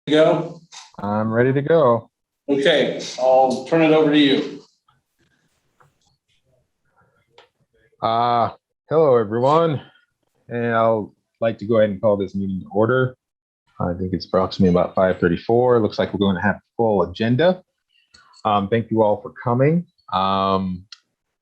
Go? I'm ready to go. Okay, I'll turn it over to you. Hello, everyone. And I'll like to go ahead and call this meeting to order. I think it's approximately about 5:34. Looks like we're going to have a full agenda. Thank you all for coming.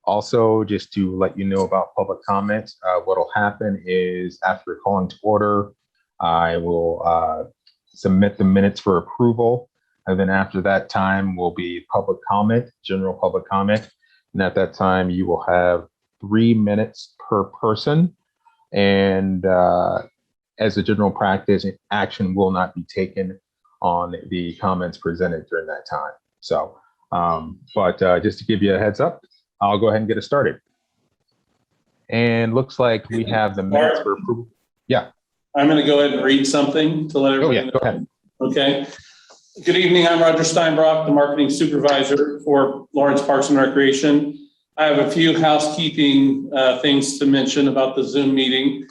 Also, just to let you know about public comment, what'll happen is after calling to order, I will submit the minutes for approval. And then after that time will be public comment, general public comment. And at that time, you will have 3 minutes per person. And as a general practice, action will not be taken on the comments presented during that time. So, but just to give you a heads up, I'll go ahead and get it started. And looks like we have the minutes for approval. Yeah. I'm going to go ahead and read something to let everybody know. Go ahead. Okay. Good evening. I'm Roger Steinbrock, the marketing supervisor for Lawrence Parks and Recreation. I have a few housekeeping things to mention about the Zoom meeting.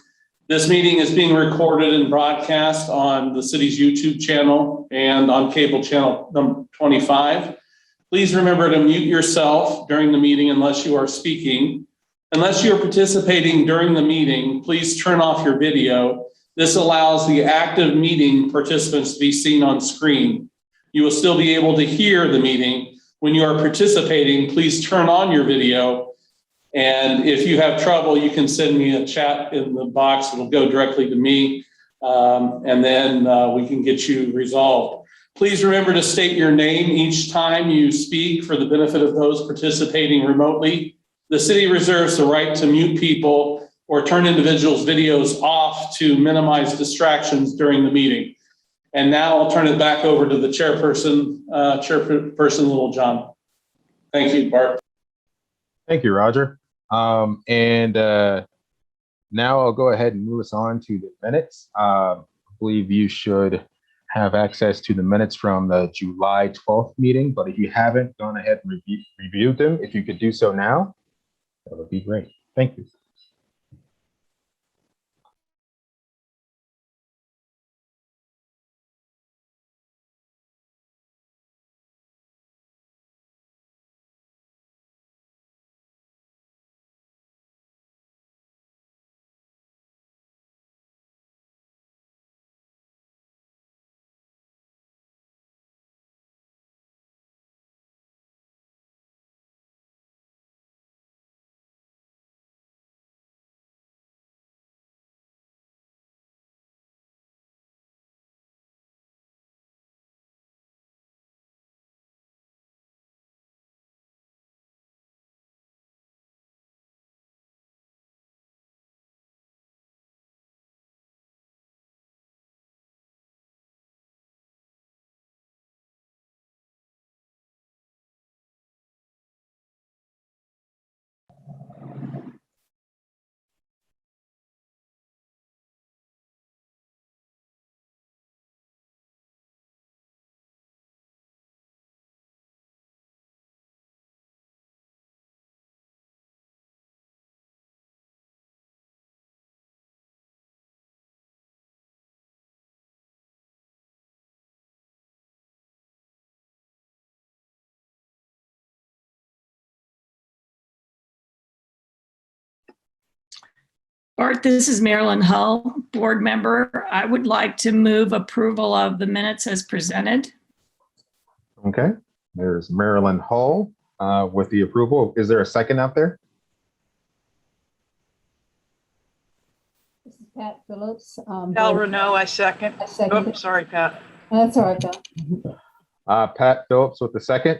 This meeting is being recorded and broadcast on the city's YouTube channel and on cable channel number 25. Please remember to mute yourself during the meeting unless you are speaking. Unless you are participating during the meeting, please turn off your video. This allows the active meeting participants to be seen on screen. You will still be able to hear the meeting. When you are participating, please turn on your video. And if you have trouble, you can send me a chat in the box. It'll go directly to me. And then we can get you resolved. Please remember to state your name each time you speak for the benefit of those participating remotely. The city reserves the right to mute people or turn individuals' videos off to minimize distractions during the meeting. And now I'll turn it back over to the chairperson, Littlejohn. Thank you, Bart. Thank you, Roger. And now I'll go ahead and move us on to the minutes. I believe you should have access to the minutes from the July 12th meeting, but if you haven't gone ahead and reviewed them, if you could do so now, that would be great. Thank you. Bart, this is Marilyn Hull, board member. I would like to move approval of the minutes as presented. Okay, there's Marilyn Hull with the approval. Is there a second out there? This is Pat Phillips. Val Renault, I second. Oh, sorry, Pat. That's all right, Pat. Pat Phillips with the second.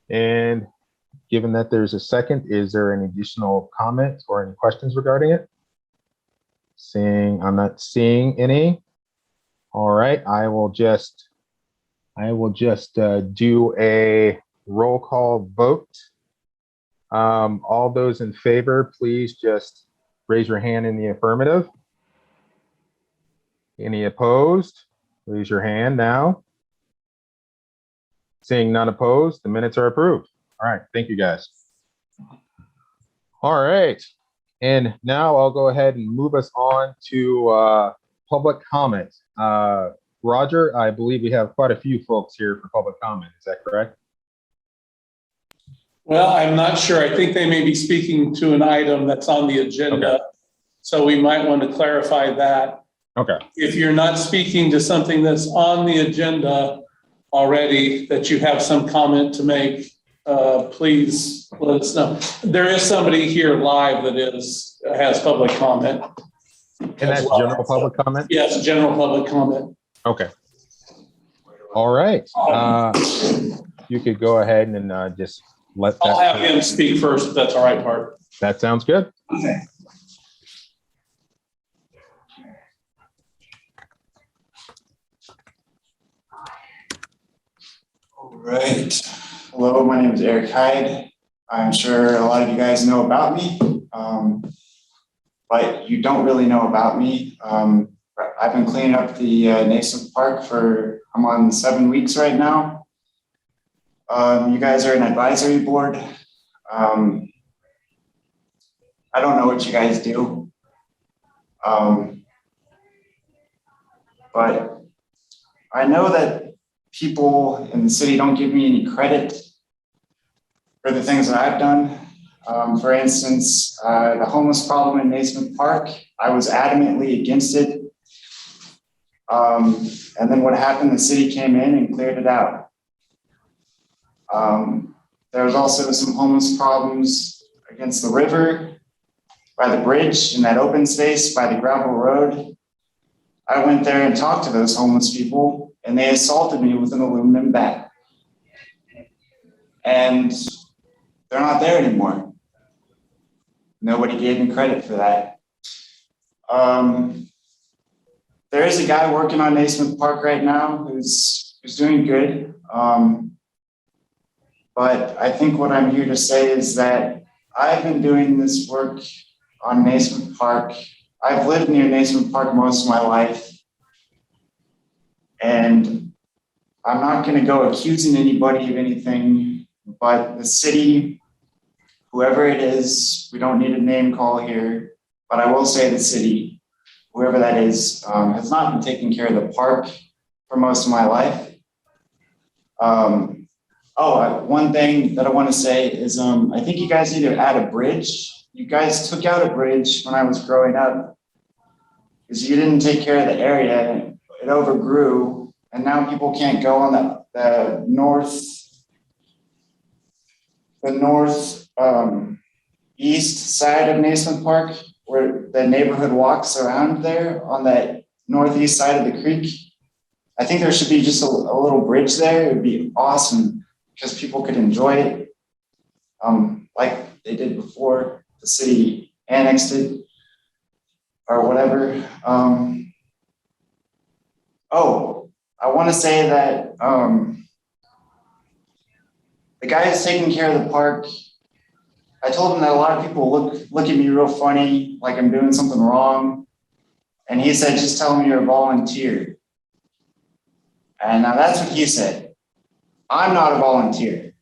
And given that there's a second, is there any additional comments or any questions regarding it? I'm not seeing any. All right, I will just do a roll call vote. All those in favor, please just raise your hand in the affirmative. Any opposed? Raise your hand now. Seeing none opposed, the minutes are approved. All right, thank you guys. All right, and now I'll go ahead and move us on to public comment. Roger, I believe we have quite a few folks here for public comment. Is that correct? Well, I'm not sure. I think they may be speaking to an item that's on the agenda. Okay. So we might want to clarify that. Okay. If you're not speaking to something that's on the agenda already, that you have some comment to make, please let us know. There is somebody here live that has public comment. And that's general public comment? Yes, general public comment. Okay. All right. You could go ahead and just let that. I'll have him speak first, if that's all right, Bart. That sounds good. Okay. All right. Hello, my name is Eric Hyde. I'm sure a lot of you guys know about me, but you don't really know about me. I've been cleaning up the Naismith Park I'm on 7 weeks right now. You guys are an advisory board. I don't know what you guys do, but I know that people in the city don't give me any credit for the things that I've done. For instance, the homeless problem in Naismith Park, I was adamantly against it. And then what happened, the city came in and cleared it out. There was also some homeless problems against the river, by the bridge, in that open space, by the gravel road. I went there and talked to those homeless people, and they assaulted me with an aluminum bat. And they're not there anymore. Nobody gave me credit for that. There is a guy working on Naismith Park right now who's doing good. But I think what I'm here to say is that I've been doing this work on Naismith Park. I've lived near Naismith Park most of my life. And I'm not going to go accusing anybody of anything, but the city, whoever it is, we don't need a name call here, but I will say the city, whoever that is, has not been taking care of the park for most of my life. One thing that I want to say is I think you guys need to add a bridge. You guys took out a bridge when I was growing up because you didn't take care of the area. It overgrew, and now people can't go on the east side of Naismith Park, where the neighborhood walks around there on that northeast side of the creek. I think there should be just a little bridge there. It would be awesome because people could enjoy it like they did before the city annexed it or whatever. I want to say that the guy who's taking care of the park, I told him that a lot of people look at me real funny, like I'm doing something wrong. And he said, just tell me you're a volunteer. And now that's what he said. I'm not a volunteer.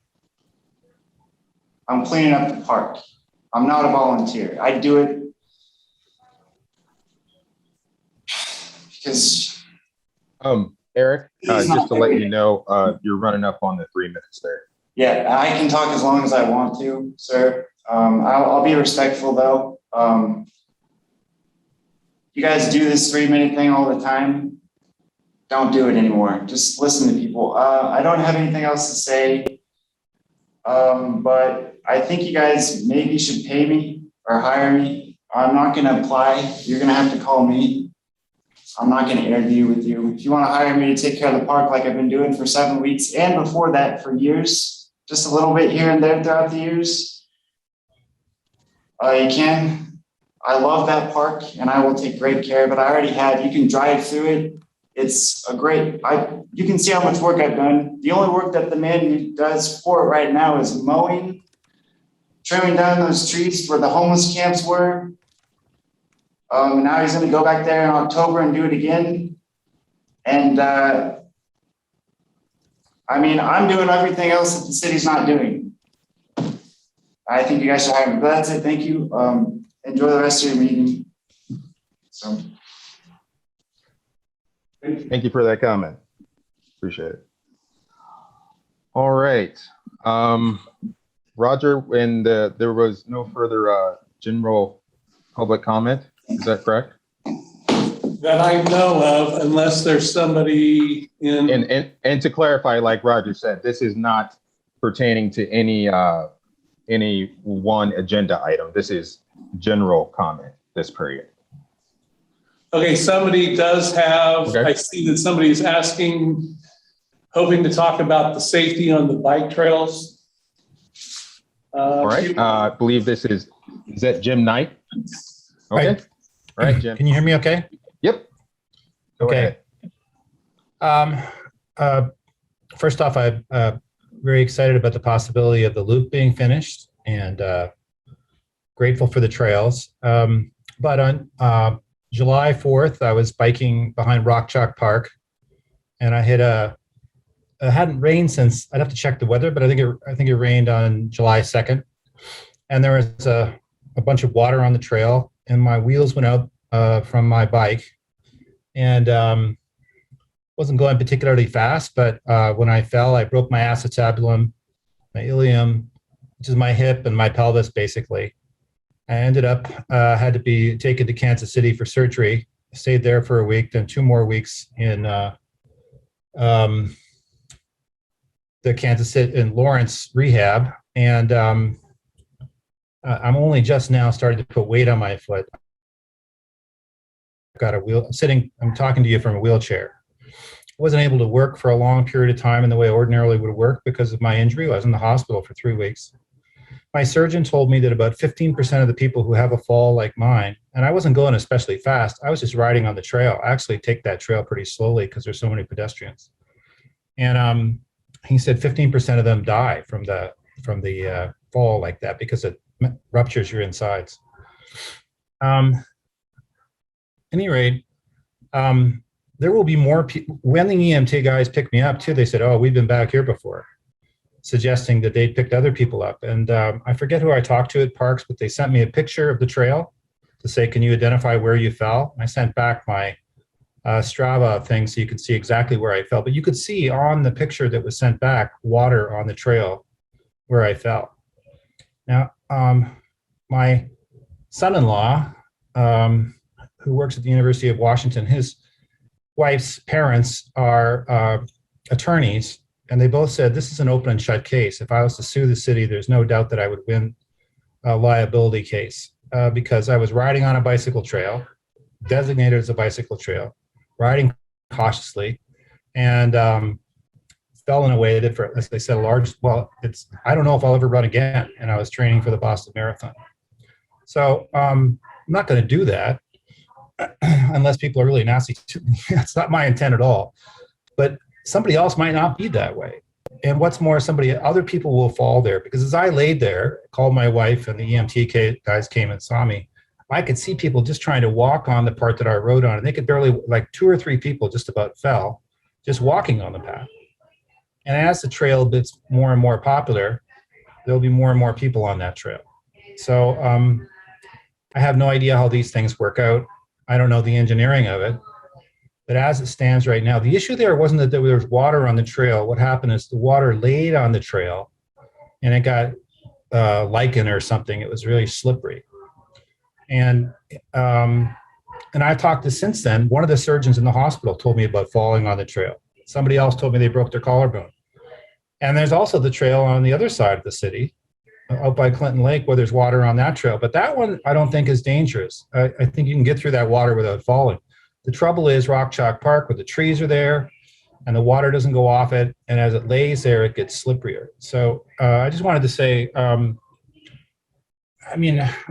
I'm cleaning up the park. I'm not a volunteer. I do it because Eric, just to let you know, you're running up on the 3 minutes there. Yeah, I can talk as long as I want to, sir. I'll be respectful though. You guys do this 3-minute thing all the time. Don't do it anymore. Just listen to people. I don't have anything else to say, but I think you guys maybe should pay me or hire me. I'm not going to apply. You're going to have to call me. I'm not going to interview with you. If you want to hire me to take care of the park like I've been doing for 7 weeks and before that for years, just a little bit here and there throughout the years, you can. I love that park and I will take great care of it. I already have. You can drive through it. It's a great, you can see how much work I've done. The only work that the man does for it right now is mowing, trimming down those trees where the homeless camps were. Now he's going to go back there in October and do it again. And I'm doing everything else that the city's not doing. I think you guys should hire me. But that's it. Thank you. Enjoy the rest of your meeting. So. Thank you for that comment. Appreciate it. All right. Roger, and there was no further general public comment. Is that correct? That I know of, unless there's somebody in. And to clarify, like Roger said, this is not pertaining to any one agenda item. This is general comment this period. Okay, somebody does have, Okay. I see that somebody's asking, hoping to talk about the safety on the bike trails. All right. I believe is that Jim Knight? Okay. Right. All right, Jim. Can you hear me okay? Yep. Go Okay. ahead. First off, I'm very excited about the possibility of the loop being finished and grateful for the trails. But on July 4th, I was biking behind Rock Chalk Park, and I hit it hadn't rained since, I'd have to check the weather, but I think it rained on July 2nd. And there was a bunch of water on the trail, and my wheels went out from my bike. And wasn't going particularly fast, but when I fell, I broke my acetabulum, my ilium, which is my hip and my pelvis, basically. I ended up, had to be taken to Kansas City for surgery. Stayed there for a week, then 2 more weeks in the Kansas City in Lawrence rehab. And I'm only just now starting to put weight on my foot. I've got a wheel sitting, I'm talking to you from a wheelchair. I wasn't able to work for a long period of time in the way I ordinarily would work because of my injury. I was in the hospital for 3 weeks. My surgeon told me that about 15% of the people who have a fall like mine, and I wasn't going especially fast, I was just riding on the trail. I actually take that trail pretty slowly because there's so many pedestrians. And he said 15% of them die from the fall like that because it ruptures your insides. Any rate, there will be more people. When the EMT guys picked me up too, they said, "Oh, we've been back here before," suggesting that they picked other people up. And I forget who I talked to at Parks, but they sent me a picture of the trail to say, "Can you identify where you fell?" I sent back my Strava thing so you could see exactly where I fell. But you could see on the picture that was sent back water on the trail where I fell. Now, my son-in-law, who works at the University of Washington, his wife's parents are attorneys, and they both said this is an open and shut case. If I was to sue the city, there's no doubt that I would win a liability case because I was riding on a bicycle trail, designated as a bicycle trail, riding cautiously, and fell in a way that, for, as they said, I don't know if I'll ever run again, and I was training for the Boston Marathon. So I'm not going to do that unless people are really nasty to me. That's not my intent at all. But somebody else might not be that way. And what's more, other people will fall there, because as I laid there, called my wife, and the EMT guys came and saw me, I could see people just trying to walk on the part that I rode on, and they could barely, like 2 or 3 people just about fell, just walking on the path. And as the trail gets more and more popular, there'll be more and more people on that trail. So I have no idea how these things work out. I don't know the engineering of it. But as it stands right now, the issue there wasn't that there was water on the trail. What happened is the water laid on the trail, and it got lichen or something. It was really slippery. And I've talked to since then. One of the surgeons in the hospital told me about falling on the trail. Somebody else told me they broke their collarbone. And there's also the trail on the other side of the city, out by Clinton Lake, where there's water on that trail. But that one I don't think is dangerous. I think you can get through that water without falling. The trouble is Rock Chalk Park, where the trees are there and the water doesn't go off it. And as it lays there, it gets slipperier. So I just wanted to say, I'm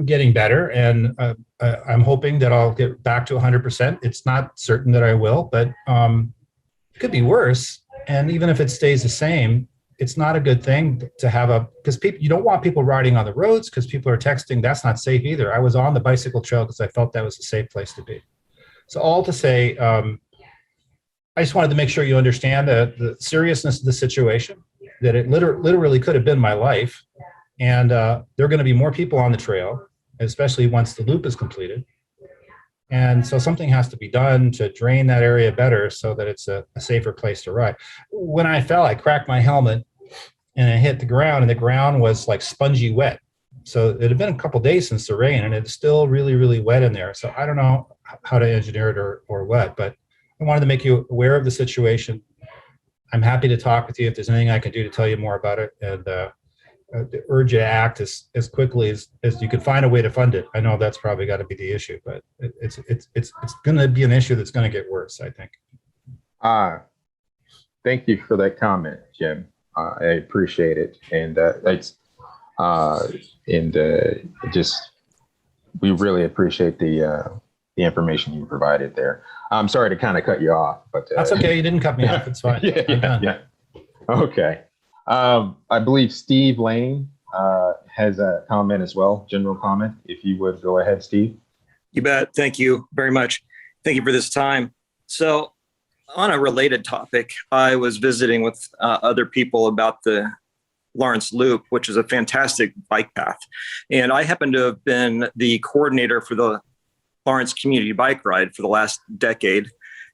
getting better, and I'm hoping that I'll get back to 100%. It's not certain that I will, but it could be worse. And even if it stays the same, it's not a good thing to have because you don't want people riding on the roads because people are texting. That's not safe either. I was on the bicycle trail because I felt that was a safe place to be. So all to say, I just wanted to make sure you understand the seriousness of the situation, that it literally could have been my life. And there are going to be more people on the trail, especially once the loop is completed. And so something has to be done to drain that area better so that it's a safer place to ride. When I fell, I cracked my helmet and I hit the ground, and the ground was like spongy wet. So it had been a couple days since the rain, and it's still really, really wet in there. So I don't know how to engineer it or what, but I wanted to make you aware of the situation. I'm happy to talk with you if there's anything I can do to tell you more about it, and urge you to act as quickly as you can find a way to fund it. I know that's probably got to be the issue, but it's going to be an issue that's going to get worse, I think. Thank you for that comment, Jim. I appreciate it, and we really appreciate the information you provided there. I'm sorry to kind of cut you off, but that's okay. You didn't cut me off. It's fine. Yeah. Okay. I believe Steve Lane has a comment as well, general comment. If you would go ahead, Steve. You bet. Thank you very much. Thank you for this time. So on a related topic, I was visiting with other people about the Lawrence Loop, which is a fantastic bike path. And I happen to have been the coordinator for the Lawrence Community Bike Ride for the last decade,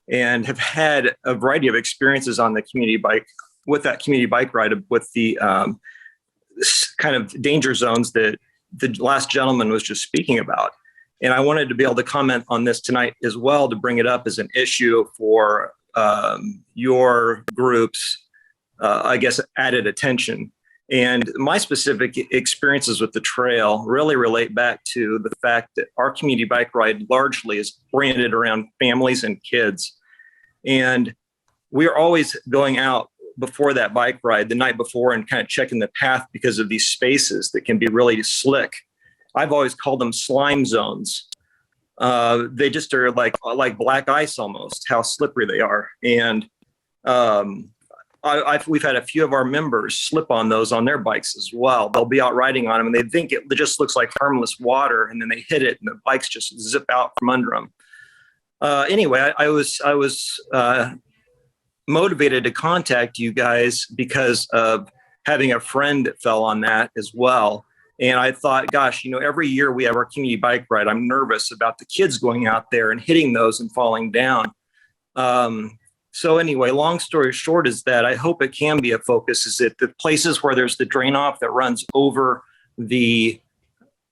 and have had a variety of experiences on the community bike with that community bike ride, with the kind of danger zones that the last gentleman was just speaking about. And I wanted to be able to comment on this tonight as well, to bring it up as an issue for your group's, I guess, added attention. And my specific experiences with the trail really relate back to the fact that our community bike ride largely is oriented around families and kids. And we are always going out before that bike ride the night before and kind of checking the path because of these spaces that can be really slick. I've always called them slime zones. They just are like black ice almost, how slippery they are. And we've had a few of our members slip on those on their bikes as well. They'll be out riding on them and they think it just looks like harmless water, and then they hit it and the bikes just zip out from under them. Anyway, I was motivated to contact you guys because of having a friend that fell on that as well. And I thought, gosh, every year we have our community bike ride, I'm nervous about the kids going out there and hitting those and falling down. So anyway, long story short is that I hope it can be a focus, is that the places where there's the drain off that runs over the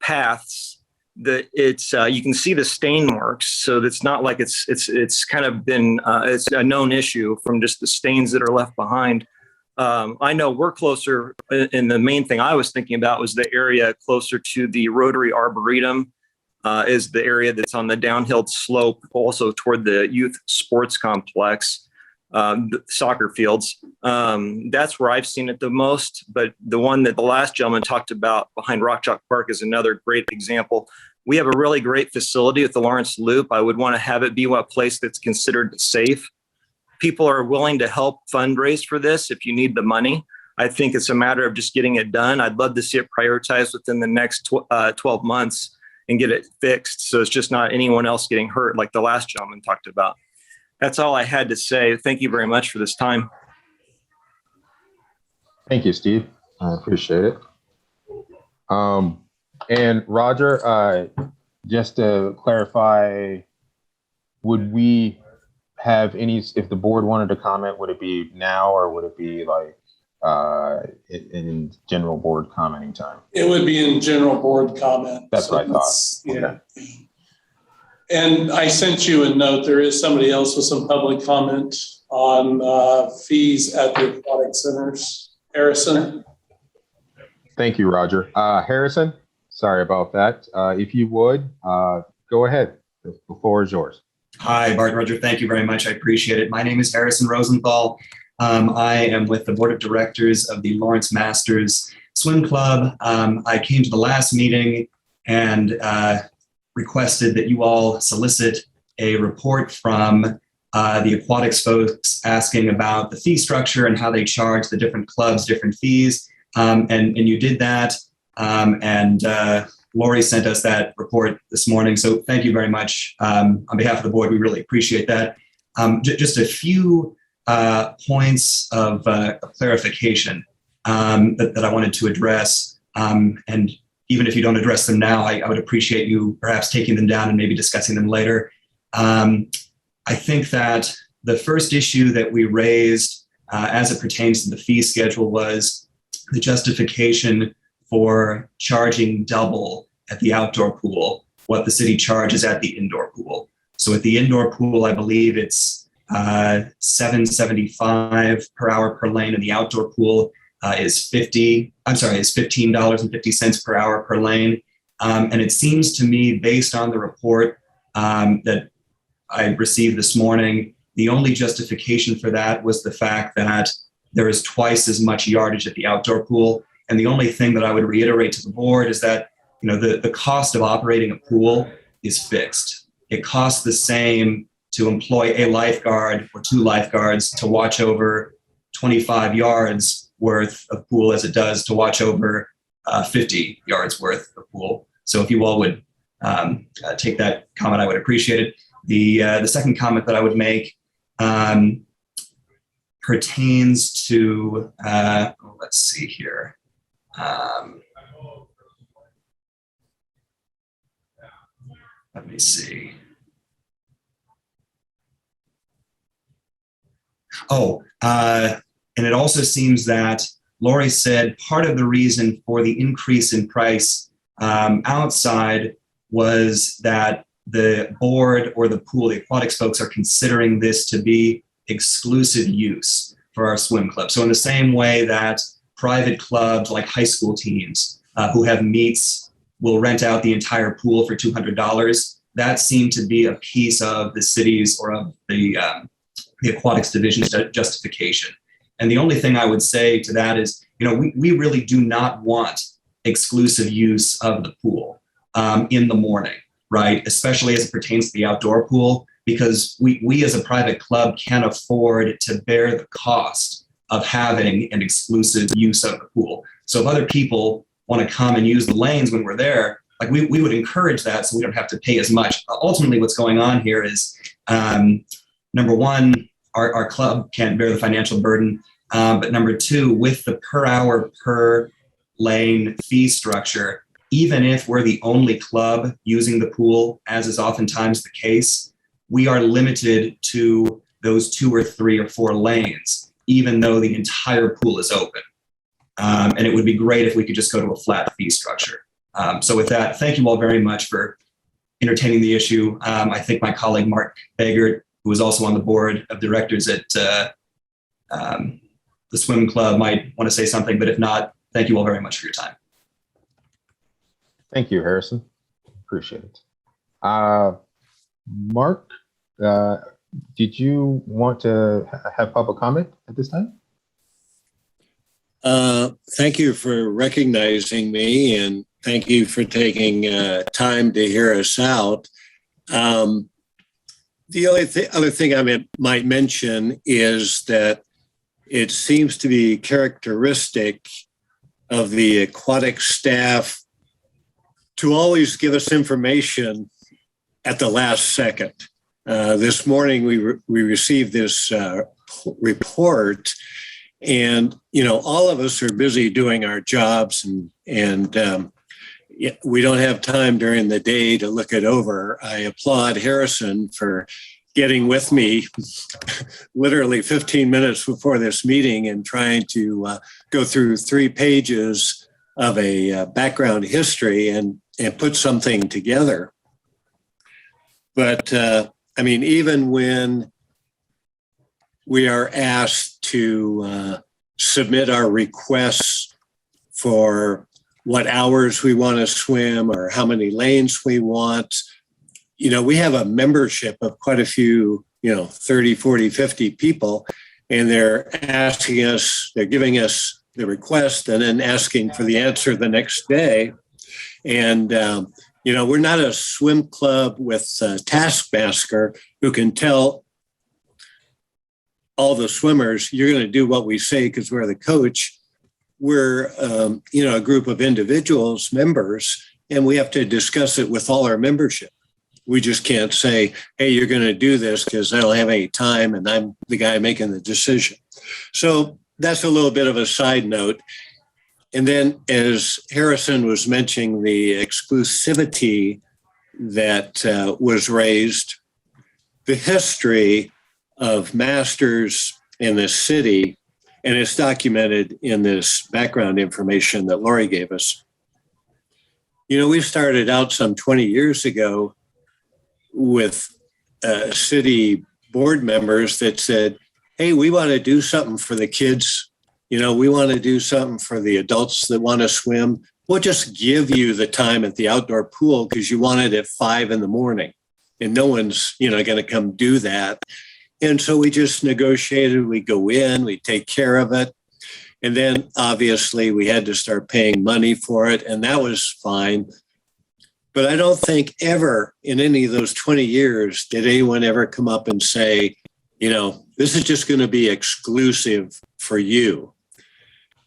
paths, that it's you can see the stain marks. So that's not like it's kind of been it's a known issue from just the stains that are left behind. I know we're closer, and the main thing I was thinking about was the area closer to the Rotary Arboretum, is the area that's on the downhill slope, also toward the youth sports complex, the soccer fields. That's where I've seen it the most. But the one that the last gentleman talked about behind Rock Chalk Park is another great example. We have a really great facility at the Lawrence Loop. I would want to have it be a place that's considered safe. People are willing to help fundraise for this if you need the money. I think it's a matter of just getting it done. I'd love to see it prioritized within the next 12 months and get it fixed, so it's just not anyone else getting hurt like the last gentleman talked about. That's all I had to say. Thank you very much for this time. Thank you, Steve. I appreciate it. And Roger, just to clarify, would we have any, if the board wanted to comment, would it be now or would it be like in general board commenting time? It would be in general board comment. That's what I thought. Yeah. Okay. And I sent you a note. There is somebody else with some public comment on fees at the aquatic centers. Harrison. Thank you, Roger. Harrison, sorry about that. If you would, go ahead. The floor is yours. Hi, Bart, Roger. Thank you very much. I appreciate it. My name is Harrison Rosenthal. I am with the board of directors of the Lawrence Masters Swim Club. I came to the last meeting and requested that you all solicit a report from the aquatics folks asking about the fee structure and how they charge the different clubs different fees. And you did that. And Lori sent us that report this morning. So thank you very much. On behalf of the board, we really appreciate that. Just a few points of clarification that I wanted to address. And even if you don't address them now, I would appreciate you perhaps taking them down and maybe discussing them later. I think that the first issue that we raised as it pertains to the fee schedule was the justification for charging double at the outdoor pool what the city charges at the indoor pool. So at the indoor pool, I believe it's $7.75 per hour per lane, and the outdoor pool is $15.50 per hour per lane. And it seems to me, based on the report that I received this morning, the only justification for that was the fact that there is twice as much yardage at the outdoor pool. And the only thing that I would reiterate to the board is that, you know, the cost of operating a pool is fixed. It costs the same to employ a lifeguard or two lifeguards to watch over 25 yards worth of pool as it does to watch over 50 yards worth of pool. So if you all would take that comment, I would appreciate it. The second comment that I would make pertains to, let's see here. Let me see. And it also seems that Lori said part of the reason for the increase in price outside was that the board or the pool, the aquatics folks, are considering this to be exclusive use for our swim club. So in the same way that private clubs like high school teams who have meets will rent out the entire pool for $200, that seemed to be a piece of the city's or of the aquatics division's justification. And the only thing I would say to that is, you know, we really do not want exclusive use of the pool in the morning, right? Especially as it pertains to the outdoor pool, because we as a private club can't afford to bear the cost of having an exclusive use of the pool. So if other people want to come and use the lanes when we're there, like we would encourage that so we don't have to pay as much. Ultimately, what's going on here is, number one, our club can't bear the financial burden. But number two, with the per hour per lane fee structure, even if we're the only club using the pool, as is oftentimes the case, we are limited to those 2 or 3 or 4 lanes, even though the entire pool is open. And it would be great if we could just go to a flat fee structure. So with that, thank you all very much for entertaining the issue. I think my colleague, Mark Bagert, who is also on the board of directors at the swim club, might want to say something, but if not, thank you all very much for your time. Thank you, Harrison. Appreciate it. Mark, did you want to have public comment at this time? Thank you for recognizing me, and thank you for taking time to hear us out. The only other thing I might mention is that it seems to be characteristic of the aquatic staff to always give us information at the last second. This morning we received this report, and you know, all of us are busy doing our jobs, and we don't have time during the day to look it over. I applaud Harrison for getting with me literally 15 minutes before this meeting and trying to go through 3 pages of a background history and put something together. But I mean, even when we are asked to submit our requests for what hours we want to swim or how many lanes we want, you know, we have a membership of quite a few, 30, 40, 50 people, and they're asking us, they're giving us the request and then asking for the answer the next day. And, we're not a swim club with a taskmaster who can tell all the swimmers, you're going to do what we say because we're the coach. We're, a group of individuals, members, and we have to discuss it with all our membership. We just can't say, hey, you're going to do this because I don't have any time and I'm the guy making the decision. So that's a little bit of a side note. And then, as Harrison was mentioning, the exclusivity that was raised, the history of Masters in this city, and it's documented in this background information that Lori gave us. You know, we started out some 20 years ago with city board members that said, hey, we want to do something for the kids. You know, we want to do something for the adults that want to swim. We'll just give you the time at the outdoor pool because you want it at 5 a.m. and no one's, going to come do that. And so we just negotiated, we go in, we take care of it. And then obviously we had to start paying money for it, and that was fine. But I don't think ever in any of those 20 years did anyone ever come up and say, this is just going to be exclusive for you.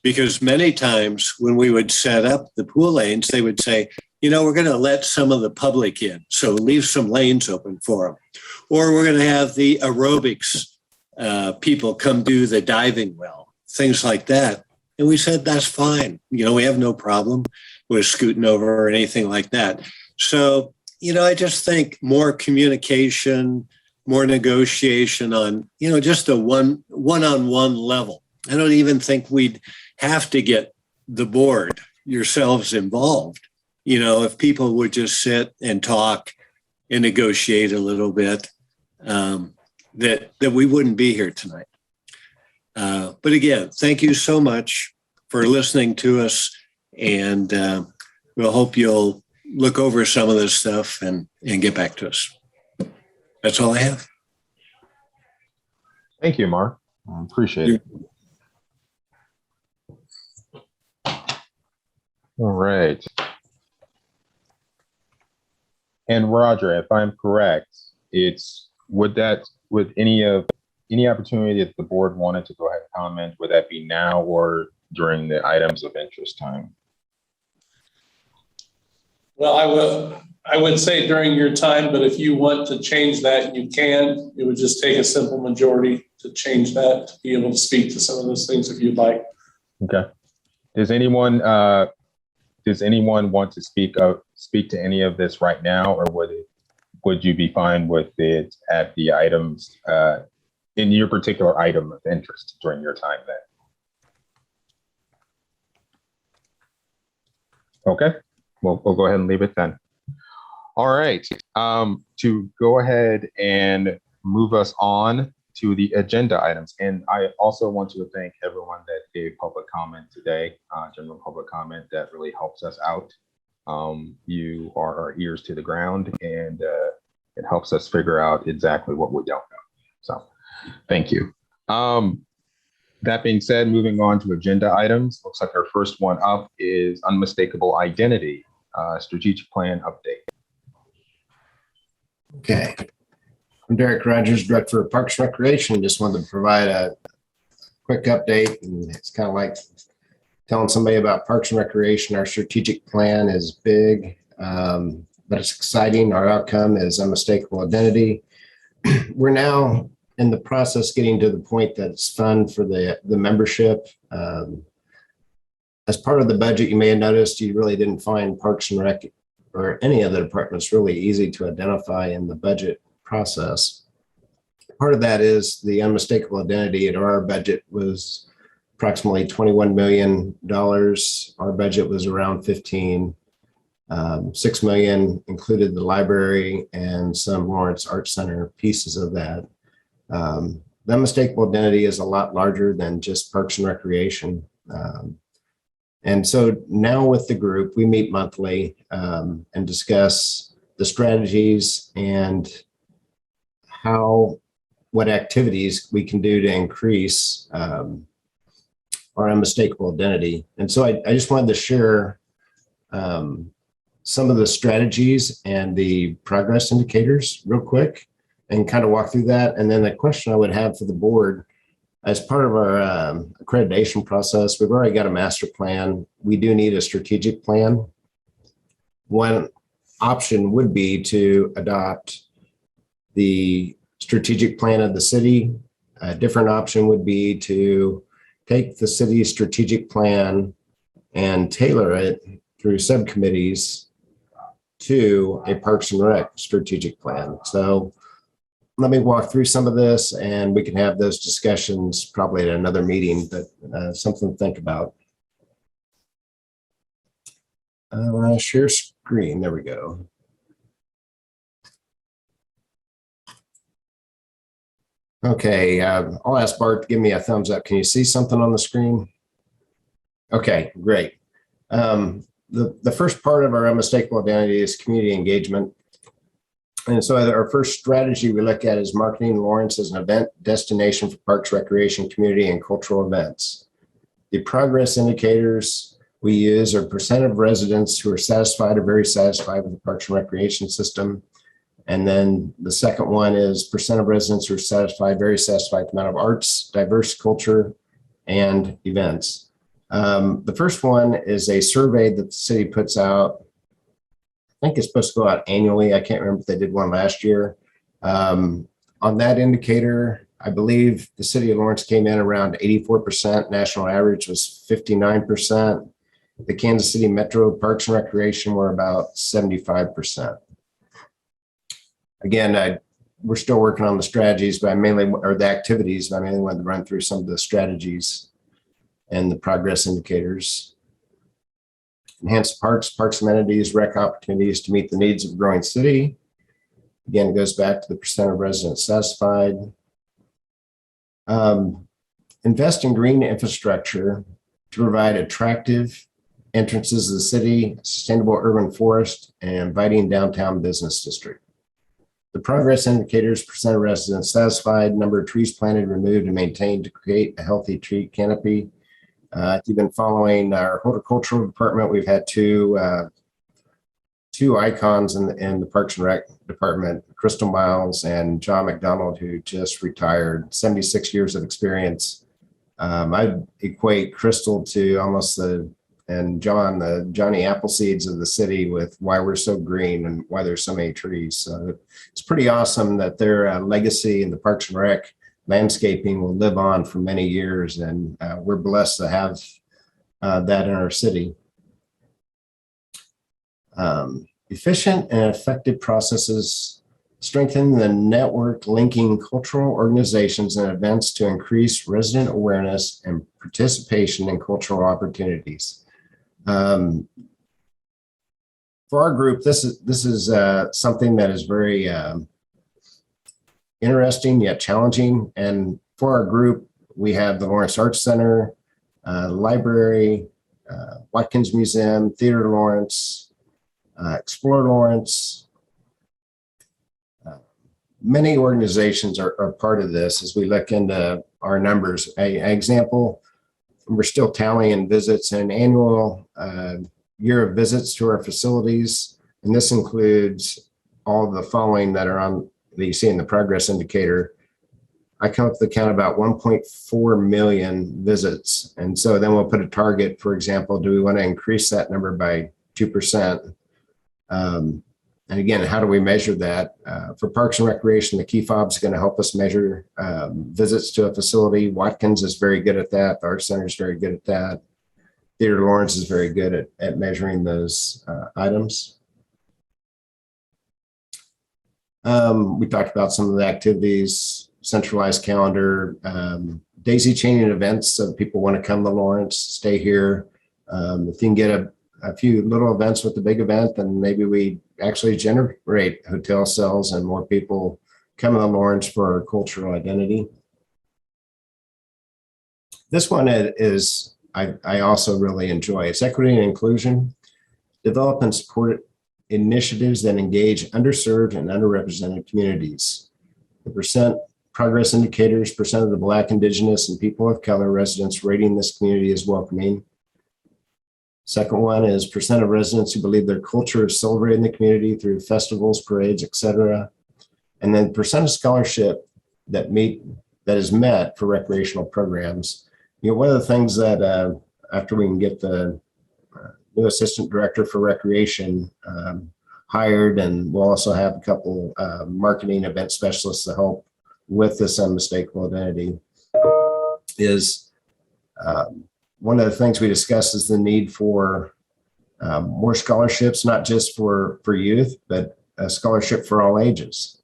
Because many times when we would set up the pool lanes, they would say, we're going to let some of the public in, so leave some lanes open for them. Or we're going to have the aerobics people come do the diving well, things like that. And we said, that's fine. We have no problem with scooting over or anything like that. So, I just think more communication, more negotiation on, just a one-on-one level. I don't even think we'd have to get the board yourselves involved. If people would just sit and talk and negotiate a little bit, that we wouldn't be here tonight. But again, thank you so much for listening to us, and we'll hope you'll look over some of this stuff and get back to us. That's all I have. Thank you, Mark. I appreciate it. All right. And Roger, if I'm correct, would any opportunity that the board wanted to go ahead and comment, would that be now or during the items of interest time? Well, I would say during your time, but if you want to change that, you can. It would just take a simple majority to change that, to be able to speak to some of those things if you'd like. Okay. Does anyone want to speak to any of this right now, or would you be fine with it at the items in your particular item of interest during your time then? Okay, we'll go ahead and leave it then. All right, to go ahead and move us on to the agenda items. And I also want to thank everyone that gave public comment today, general public comment. That really helps us out. You are our ears to the ground, and it helps us figure out exactly what we don't know. So thank you. That being said, moving on to agenda items, looks like our first one up is unmistakable identity, strategic plan update. Okay. I'm Derek Rogers, Director of Parks and Recreation. Just wanted to provide a quick update. And it's kind of like telling somebody about Parks and Recreation. Our strategic plan is big, but it's exciting. Our outcome is unmistakable identity. We're now in the process getting to the point that it's fun for the membership. As part of the budget, you may have noticed you really didn't find Parks and Rec or any other departments really easy to identify in the budget process. Part of that is the unmistakable identity, and our budget was approximately $21 million. Our budget was around 15. 6 million included the library and some Lawrence Art Center pieces of that. The unmistakable identity is a lot larger than just Parks and Recreation. And so now with the group, we meet monthly and discuss the strategies and what activities we can do to increase our unmistakable identity. And so I just wanted to share some of the strategies and the progress indicators real quick and kind of walk through that. And then the question I would have for the board, as part of our accreditation process, we've already got a master plan. We do need a strategic plan. One option would be to adopt the strategic plan of the city. A different option would be to take the city's strategic plan and tailor it through subcommittees to a Parks and Rec strategic plan. So let me walk through some of this and we can have those discussions probably at another meeting, but something to think about. Share screen, there we go. Okay, I'll ask Bart to give me a thumbs up. Can you see something on the screen? Okay, great. The first part of our unmistakable identity is community engagement. And so our first strategy we look at is marketing Lawrence as an event destination for parks, recreation, community, and cultural events. The progress indicators we use are percent of residents who are satisfied or very satisfied with the parks and recreation system. And then the second one is percent of residents who are satisfied, very satisfied with the amount of arts, diverse culture, and events. The first one is a survey that the city puts out. I think it's supposed to go out annually. I can't remember if they did one last year. On that indicator, I believe the city of Lawrence came in around 84%. National average was 59%. The Kansas City Metro Parks and Recreation were about 75%. Again, we're still working on the strategies, but the activities, but I mainly wanted to run through some of the strategies and the progress indicators. Enhance parks amenities, rec opportunities to meet the needs of a growing city. Again, it goes back to the percent of residents satisfied. Invest in green infrastructure to provide attractive entrances to the city, sustainable urban forest, and inviting downtown business district. The progress indicators, percent of residents satisfied, number of trees planted, removed, and maintained to create a healthy tree canopy. If you've been following our horticultural department, we've had two icons in the Parks and Rec department, Crystal Miles and John McDonald, who just retired, 76 years of experience. I equate Crystal to almost and John, the Johnny Appleseeds of the city, with why we're so green and why there's so many trees. So it's pretty awesome that their legacy in the Parks and Rec landscaping will live on for many years. And we're blessed to have that in our city. Efficient and effective processes strengthen the network linking cultural organizations and events to increase resident awareness and participation in cultural opportunities. For our group, this is something that is very interesting yet challenging. And for our group, we have the Lawrence Arts Center, library, Watkins Museum, Theater Lawrence, Explore Lawrence. Many organizations are part of this as we look into our numbers. An example, we're still tallying visits, an annual year of visits to our facilities. And this includes all the following that you see in the progress indicator. I come up with the count about 1.4 million visits. And so then we'll put a target, for example, do we want to increase that number by 2%? And again, how do we measure that? For Parks and Recreation, the key fob is going to help us measure visits to a facility. Watkins is very good at that. The Arts Center is very good at that. Theater Lawrence is very good at measuring those items. We talked about some of the activities, centralized calendar, daisy chaining events. So people want to come to Lawrence, stay here. If you can get a few little events with the big event, then maybe we actually generate hotel sales and more people come to Lawrence for our cultural identity. This one is, I also really enjoy. It's equity and inclusion. Develop and support initiatives that engage underserved and underrepresented communities. The percent progress indicators, percent of the Black, Indigenous, and people of color residents rating this community as welcoming. Second one is percent of residents who believe their culture is celebrated in the community through festivals, parades, etc. And then percent of scholarship that is met for recreational programs. You know, one of the things that after we can get the new assistant director for recreation hired, and we'll also have a couple marketing event specialists to help with this unmistakable identity, is one of the things we discussed is the need for more scholarships, not just for youth, but a scholarship for all ages.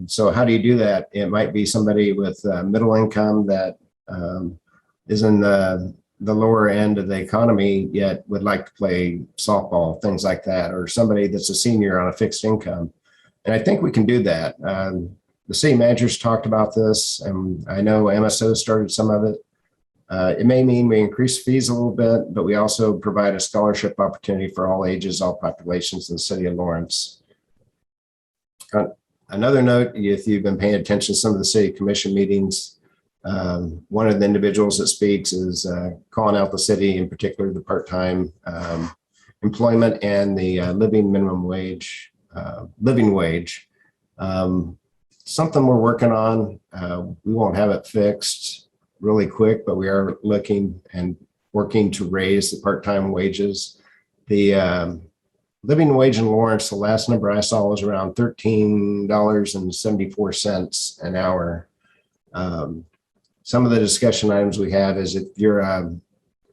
So how do you do that? It might be somebody with middle income that is in the lower end of the economy, yet would like to play softball, things like that, or somebody that's a senior on a fixed income. And I think we can do that. The city managers talked about this, and I know MSO started some of it. It may mean we increase fees a little bit, but we also provide a scholarship opportunity for all ages, all populations in the city of Lawrence. Another note, if you've been paying attention to some of the city commission meetings, one of the individuals that speaks is calling out the city, in particular the part-time employment and the living wage. Something we're working on. We won't have it fixed really quick, but we are looking and working to raise the part-time wages. The living wage in Lawrence, the last number I saw was around $13.74 an hour. Some of the discussion items we have is if you're a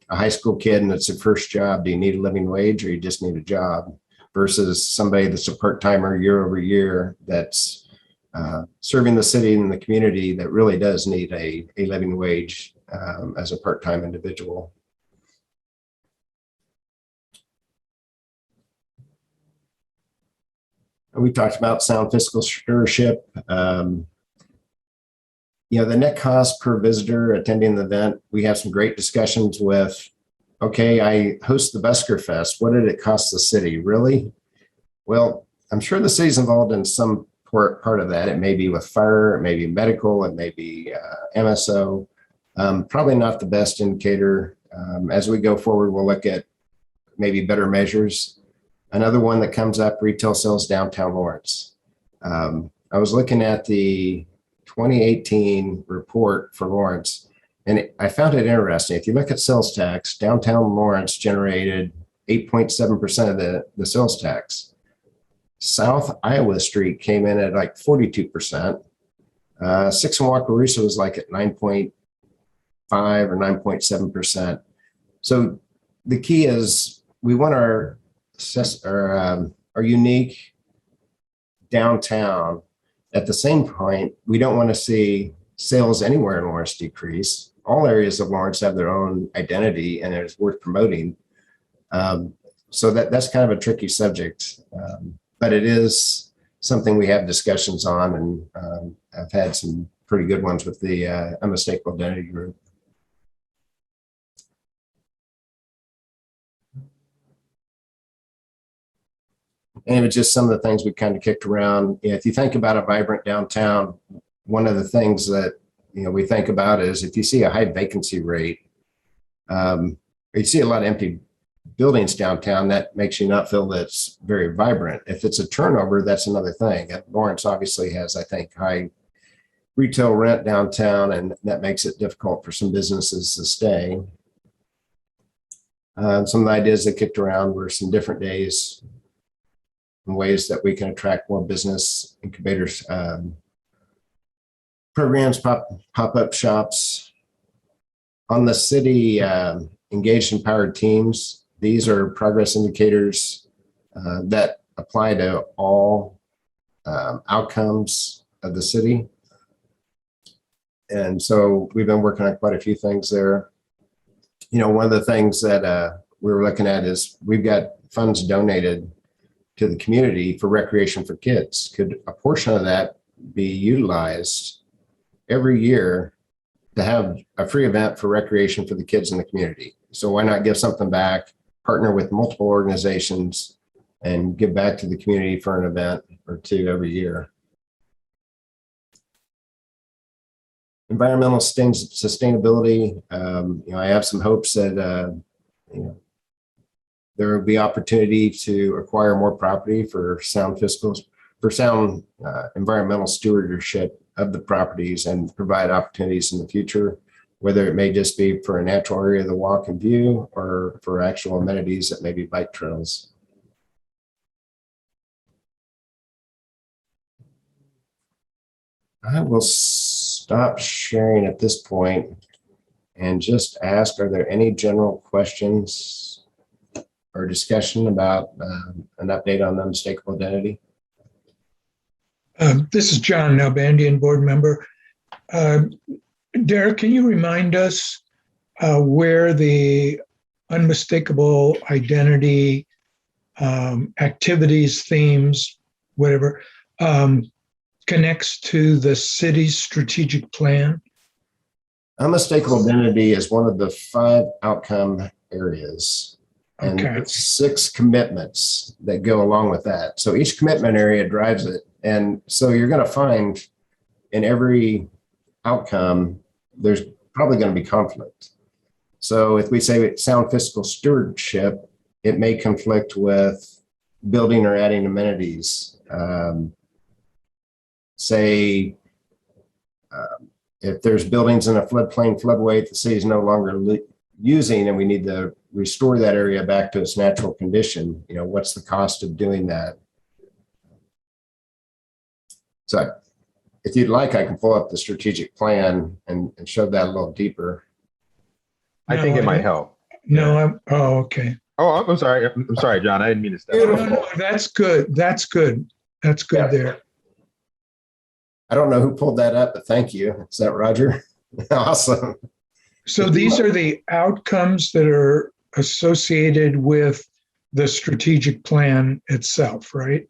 high school kid and it's your first job, do you need a living wage or you just need a job? Versus somebody that's a part-timer year over year that's serving the city and the community that really does need a living wage as a part-time individual. We talked about sound fiscal stewardship. The net cost per visitor attending the event, we have some great discussions with, okay, I host the Busker Fest. What did it cost the city? Really? Well, I'm sure the city's involved in some part of that. It may be with fire, it may be medical, it may be MSO. Probably not the best indicator. As we go forward, we'll look at maybe better measures. Another one that comes up, retail sales downtown Lawrence. I was looking at the 2018 report for Lawrence, and I found it interesting. If you look at sales tax, downtown Lawrence generated 8.7% of the sales tax. South Iowa Street came in at like 42%. Six and Wakarusa was like at 9.5 or 9.7%. So the key is we want our unique downtown. At the same point, we don't want to see sales anywhere in Lawrence decrease. All areas of Lawrence have their own identity and it's worth promoting. So that's kind of a tricky subject, but it is something we have discussions on, and I've had some pretty good ones with the Unmistakable Identity Group. And it was just some of the things we kind of kicked around. If you think about a vibrant downtown, one of the things that we think about is if you see a high vacancy rate, you see a lot of empty buildings downtown, that makes you not feel that it's very vibrant. If it's a turnover, that's another thing. Lawrence obviously has, I think, high retail rent downtown, and that makes it difficult for some businesses to stay. Some of the ideas that kicked around were some different days and ways that we can attract more business incubators, programs, pop-up shops. On the city engaged empowered teams, these are progress indicators that apply to all outcomes of the city. And so we've been working on quite a few things there. One of the things that we were looking at is we've got funds donated to the community for recreation for kids. Could a portion of that be utilized every year to have a free event for recreation for the kids in the community? So why not give something back, partner with multiple organizations, and give back to the community for an event or two every year? Environmental sustainability. I have some hopes that there will be opportunity to acquire more property for sound environmental stewardship of the properties and provide opportunities in the future, whether it may just be for a natural area to walk and view or for actual amenities that may be bike trails. I will stop sharing at this point. and just ask, are there any general questions or discussion about an update on unmistakable identity? This is John Nalbandian, board member. Derek, can you remind us where the unmistakable identity activities, themes, whatever, connects to the city's strategic plan? Unmistakable identity is one of the 5 outcome areas. And Okay. there's 6 commitments that go along with that. So each commitment area drives it. And so you're going to find in every outcome, there's probably going to be conflict. So if we say sound fiscal stewardship, it may conflict with building or adding amenities. If there's buildings in a floodplain, floodway that the city is no longer using, and we need to restore that area back to its natural condition, what's the cost of doing that? So if you'd like, I can pull up the strategic plan and show that a little deeper. I think it might help. No, okay. Oh, I'm sorry. I'm sorry, John. I didn't mean to step No, on. no, that's good. That's good. That's good Yeah. there. I don't know who pulled that up, but thank you. Is that Roger? Awesome. So these are the outcomes that are associated with the strategic plan itself, right?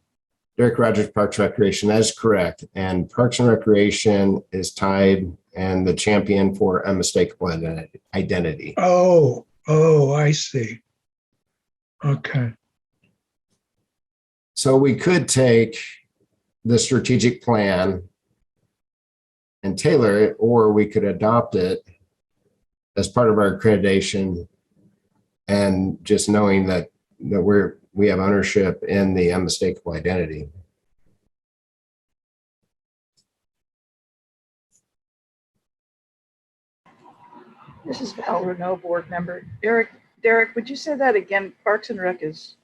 Derek Rogers, Parks and Recreation, that is correct. And Parks and Recreation is tied and the champion for unmistakable identity. Oh, I see. Okay. So we could take the strategic plan and tailor it, or we could adopt it as part of our accreditation, and just knowing that we have ownership in the unmistakable identity. This is Val Renault, board member. Derek, would you say that again? Parks and Rec is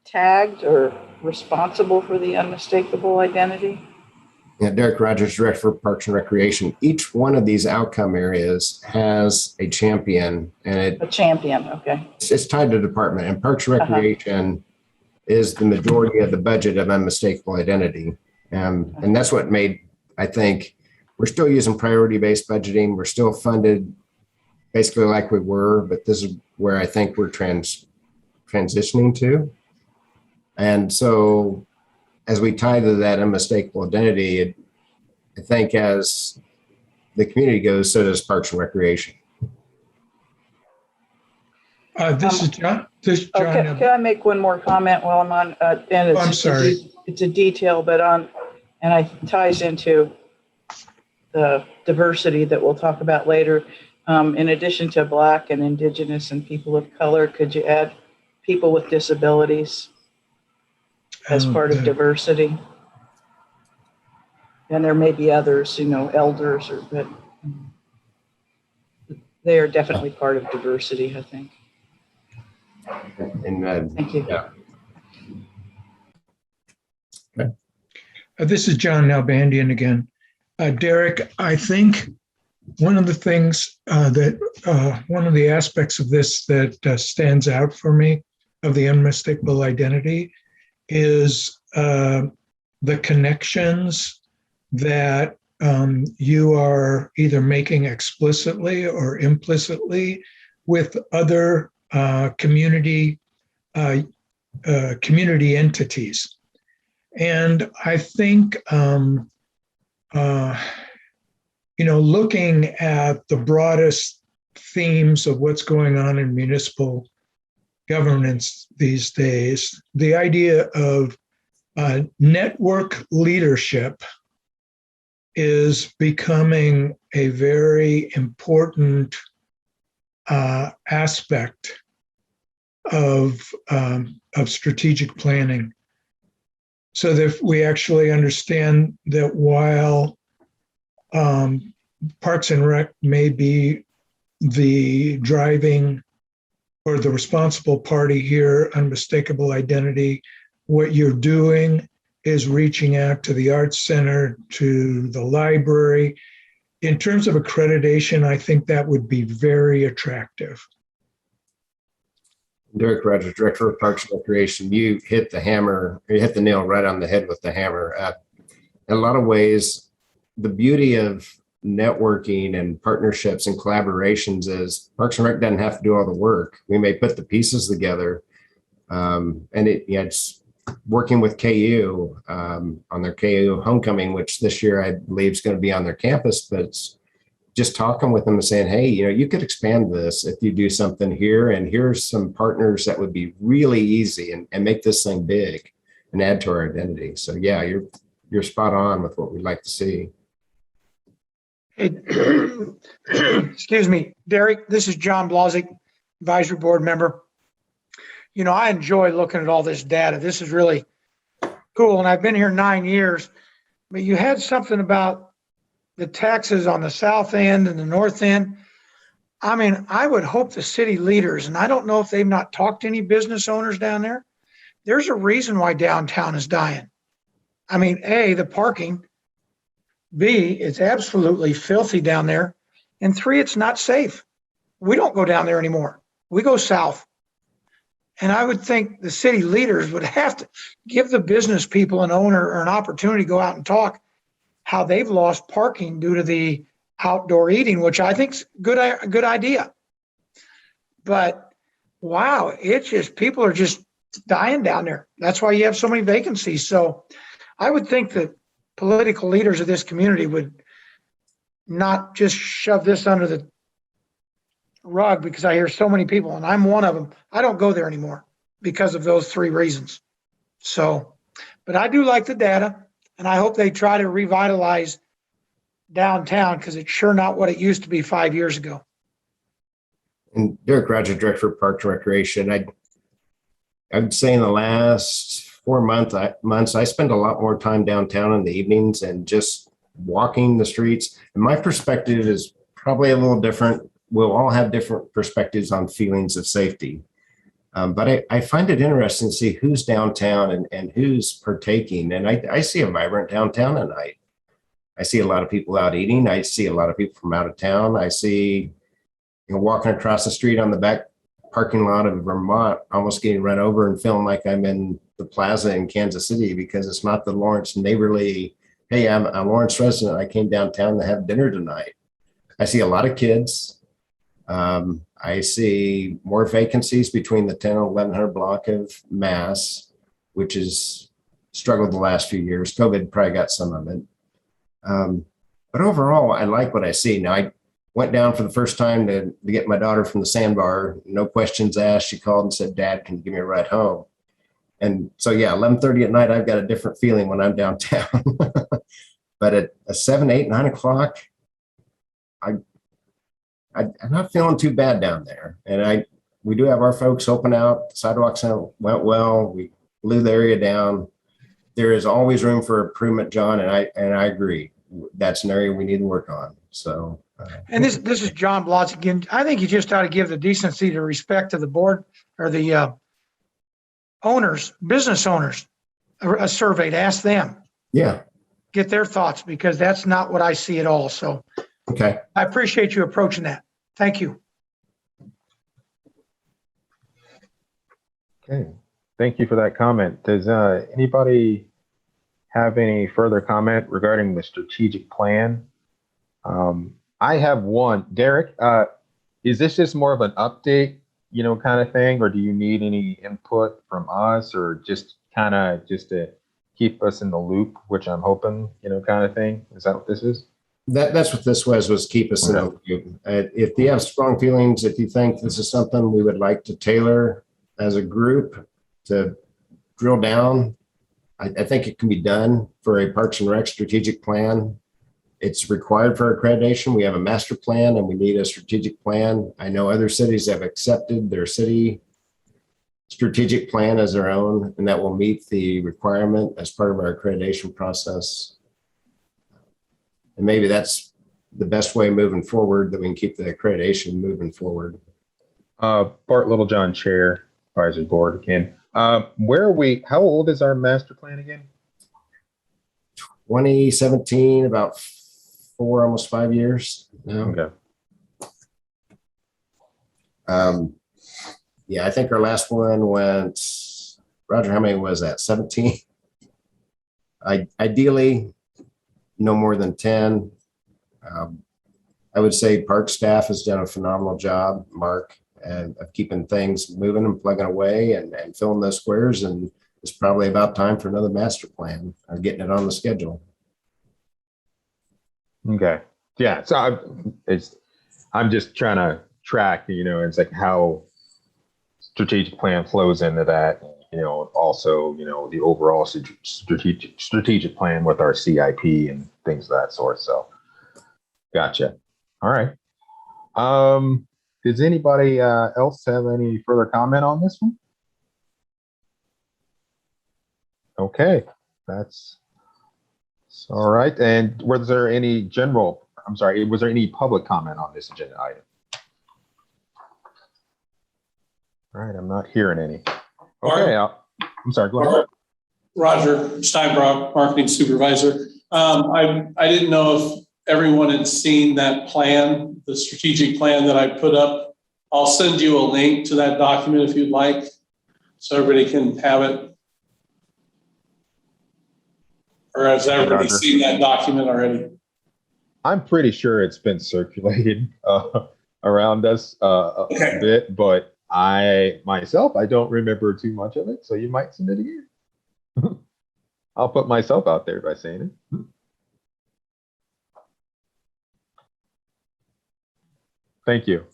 tagged or responsible for the unmistakable identity? Yeah, Derek Rogers, Director for Parks and Recreation. Each one of these outcome areas has a champion, and A champion, okay. it's tied to department. And Parks and Recreation is the majority of the budget of unmistakable identity. And that's what made, I think, we're still using priority-based budgeting. We're still funded basically like we were, but this is where I think we're transitioning to. And so as we tie to that unmistakable identity, I think as the community goes, so does Parks and Recreation. This is John. This is John. Okay, can I make one more comment while I'm on? And I'm sorry. It's a detail, but and it ties into the diversity that we'll talk about later. In addition to Black and Indigenous and people of color, could you add people with disabilities as part of diversity? And there may be others, elders, but they are definitely part of diversity, I think. And Thank you. yeah. This is John Nalbandian again. Derek, I think one of the things one of the aspects of this that stands out for me of the unmistakable identity is the connections that you are either making explicitly or implicitly with other community entities. And I think, looking at the broadest themes of what's going on in municipal governance these days, the idea of network leadership is becoming a very important aspect of strategic planning. So that we actually understand that while Parks and Rec may be the driving or the responsible party here, unmistakable identity, what you're doing is reaching out to the Arts Center, to the library, in terms of accreditation, I think that would be very attractive. Derek Rogers, Director of Parks and Recreation, you hit the nail right on the head with the hammer. In a lot of ways, the beauty of networking and partnerships and collaborations is Parks and Rec doesn't have to do all the work. We may put the pieces together. It's working with KU on their KU homecoming, which this year I believe is going to be on their campus, but it's just talking with them and saying, hey, you could expand this if you do something here, and here's some partners that would be really easy and make this thing big and add to our identity. So yeah, you're spot on with what we'd like to see. Hey, excuse me, Derek, this is John Blazek, advisory board member. I enjoy looking at all this data. This is really cool. And I've been here 9 years, but you had something about the taxes on the south end and the north end. I mean, I would hope the city leaders, and I don't know if they've not talked to any business owners down there. There's a reason why downtown is dying. I mean, A, the parking. B, it's absolutely filthy down there. And 3, it's not safe. We don't go down there anymore. We go south. And I would think the city leaders would have to give the business people an owner or an opportunity to go out and talk how they've lost parking due to the outdoor eating, which I think is a good idea. But wow, it's just, people are just dying down there. That's why you have so many vacancies. So I would think that political leaders of this community would not just shove this under the rug, because I hear so many people, and I'm one of them. I don't go there anymore because of those 3 reasons. So, but I do like the data, and I hope they try to revitalize downtown, because it's sure not what it used to be 5 years ago. And Derek Rogers, Director of Parks and Recreation, I'd say in the last 4 months, I spend a lot more time downtown in the evenings and just walking the streets. And my perspective is probably a little different. We'll all have different perspectives on feelings of safety. But I find it interesting to see who's downtown and who's partaking. And I see a vibrant downtown at night. I see a lot of people out eating. I see a lot of people from out of town. I see, walking across the street on the back parking lot of Vermont, almost getting run over and feeling like I'm in the plaza in Kansas City, because it's not the Lawrence neighborly, hey, I'm a Lawrence resident. I came downtown to have dinner tonight. I see a lot of kids. I see more vacancies between the 10 and 1100 block of Mass, which has struggled the last few years. COVID probably got some of it. But overall, I like what I see. Now, I went down for the first time to get my daughter from the sandbar. No questions asked. She called and said, Dad, can you give me a ride home? And so, yeah, 11:30 at night, I've got a different feeling when I'm downtown. But at 7, 8, 9 o'clock, I'm not feeling too bad down there. And we do have our folks helping out. The sidewalks went well. We blew the area down. There is always room for improvement, John, and I agree. That's an area we need to work on. So. And this is John Blotz again. I think you just ought to give the decency to respect to the board or the owners, business owners, a survey to ask them. Yeah. Get their thoughts, because that's not what I see at all. So. Okay. I appreciate you approaching that. Thank you. Okay. Thank you for that comment. Does anybody have any further comment regarding the strategic plan? I have one. Derek, is this just more of an update, kind of thing, or do you need any input from us, or just to keep us in the loop, which I'm hoping, kind of thing? Is that what this is? That's what this was keep us in the loop. If you have strong feelings, if you think this is something we would like to tailor as a group to drill down, I think it can be done for a Parks and Rec strategic plan. It's required for accreditation. We have a master plan and we need a strategic plan. I know other cities have accepted their city strategic plan as their own, and that will meet the requirement as part of our accreditation process. And maybe that's the best way moving forward, that we can keep the accreditation moving forward. Bart Littlejohn, Chair, Advisory Board again. Where are we? How old is our master plan again? 2017, about 4, almost 5 years now. Okay. Yeah, I think our last one went, Roger, how many was that? 17? Ideally, no more than 10. I would say park staff has done a phenomenal job, Mark, and of keeping things moving and plugging away and filling those squares. And it's probably about time for another master plan or getting it on the schedule. Okay. Yeah. So I'm just trying to track, it's like how strategic plan flows into that, also, the overall strategic plan with our CIP and things of that sort. So gotcha. All right. Does anybody else have any further comment on this one? Okay, that's all right. And was there any public comment on this agenda item? All right, I'm not hearing any. Okay, I'm sorry, go ahead. Roger Steinbrock, Marketing Supervisor. I didn't know if everyone had seen that plan, the strategic plan that I put up. I'll send you a link to that document if you'd like, so everybody can have it. Or has everybody seen that document already? I'm pretty sure it's been circulated around us a bit, but I don't remember too much of it, so you might send it again. I'll put myself out there by saying it. Thank you.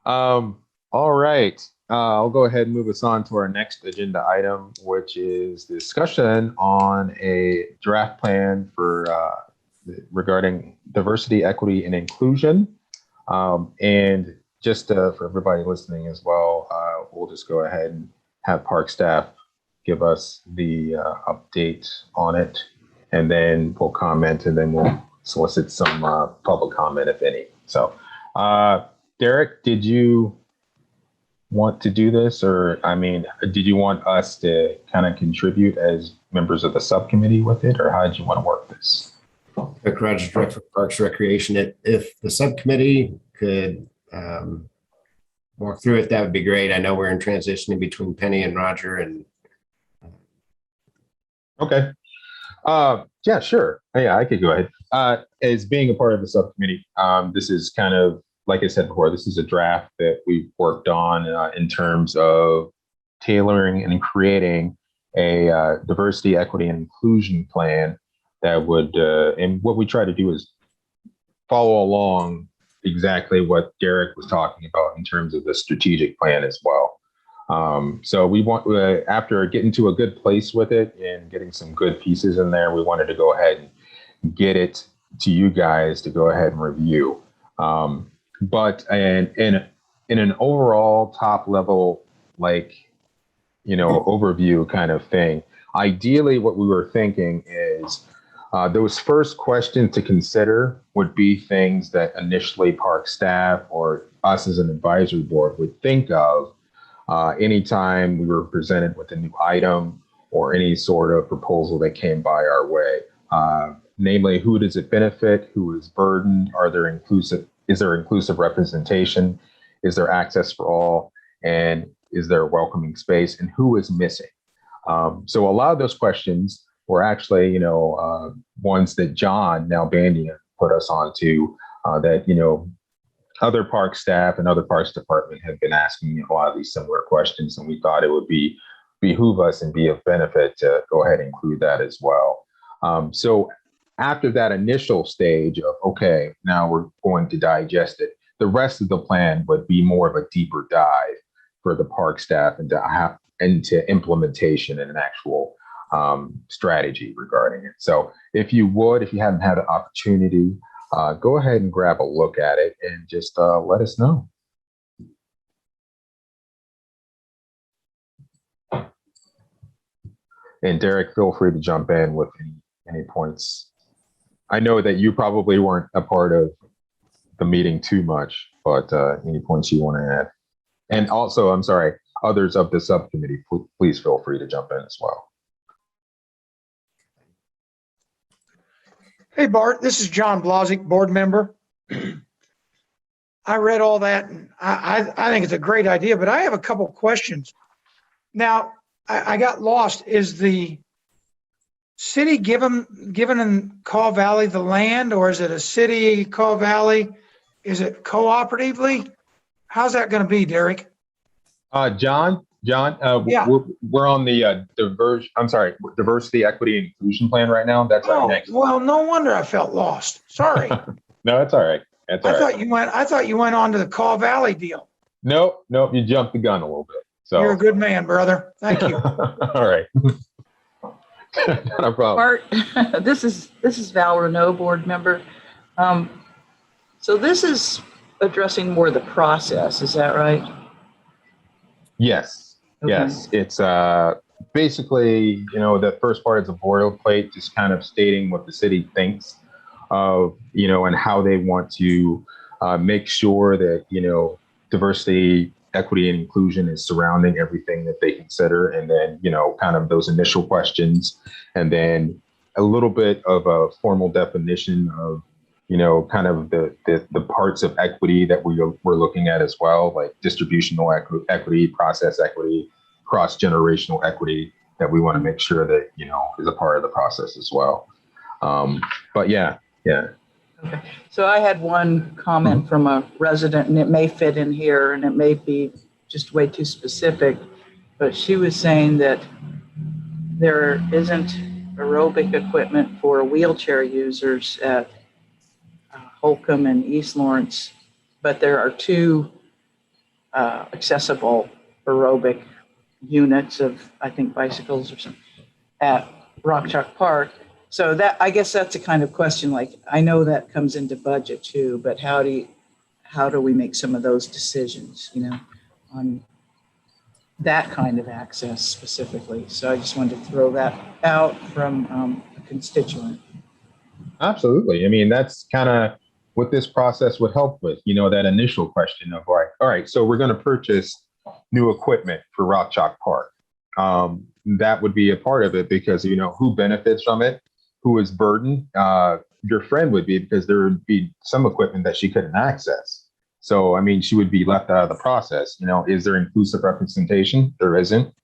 All right. I'll go ahead and move us on to our next agenda item, which is discussion on a draft plan for regarding diversity, equity, and inclusion. And just for everybody listening as well, we'll just go ahead and have park staff give us the update on it, and then we'll comment, and then we'll solicit some public comment, if any. So, Derek, did you want to do this, or did you want us to kind of contribute as members of the subcommittee with it, or how did you want to work this? Roger, Director of Parks Recreation. If the subcommittee could walk through it, that would be great. I know we're in transition in between Penny and Roger, and okay. Yeah, sure. Yeah, I could go ahead. As being a part of the subcommittee, this is kind of, like I said before, this is a draft that we've worked on in terms of tailoring and creating a diversity, equity, and inclusion plan that would, and what we try to do is follow along exactly what Derek was talking about in terms of the strategic plan as well. So we want, after getting to a good place with it and getting some good pieces in there, we wanted to go ahead and get it to you guys to go ahead and review. But in an overall top level, overview kind of thing, ideally what we were thinking is those first questions to consider would be things that initially park staff or us as an advisory board would think of anytime we were presented with a new item or any sort of proposal that came by our way. Namely, who does it benefit? Who is burdened? Is there inclusive representation? Is there access for all? And is there a welcoming space? And who is missing? So a lot of those questions were actually, ones that John Nalbandian put us onto that, other park staff and other parks department have been asking a lot of these similar questions. And we thought it would behoove us and be of benefit to go ahead and include that as well. So after that initial stage of, okay, now we're going to digest it, the rest of the plan would be more of a deeper dive for the park staff into implementation and an actual strategy regarding it. So if you haven't had an opportunity, go ahead and grab a look at it and just let us know. And Derek, feel free to jump in with any points. I know that you probably weren't a part of the meeting too much, but any points you want to add? And also, I'm sorry, others of the subcommittee, please feel free to jump in as well. Hey, Bart, this is John Blozick, board member. I read all that and I think it's a great idea, but I have a couple questions. Now, I got lost. Is the city given in Caw Valley the land, or is it a city Caw Valley? Is it cooperatively? How's that going to be, Derek? John, Yeah. we're on the diversity, equity, and inclusion plan right now. That's our Oh, next. well, no wonder I felt lost. Sorry. No, that's all right. That's all I right. thought you went on to the Caw Valley deal. Nope, you jumped the gun a little bit. So You're a good man, brother. Thank you. all right. Not a problem. Bart, this is Val Renault, board member. So this is addressing more the process, is that right? Yes, Okay. yes. It's basically, the first part is a boilerplate, just kind of stating what the city thinks of, and how they want to make sure that, diversity, equity, and inclusion is surrounding everything that they consider. And then, kind of those initial questions, and then a little bit of a formal definition of, kind of the parts of equity that we're looking at as well, like distributional equity, process equity, cross-generational equity, that we want to make sure that, is a part of the process as well. But yeah. Okay. So I had one comment from a resident, and it may fit in here, and it may be just way too specific, but she was saying that there isn't aerobic equipment for wheelchair users at Holcomb and East Lawrence, but there are two accessible aerobic units of, I think, bicycles or something at Rock Chalk Park. So that, I guess that's a kind of question, like, I know that comes into budget too, but how do we make some of those decisions, on that kind of access specifically? So I just wanted to throw that out from a constituent. Absolutely. I mean, that's kind of what this process would help with, that initial question of, all right, so we're going to purchase new equipment for Rock Chalk Park. That would be a part of it because, who benefits from it, who is burdened. Your friend would be, because there would be some equipment that she couldn't access. So, I mean, she would be left out of the process. Is there inclusive representation? There isn't.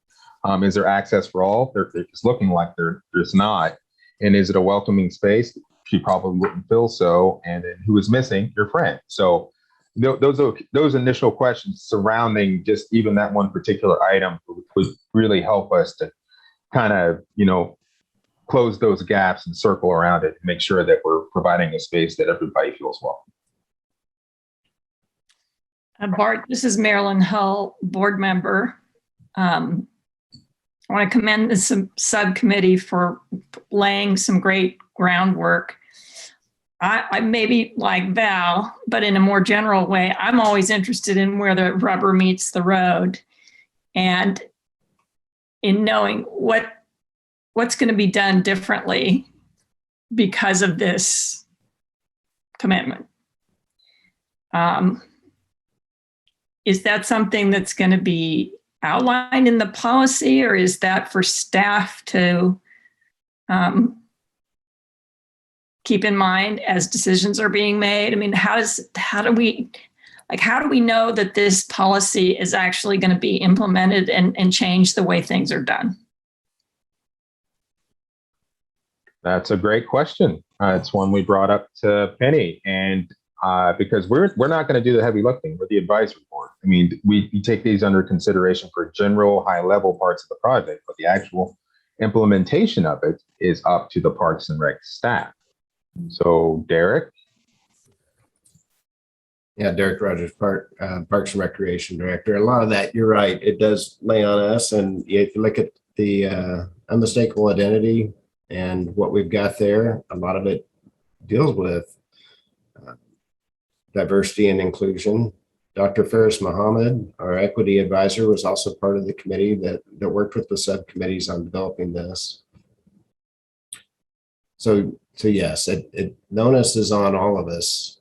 Is there access for all? It's looking like there's not. And is it a welcoming space? She probably wouldn't feel so. And then who is missing? Your friend. So those initial questions surrounding just even that one particular item would really help us to kind of, close those gaps and circle around it and make sure that we're providing a space that everybody feels welcome. Bart, this is Marilyn Hull, board member. I want to commend the subcommittee for laying some great groundwork. I maybe like Val, but in a more general way, I'm always interested in where the rubber meets the road and in knowing what's going to be done differently because of this commitment. Is that something that's going to be outlined in the policy, or is that for staff to keep in mind as decisions are being made? I mean, how do we know that this policy is actually going to be implemented and change the way things are done? That's a great question. It's one we brought up to Penny, and because we're not going to do the heavy lifting. We're the advisory board. I mean, we take these under consideration for general high-level parts of the project, but the actual implementation of it is up to the Parks and Rec staff. So, Derek? Yeah, Derek Rogers, Parks and Recreation Director. A lot of that, you're right, it does lay on us. And if you look at the unmistakable identity and what we've got there, a lot of it deals with diversity and inclusion. Dr. Faris Muhammad, our equity advisor, was also part of the committee that worked with the subcommittees on developing this. So yes, the onus is on all of us,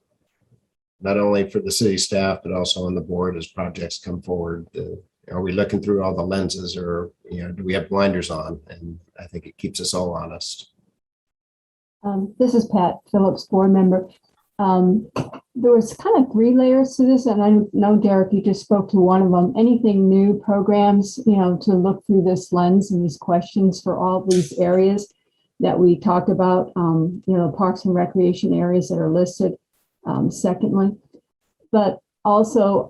not only for the city staff, but also on the board as projects come forward. Are we looking through all the lenses, or do we have blinders on? And I think it keeps us all honest. This is Pat Phillips, board member. There was kind of 3 layers to this, and I know, Derek, you just spoke to one of them. Anything new programs, to look through this lens and these questions for all these areas that we talked about, parks and recreation areas that are listed, secondly. But also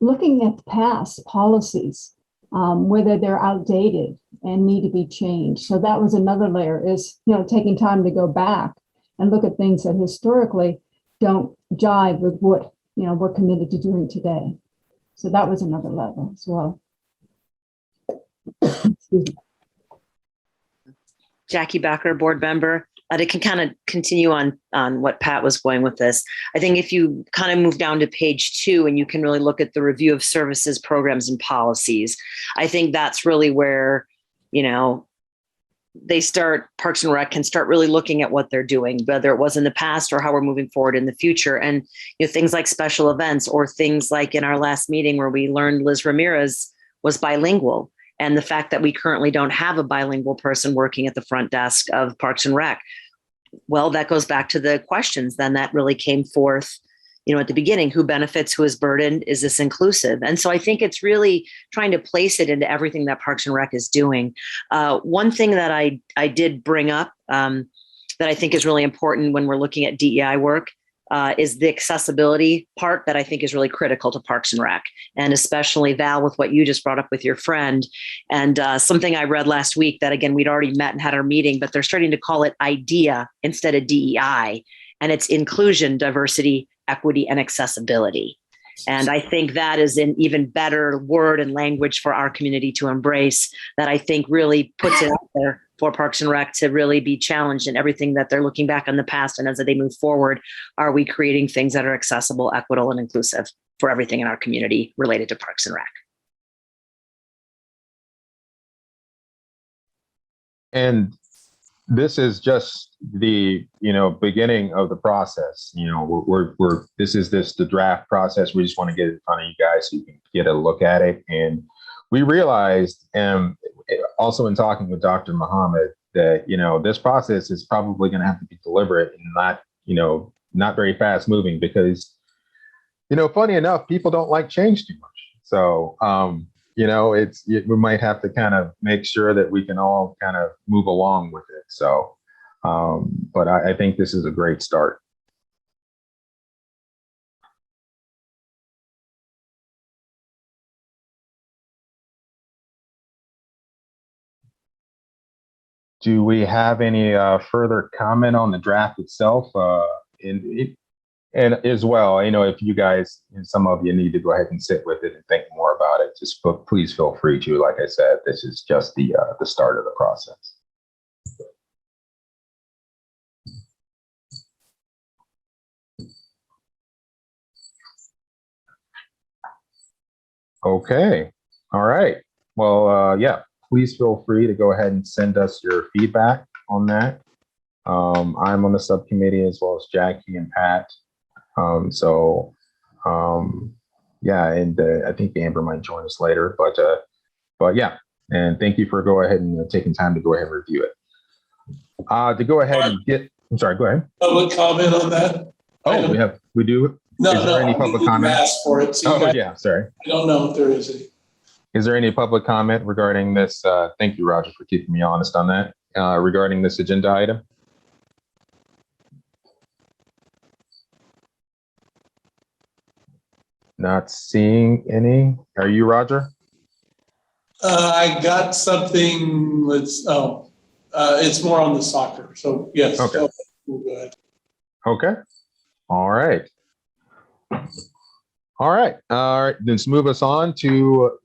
looking at the past policies, whether they're outdated and need to be changed. So that was another layer is, taking time to go back and look at things that historically don't jive with what, we're committed to doing today. So that was another level as well. Excuse me. Jackie Becker, board member. To kind of continue on what Pat was going with this, I think if you kind of move down to page 2 and you can really look at the review of services, programs, and policies, I think that's really where, they start, Parks and Rec can start really looking at what they're doing, whether it was in the past or how we're moving forward in the future. And things like special events or things like in our last meeting where we learned Liz Ramirez was bilingual. And the fact that we currently don't have a bilingual person working at the front desk of Parks and Rec. Well, that goes back to the questions then that really came forth, at the beginning, who benefits, who is burdened, is this inclusive? And so I think it's really trying to place it into everything that Parks and Rec is doing. One thing that I did bring up that I think is really important when we're looking at DEI work is the accessibility part that I think is really critical to Parks and Rec, and especially Val with what you just brought up with your friend. And something I read last week that, again, we'd already met and had our meeting, but they're starting to call it IDEA instead of DEI, and it's inclusion, diversity, equity, and accessibility. And I think that is an even better word and language for our community to embrace, that I think really puts it out there for Parks and Rec to really be challenged in everything that they're looking back on the past. And as they move forward, are we creating things that are accessible, equitable, and inclusive for everything in our community related to Parks and Rec? And this is just the beginning of the process. This is the draft process. We just want to get it in front of you guys so you can get a look at it. And we realized, also in talking with Dr. Muhammad, that this process is probably going to have to be deliberate and not very fast moving, because funny enough, people don't like change too much. So we might have to kind of make sure that we can all kind of move along with it. So, but I think this is a great start. Do we have any further comment on the draft itself? And as well, if you guys, some of you need to go ahead and sit with it and think more about it, just please feel free to. Like I said, this is just the start of the process. Okay. All right. Well, yeah, please feel free to go ahead and send us your feedback on that. I'm on the subcommittee as well as Jackie and Pat. Yeah, and I think Amber might join us later, but yeah, and thank you for go ahead and taking time to go ahead and review it. To go ahead and I'm sorry, go ahead. Public comment on that? Oh, we do. No, is there any public comment? Ask for it. So yeah, sorry. I don't know if there is any. Is there any public comment regarding this? Thank you, Roger, for keeping me honest on that. Regarding this agenda item. Not seeing any. Are you, Roger? I got something. It's more on the soccer. So yes. Okay. We'll go ahead. Okay. All right. All right. Let's move us on to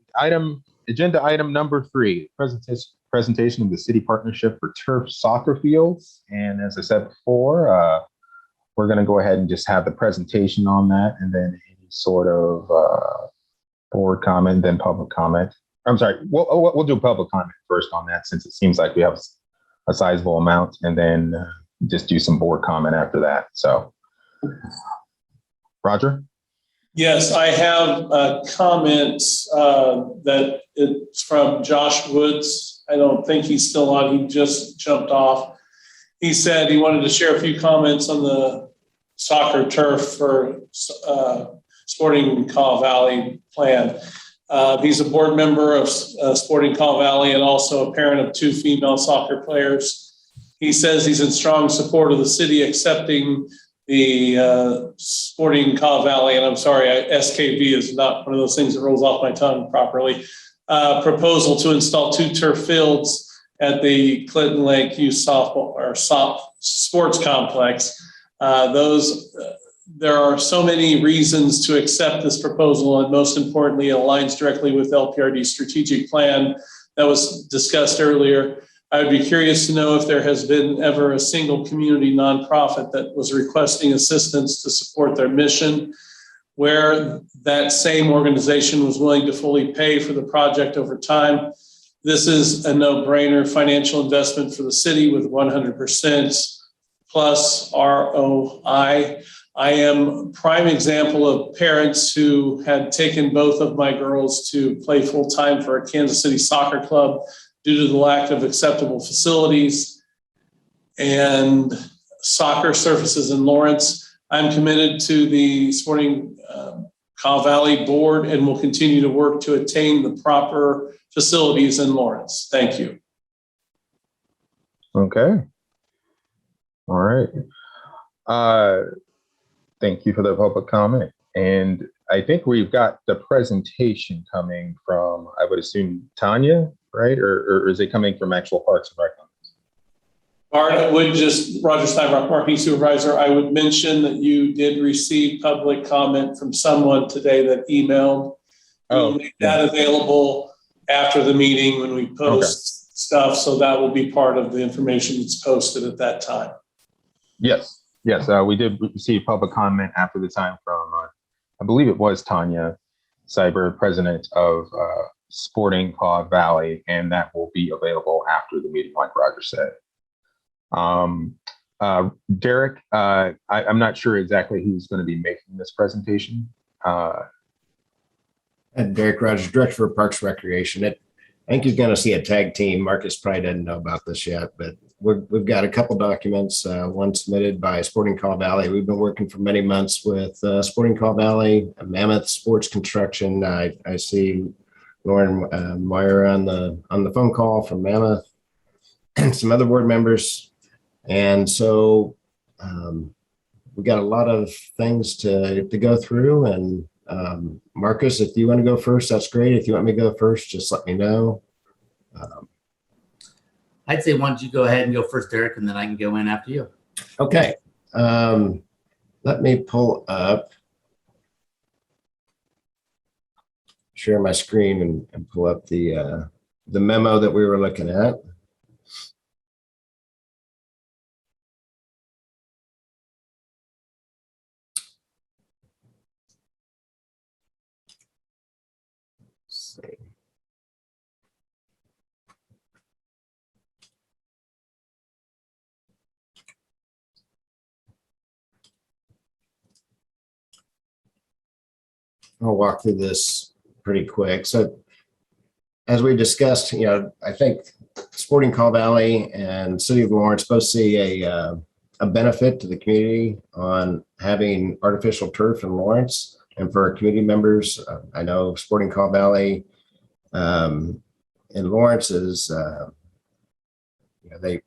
agenda item number 3, presentation of the city partnership for turf soccer fields. And as I said before, we're going to go ahead and just have the presentation on that, and then any sort of board comment, then public comment. I'm sorry, we'll do public comment first on that, since it seems like we have a sizable amount, and then just do some board comment after that. So, Roger? Yes, I have comments that it's from Josh Woods. I don't think he's still on. He just jumped off. He said he wanted to share a few comments on the soccer turf for Sporting Caw Valley plan. He's a board member of Sporting Caw Valley and also a parent of 2 female soccer players. He says he's in strong support of the city accepting the Sporting Caw Valley, and I'm sorry, SKV is not one of those things that rolls off my tongue properly, proposal to install 2 turf fields at the Clinton Lake Youth Softball or Sports Complex. There are so many reasons to accept this proposal, and most importantly, it aligns directly with LPRD's strategic plan that was discussed earlier. I would be curious to know if there has been ever a single community nonprofit that was requesting assistance to support their mission, where that same organization was willing to fully pay for the project over time. This is a no-brainer financial investment for the city with 100% plus ROI. I am a prime example of parents who had taken both of my girls to play full-time for a Kansas City soccer club due to the lack of acceptable facilities and soccer surfaces in Lawrence. I'm committed to the Sporting Caw Valley board and will continue to work to attain the proper facilities in Lawrence. Thank you. Okay. All right. Thank you for the public comment. And I think we've got the presentation coming from, I would assume, Tanya, right? Or is it coming from actual Parks and Rec? Art, I would just, Roger Steinbrock, Marketing Supervisor, I would mention that you did receive public comment from someone today that emailed. We'll make that available after the meeting when we post stuff. So that will be part of the information that's posted at that time. Yes. Yes, we did receive public comment after the time from, I believe it was Tanya Cyber, president of Sporting Caw Valley, and that will be available after the meeting, like Roger said. Derek, I'm not sure exactly who's going to be making this presentation. And Derek Rogers, Director for Parks Recreation. I think you're going to see a tag team. Marcus probably doesn't know about this yet, but we've got a couple documents, one submitted by Sporting Caw Valley. We've been working for many months with Sporting Caw Valley, Mammoth Sports Construction. I see Lauren Meyer on the phone call from Mammoth and some other board members. And so we've got a lot of things to go through. And Marcus, if you want to go first, that's great. If you want me to go first, just let me know. I'd say why don't you go ahead and go first, Derek, and then I can go in after you. Okay. Let me pull up, share my screen and pull up the memo that we were looking at. Let's see. I'll walk through this pretty quick. So as we discussed, I think Sporting Caw Valley and City of Lawrence both see a benefit to the community on having artificial turf in Lawrence. And for our community members, I know Sporting Caw Valley in Lawrence is, they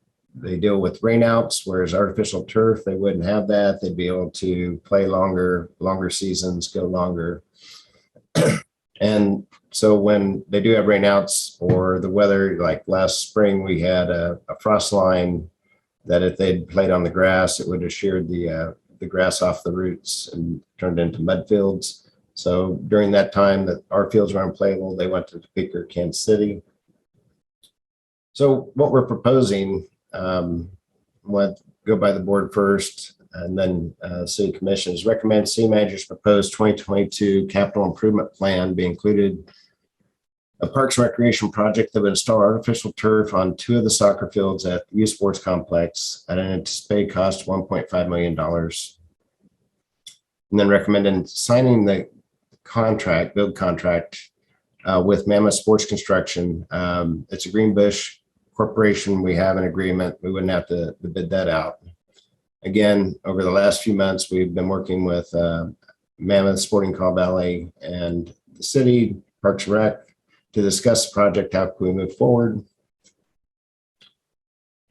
deal with rainouts, whereas artificial turf, they wouldn't have that. They'd be able to play longer seasons, go longer. And so when they do have rainouts or the weather, like last spring, we had a frost line that if they'd played on the grass, it would have sheared the grass off the roots and turned into mud fields. So during that time that our fields were unplayable, they went to Topeka or Kansas City. So what we're proposing, we'll go by the board first and then city commissioners recommend city manager's proposed 2022 capital improvement plan be included a Parks and Recreation project that would install artificial turf on 2 of the soccer fields at the youth sports complex at an anticipated cost of $1.5 million. And then recommending signing the build contract with Mammoth Sports Construction. It's a Greenbush corporation, we have an agreement. We wouldn't have to bid that out. Again, over the last few months, we've been working with Mammoth, Sporting Call Valley, and the city, Parks and Rec, to discuss the project, how can we move forward.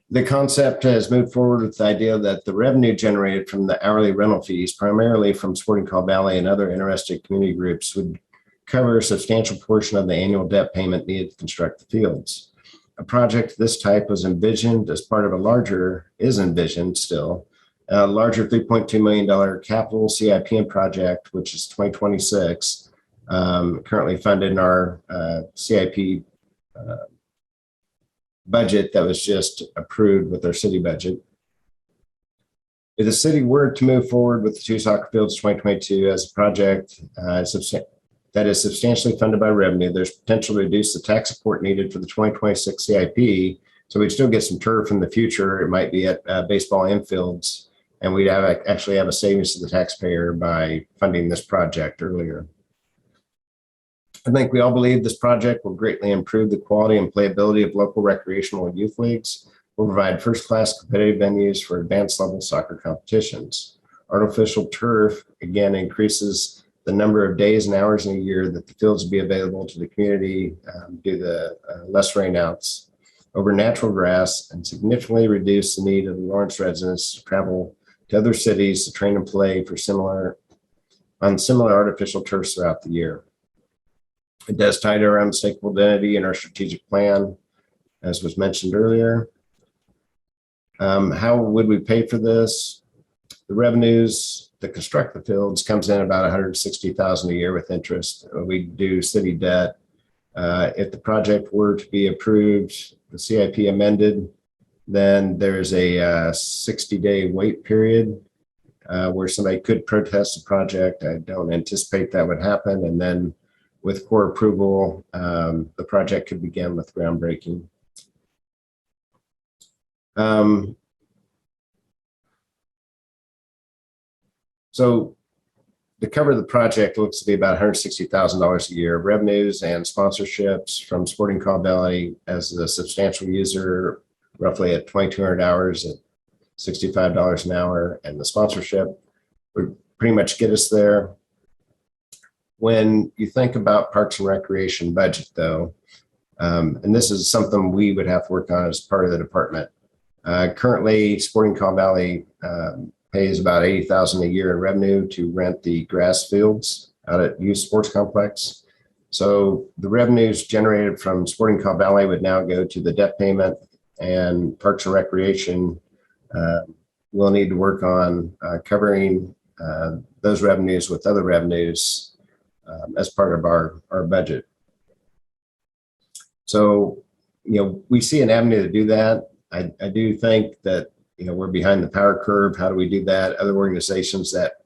The concept has moved forward with the idea that the revenue generated from the hourly rental fees, primarily from Sporting Call Valley and other interested community groups, would cover a substantial portion of the annual debt payment needed to construct the fields. A project of this type was envisioned as part of a larger $3.2 million capital CIP project, which is 2026, currently funded in our CIP budget that was just approved with our city budget. If the city were to move forward with the two soccer fields 2022 as a project that is substantially funded by revenue, there's potential to reduce the tax support needed for the 2026 CIP. So we'd still get some turf in the future. It might be at baseball infields, and we'd actually have a savings to the taxpayer by funding this project earlier. I think we all believe this project will greatly improve the quality and playability of local recreational and youth leagues, will provide first-class competitive venues for advanced level soccer competitions. Artificial turf, again, increases the number of days and hours in a year that the fields will be available to the community due to the less rainouts over natural grass, and significantly reduce the need of the Lawrence residents to travel to other cities to train and play for similar artificial turfs throughout the year. It does tie to our unmistakable identity and our strategic plan, as was mentioned earlier. How would we pay for this? The revenues to construct the fields comes in about $160,000 a year with interest. We do city debt. If the project were to be approved, the CIP amended, then there's a 60-day wait period where somebody could protest the project. I don't anticipate that would happen. And then with core approval, the project could begin with groundbreaking. So to cover the project looks to be about $160,000 a year. Revenues and sponsorships from Sporting Call Valley as a substantial user, roughly at 2,200 hours at $65 an hour. And the sponsorship would pretty much get us there. When you think about Parks and Recreation budget, though, and this is something we would have to work on as part of the department. Currently, Sporting Call Valley pays about $80,000 a year in revenue to rent the grass fields out at Youth Sports Complex. So the revenues generated from Sporting Call Valley would now go to the debt payment, and Parks and Recreation will need to work on covering those revenues with other revenues as part of our budget. So, we see an avenue to do that. I do think that, we're behind the power curve. How do we do that? Other organizations that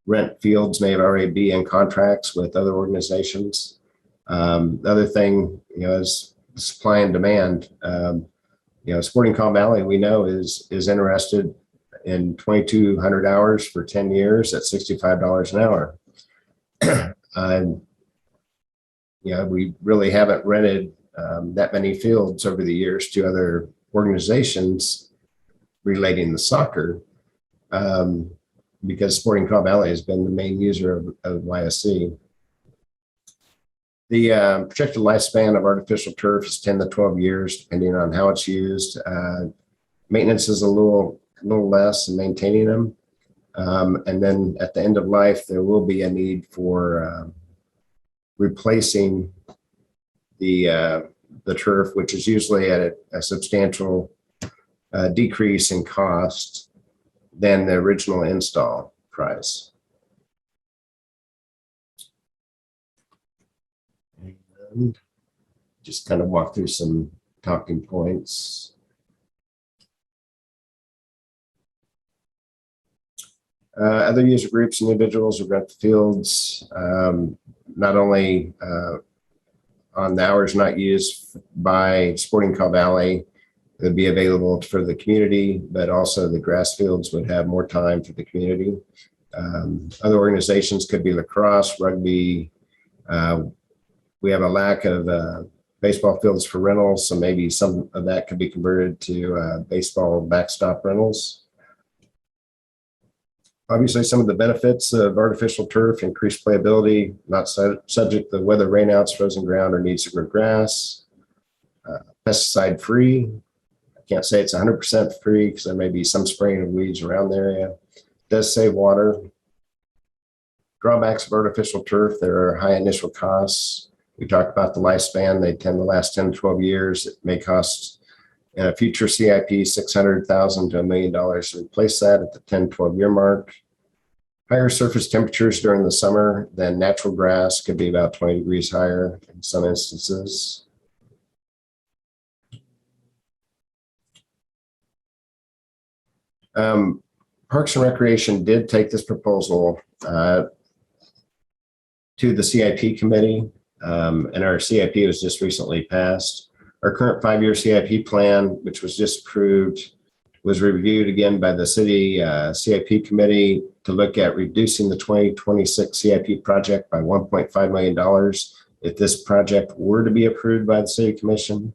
rent fields may already be in contracts with other organizations. The other thing, is supply and demand. Sporting Call Valley, we know is interested in 2,200 hours for 10 years at $65 an hour. We really haven't rented that many fields over the years to other organizations relating to soccer, because Sporting Call Valley has been the main user of YSC. The projected lifespan of artificial turf is 10 to 12 years, depending on how it's used. Maintenance is a little less in maintaining them. And then at the end of life, there will be a need for replacing the turf, which is usually at a substantial decrease in cost than the original install price. And just kind of walk through some talking points. Other user groups and individuals who rent the fields, not only on the hours not used by Sporting Call Valley, it would be available for the community, but also the grass fields would have more time for the community. Other organizations could be lacrosse, rugby. We have a lack of baseball fields for rentals, so maybe some of that could be converted to baseball backstop rentals. Obviously, some of the benefits of artificial turf: increased playability, not subject to weather, rainouts, frozen ground, or needs to grow grass. Pesticide free. I can't say it's 100% free because there may be some spraying of weeds around the area. Does save water. Drawbacks of artificial turf: there are high initial costs. We talked about the lifespan. They tend to last 10 to 12 years. It may cost in a future CIP $600,000 to $1 million to replace that at the 10, 12-year mark. Higher surface temperatures during the summer than natural grass, could be about 20 degrees higher in some instances. Parks and Recreation did take this proposal to the CIP committee, and our CIP was just recently passed. Our current 5-year CIP plan, which was just approved, was reviewed again by the city CIP committee to look at reducing the 2026 CIP project by $1.5 million if this project were to be approved by the city commission.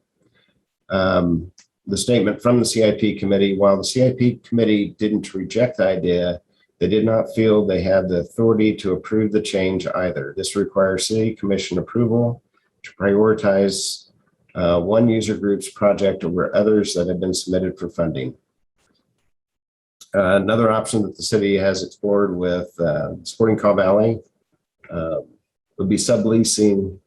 The statement from the CIP committee: while the CIP committee didn't reject the idea, they did not feel they had the authority to approve the change either. This requires city commission approval to prioritize one user group's project over others that have been submitted for funding. Another option that the city has explored with Sporting Kaw Valley would be subleasing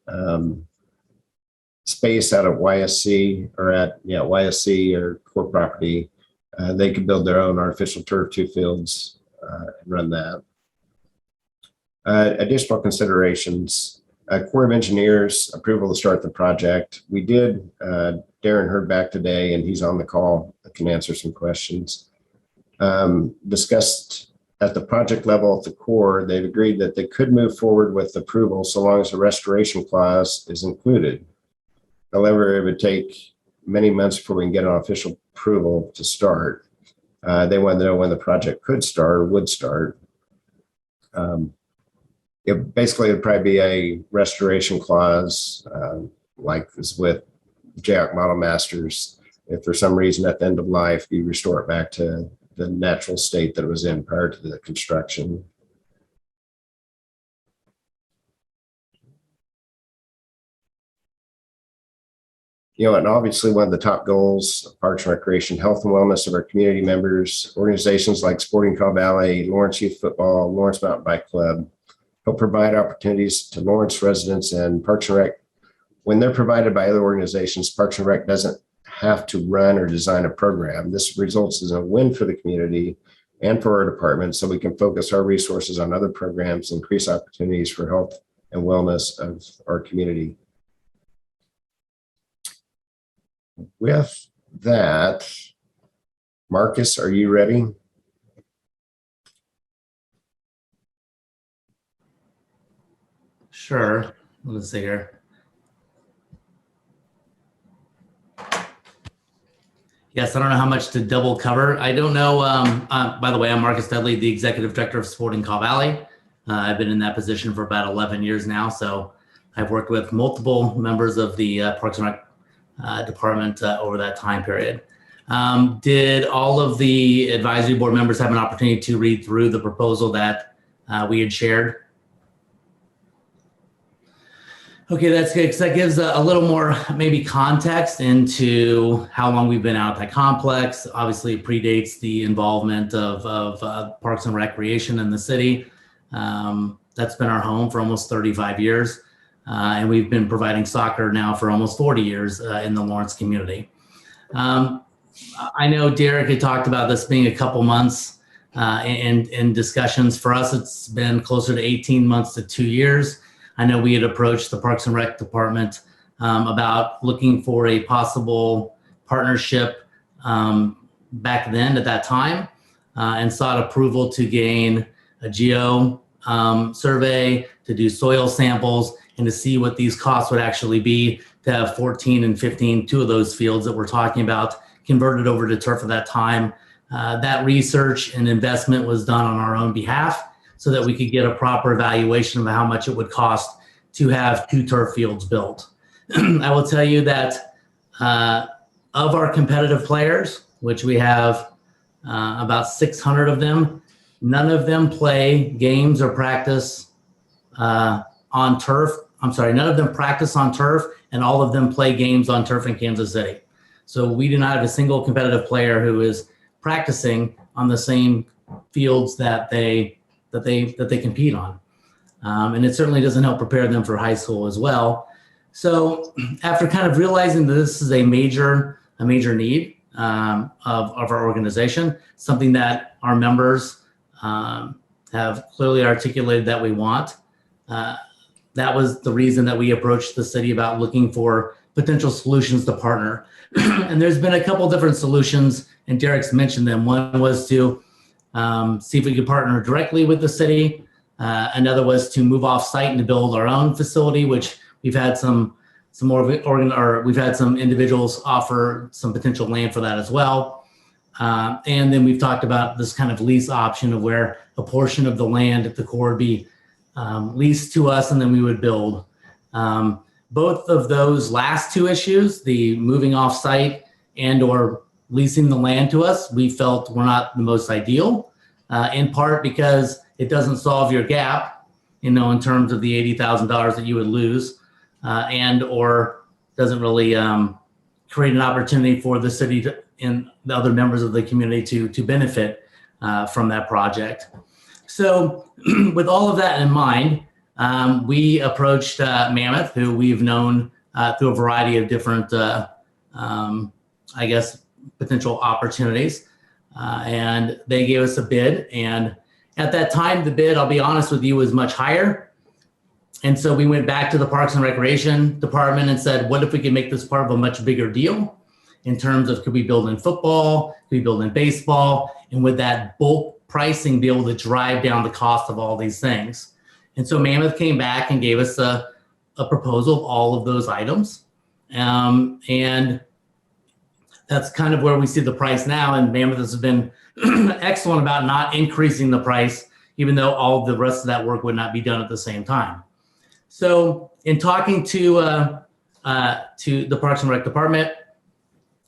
space out of YSC or at YSC or core property. They could build their own artificial turf 2 fields and run that. Additional considerations: Corps of Engineers approval to start the project. We did. Darren heard back today, and he's on the call. Can answer some questions. Discussed at the project level at the Corps. They've agreed that they could move forward with approval so long as a restoration clause is included. However, it would take many months before we can get an official approval to start. They wanted to know when the project could start or would start. It basically would probably be a restoration clause, like is with JAC Model Masters. If for some reason at the end of life you restore it back to the natural state that it was in prior to the construction. And obviously one of the top goals of Parks and Recreation: health and wellness of our community members. Organizations like Sporting Kaw Valley, Lawrence Youth Football, Lawrence Mountain Bike Club help provide opportunities to Lawrence residents, and Parks and Rec, when they're provided by other organizations, Parks and Rec doesn't have to run or design a program. This results in a win for the community and for our department, so we can focus our resources on other programs, increase opportunities for health and wellness of our community. With that, Marcus, are you ready? Sure. Let's see here. Yes, I don't know how much to double cover. I don't know. By the way, I'm Marcus Dudley, the Executive Director of Sporting Kaw Valley. I've been in that position for about 11 years now. So I've worked with multiple members of the Parks and Rec department over that time period. Did all of the advisory board members have an opportunity to read through the proposal that we had shared? Okay, that's good, because that gives a little more maybe context into how long we've been out at that complex. Obviously, it predates the involvement of Parks and Recreation in the city. That's been our home for almost 35 years. And we've been providing soccer now for almost 40 years in the Lawrence community. I know Derek had talked about this being a couple months in discussions. For us, it's been closer to 18 months to 2 years. I know we had approached the Parks and Rec department about looking for a possible partnership back then at that time, and sought approval to gain a geo survey, to do soil samples, and to see what these costs would actually be to have 14 and 15, 2 of those fields that we're talking about, converted over to turf at that time. That research and investment was done on our own behalf so that we could get a proper evaluation of how much it would cost to have 2 turf fields built. I will tell you that of our competitive players, which we have about 600 of them, none of them play games or practice on turf. I'm sorry, none of them practice on turf, and all of them play games on turf in Kansas City. So we do not have a single competitive player who is practicing on the same fields that they compete on. And it certainly doesn't help prepare them for high school as well. So after kind of realizing that this is a major need of our organization, something that our members have clearly articulated that we want, that was the reason that we approached the city about looking for potential solutions to partner. And there's been a couple different solutions, and Derek's mentioned them. One was to see if we could partner directly with the city. Another was to move off site and to build our own facility, which we've had we've had some individuals offer some potential land for that as well. And then we've talked about this kind of lease option of where a portion of the land at the core would be leased to us, and then we would build. Both of those last two issues, the moving off site and or leasing the land to us, we felt were not the most ideal, in part because it doesn't solve your gap, in terms of the $80,000 that you would lose, and or doesn't really create an opportunity for the city and the other members of the community to benefit from that project. So with all of that in mind, we approached Mammoth, who we've known through a variety of different, potential opportunities. And they gave us a bid. And at that time, the bid, I'll be honest with you, was much higher. And so we went back to the Parks and Recreation Department and said, what if we could make this part of a much bigger deal in terms of, could we build in football, could we build in baseball, and would that bulk pricing be able to drive down the cost of all these things? And so Mammoth came back and gave us a proposal of all of those items. And that's kind of where we see the price now. And Mammoth has been excellent about not increasing the price, even though all the rest of that work would not be done at the same time. So in talking to the Parks and Rec Department,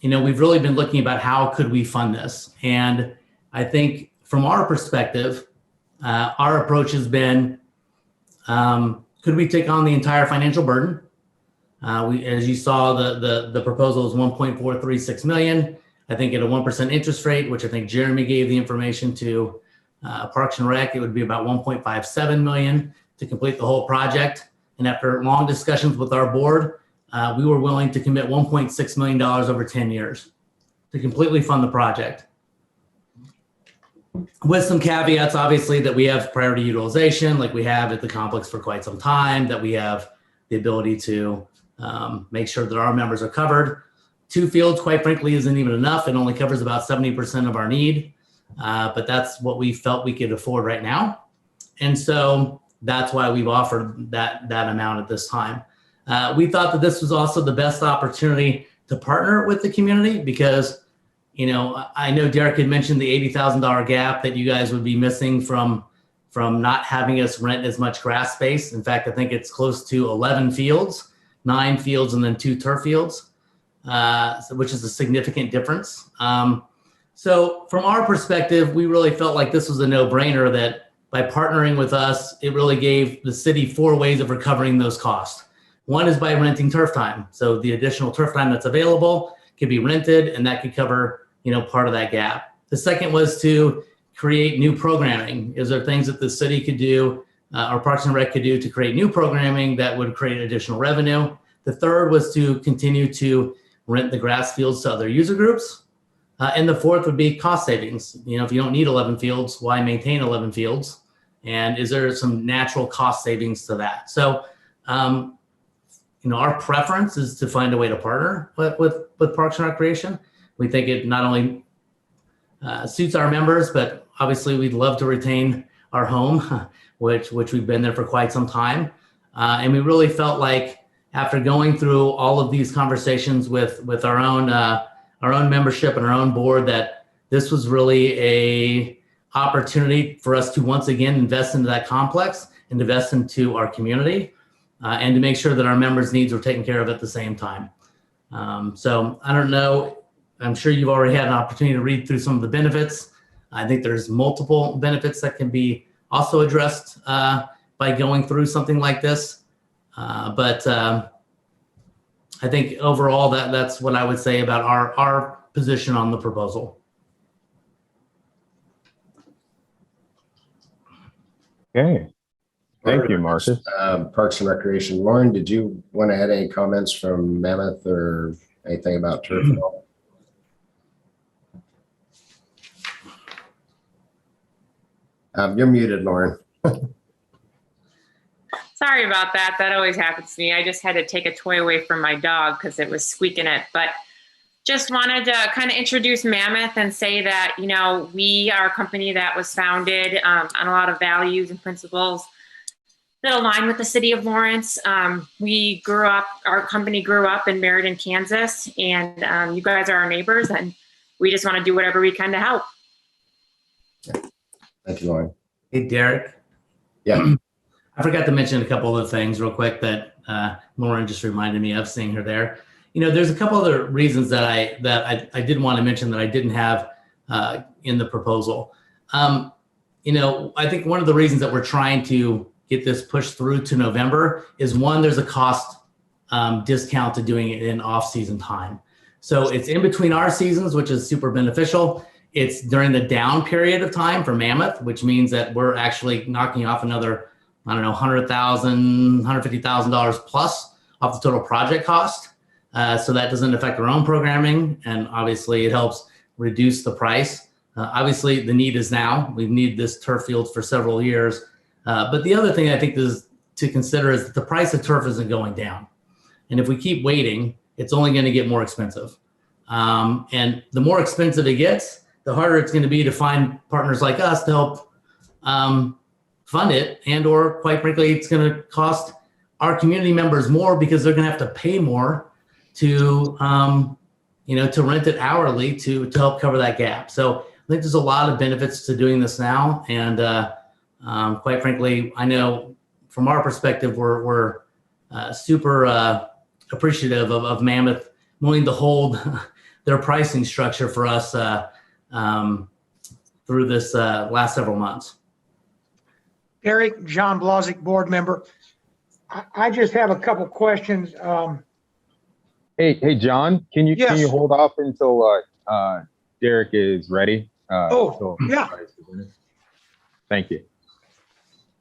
we've really been looking about how could we fund this. And I think from our perspective, our approach has been, could we take on the entire financial burden? As you saw, the proposal is $1.436 million. I think at a 1% interest rate, which I think Jeremy gave the information to Parks and Rec, it would be about $1.57 million to complete the whole project. And after long discussions with our board, we were willing to commit $1.6 million over 10 years to completely fund the project. With some caveats, obviously, that we have priority utilization, like we have at the complex for quite some time, that we have the ability to make sure that our members are covered. 2 fields, quite frankly, isn't even enough. It only covers about 70% of our need, but that's what we felt we could afford right now. And so that's why we've offered that amount at this time. We thought that this was also the best opportunity to partner with the community because, I know Derek had mentioned the $80,000 gap that you guys would be missing from not having us rent as much grass space. In fact, I think it's close to 11 fields, 9 fields, and then 2 turf fields, which is a significant difference. So from our perspective, we really felt like this was a no-brainer, that by partnering with us, it really gave the city 4 ways of recovering those costs. One is by renting turf time. So the additional turf time that's available could be rented, and that could cover, part of that gap. The second was to create new programming. Is there things that the city could do, or Parks and Rec could do to create new programming that would create additional revenue? The third was to continue to rent the grass fields to other user groups. And the fourth would be cost savings. If you don't need 11 fields, why maintain 11 fields? And is there some natural cost savings to that? So, our preference is to find a way to partner with Parks and Recreation. We think it not only suits our members, but obviously we'd love to retain our home, which we've been there for quite some time. And we really felt like after going through all of these conversations with our own membership and our own board, that this was really a opportunity for us to once again invest into that complex and invest into our community. and to make sure that our members' needs were taken care of at the same time. So I don't know. I'm sure you've already had an opportunity to read through some of the benefits. I think there's multiple benefits that can be also addressed by going through something like this. But I think overall that's what I would say about our position on the proposal. Okay. Thank you, Marcus. Parks and Recreation. Lauren, did you want to add any comments from Mammoth or anything about turf at all? You're muted, Lauren. Sorry about that. That always happens to me. I just had to take a toy away from my dog because it was squeaking it. But just wanted to kind of introduce Mammoth and say that, you know, we are a company that was founded on a lot of values and principles that align with the city of Lawrence. Our company grew up in Meriden, Kansas, and you guys are our neighbors, and we just want to do whatever we can to help. Thank you, Lauren. Hey, Derek. Yeah. I forgot to mention a couple of things real quick that Lauren just reminded me of, seeing her there. You know, there's a couple other reasons that I did want to mention that I didn't have in the proposal. You know, I think one of the reasons that we're trying to get this pushed through to November is, one, there's a cost discount to doing it in off-season time. So it's in between our seasons, which is super beneficial. It's during the down period of time for Mammoth, which means that we're actually knocking off another, I don't know, $100,000, $150,000 plus off the total project cost. So that doesn't affect our own programming, and obviously it helps reduce the price. Obviously the need is now. We've needed this turf field for several years. But the other thing I think is to consider is that the price of turf isn't going down. And if we keep waiting, it's only going to get more expensive. And the more expensive it gets, the harder it's going to be to find partners like us to help fund it. And or quite frankly, it's going to cost our community members more because they're going to have to pay more to, to rent it hourly to help cover that gap. So I think there's a lot of benefits to doing this now. And quite frankly, I know from our perspective, we're super appreciative of Mammoth willing to hold their pricing structure for us through this last several months. Eric, John Blozick, board member. I just have a couple questions. Hey, John, can you hold off until Derek is ready? Yeah. Thank you.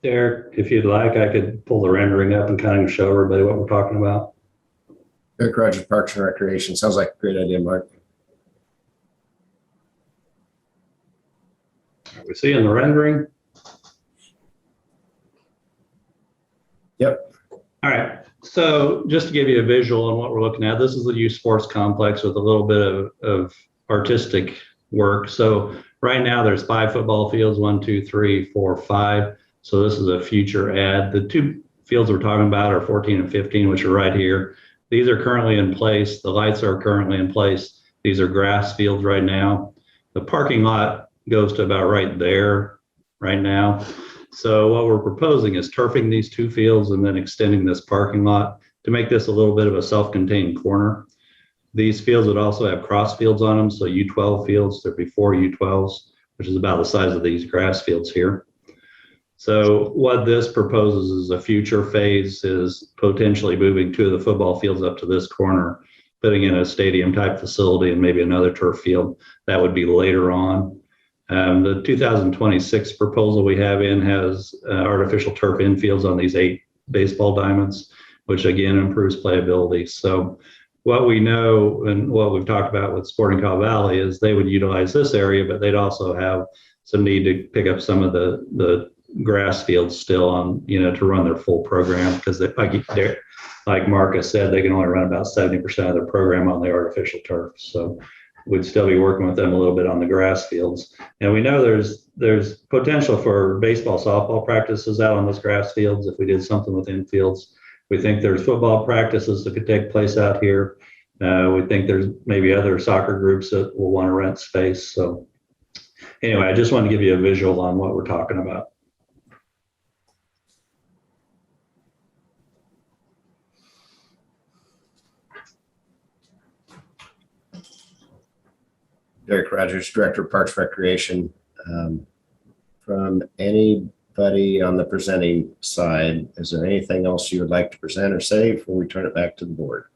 Derek, if you'd like, I could pull the rendering up and kind of show everybody what we're talking about. Eric Rogers, Parks and Recreation. Sounds like a great idea, Mark. Are we seeing the rendering? Yep. All right. So just to give you a visual on what we're looking at, this is the youth sports complex with a little bit of artistic work. So right now there's 5 football fields, 1, 2, 3, 4, 5. So this is a future add. The 2 fields we're talking about are 14 and 15, which are right here. These are currently in place. The lights are currently in place. These are grass fields right now. The parking lot goes to about right there right now. So what we're proposing is turfing these 2 fields and then extending this parking lot to make this a little bit of a self-contained corner. These fields would also have cross fields on them. So U12 fields, there'd be 4 U12s, which is about the size of these grass fields here. So what this proposes is a future phase is potentially moving 2 of the football fields up to this corner, putting in a stadium type facility and maybe another turf field. That would be later on. The 2026 proposal we have in has artificial turf infields on these 8 baseball diamonds, which again improves playability. So what we know and what we've talked about with Sporting Cow Valley is they would utilize this area, but they'd also have some need to pick up some of the grass fields still on, to run their full program, because like Marcus said, they can only run about 70% of their program on the artificial turf. So we'd still be working with them a little bit on the grass fields. And we know there's potential for baseball, softball practices out on those grass fields if we did something with infields. We think there's football practices that could take place out here. We think there's maybe other soccer groups that will want to rent space. So anyway, I just want to give you a visual on what we're talking about. Derek Rogers, Director of Parks Recreation. From anybody on the presenting side, is there anything else you would like to present or say before we turn it back to the board?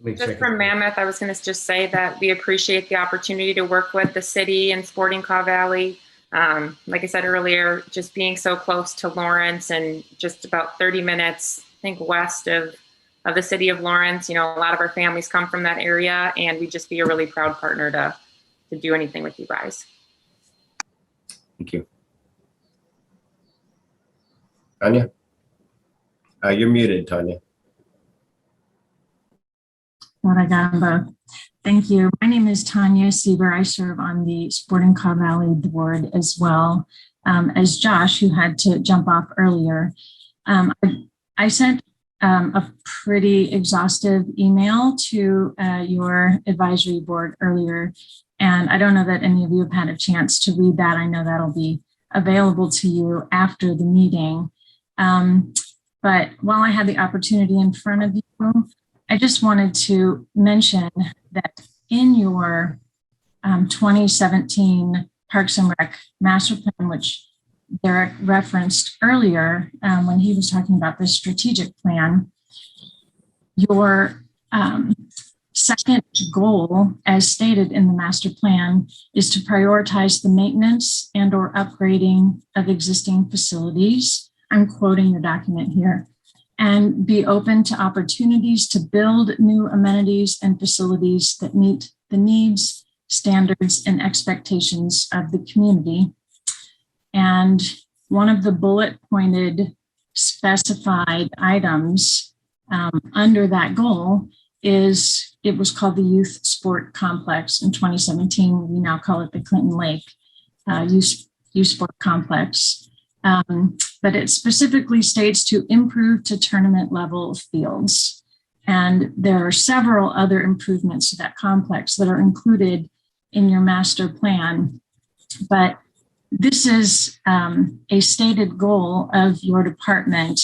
Just from Mammoth, I was going to just say that we appreciate the opportunity to work with the city and Sporting Kaw Valley. Like I said earlier, just being so close to Lawrence and just about 30 minutes, I think, west of the city of Lawrence. You know, a lot of our families come from that area, and we'd just be a really proud partner to do anything with you guys. Thank you. Tanya? You're muted, Tanya. What I got them both. Thank you. My name is Tanya Sieber. I serve on the Sporting Kaw Valley board as well as Josh, who had to jump off earlier. I sent a pretty exhaustive email to your advisory board earlier, and I don't know that any of you have had a chance to read that. I know that'll be available to you after the meeting. But while I had the opportunity in front of you, I just wanted to mention that in your 2017 Parks and Rec Master Plan, which Derek referenced earlier when he was talking about the strategic plan, your second goal, as stated in the master plan, is to prioritize the maintenance and or upgrading of existing facilities. I'm quoting the document here. And be open to opportunities to build new amenities and facilities that meet the needs, standards, and expectations of the community. And one of the bullet pointed specified items under that goal is, it was called the Youth Sport Complex in 2017. We now call it the Clinton Lake Youth Sport Complex. But it specifically states to improve to tournament level fields. And there are several other improvements to that complex that are included in your master plan. But this is a stated goal of your department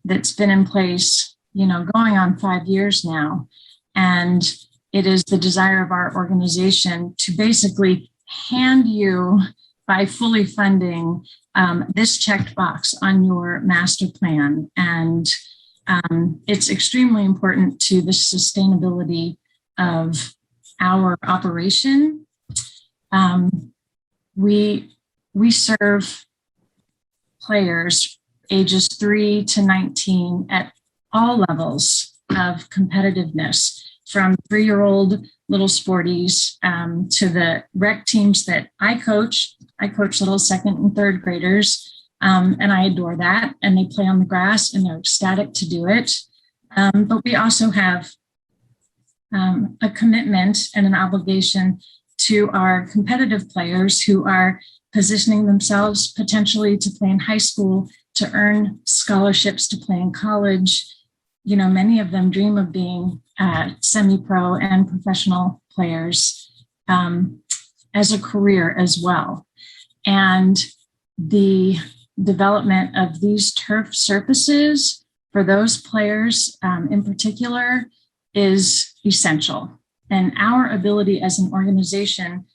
that's been in place, you know, going on 5 years now. And it is the desire of our organization to basically hand you, by fully funding, this checked box on your master plan. And it's extremely important to the sustainability of our operation. We serve players ages 3 to 19 at all levels of competitiveness, from 3-year-old little sporties to the rec teams that I coach. I coach little 2nd and 3rd graders, and I adore that. And they play on the grass and they're ecstatic to do it. But we also have a commitment and an obligation to our competitive players who are positioning themselves potentially to play in high school, to earn scholarships to play in college. You know, many of them dream of being semi-pro and professional players as a career as well. And the development of these turf surfaces for those players in particular is essential. And our ability as an organization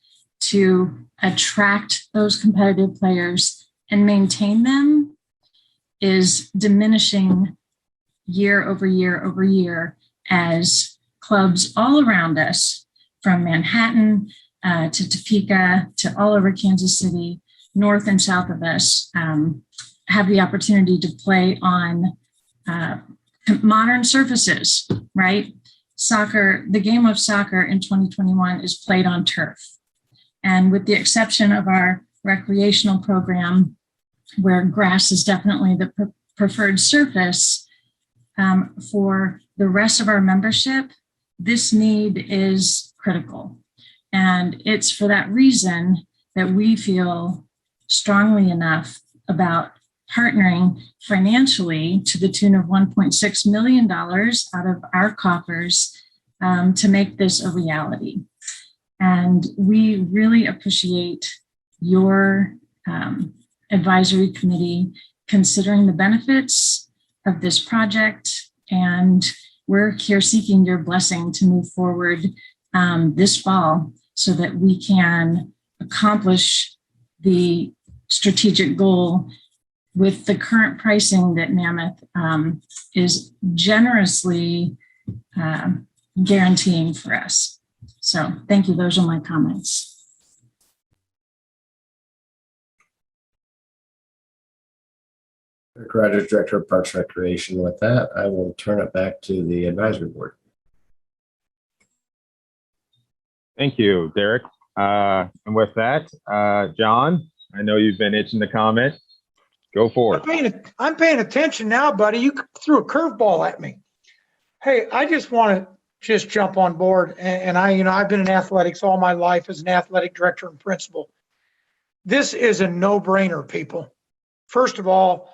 to attract those competitive players and maintain them is diminishing year over year over year as clubs all around us, from Manhattan to Topeka to all over Kansas City, north and south of us, have the opportunity to play on modern surfaces, right? Soccer, the game of soccer in 2021 is played on turf. And with the exception of our recreational program, where grass is definitely the preferred surface, for the rest of our membership, this need is critical. And it's for that reason that we feel strongly enough about partnering financially to the tune of $1.6 million out of our coffers to make this a reality. And we really appreciate your advisory committee considering the benefits of this project and we're here seeking your blessing to move forward this fall so that we can accomplish the strategic goal with the current pricing that Mammoth is generously guaranteeing for us. So thank you. Those are my comments. Eric Rogers, Director of Parks Recreation. With that, I will turn it back to the advisory board. Thank you, Derek. And with that, John, I know you've been itching to comment. Go for it. I'm paying attention now, buddy. You threw a curveball at me. Hey, I just want to jump on board. And I've been in athletics all my life as an athletic director and principal. This is a no-brainer, people. First of all,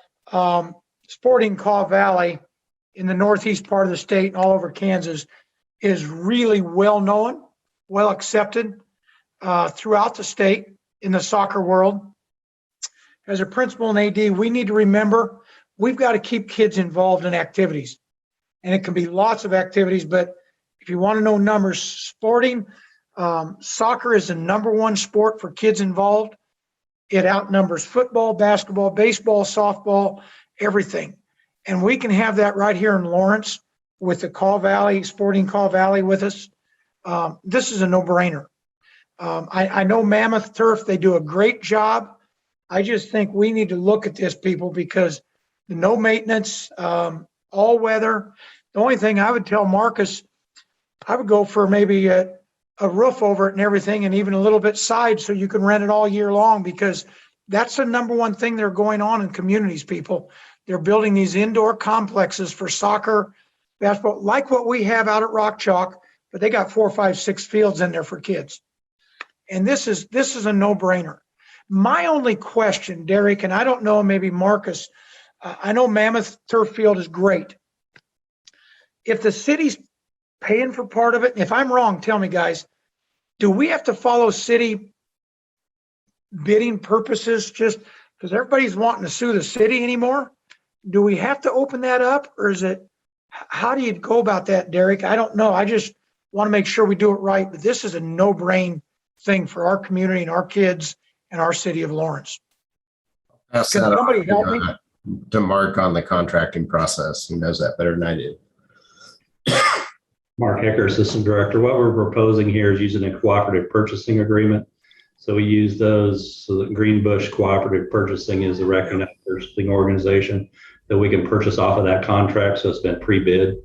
Sporting Kaw Valley in the northeast part of the state and all over Kansas is really well known, well accepted throughout the state in the soccer world. As a principal and AD, we need to remember we've got to keep kids involved in activities. And it can be lots of activities, but if you want to know numbers, soccer is the #1 sport for kids involved. It outnumbers football, basketball, baseball, softball, everything. And we can have that right here in Lawrence with the Kaw Valley, Sporting Kaw Valley with us. This is a no-brainer. I know Mammoth Turf, they do a great job. I just think we need to look at this, people, because the no maintenance, all weather. The only thing I would tell Marcus, I would go for maybe a roof over it and everything, and even a little bit side so you can rent it all year long, because that's the #1 thing they're going on in communities, people. They're building these indoor complexes for soccer, basketball, like what we have out at Rock Chalk, but they got 4, 5, 6 fields in there for kids. And this is a no-brainer. My only question, Derek, and I don't know, maybe Marcus, I know Mammoth Turf Field is great. If the city's paying for part of it, and if I'm wrong, tell me, guys, do we have to follow city bidding purposes just because everybody's wanting to sue the city anymore? Do we have to open that up, or is it, how do you go about that, Derek? I don't know. I just want to make sure we do it right, but this is a no-brain thing for our community and our kids and our city of Lawrence. Can somebody help me? To Mark on the contracting process. He knows that better than I do. Mark Hecker, Assistant Director. What we're proposing here is using a cooperative purchasing agreement. So we use those, so that Greenbush Cooperative Purchasing is a recognized purchasing organization that we can purchase off of that contract. So it's been pre-bid.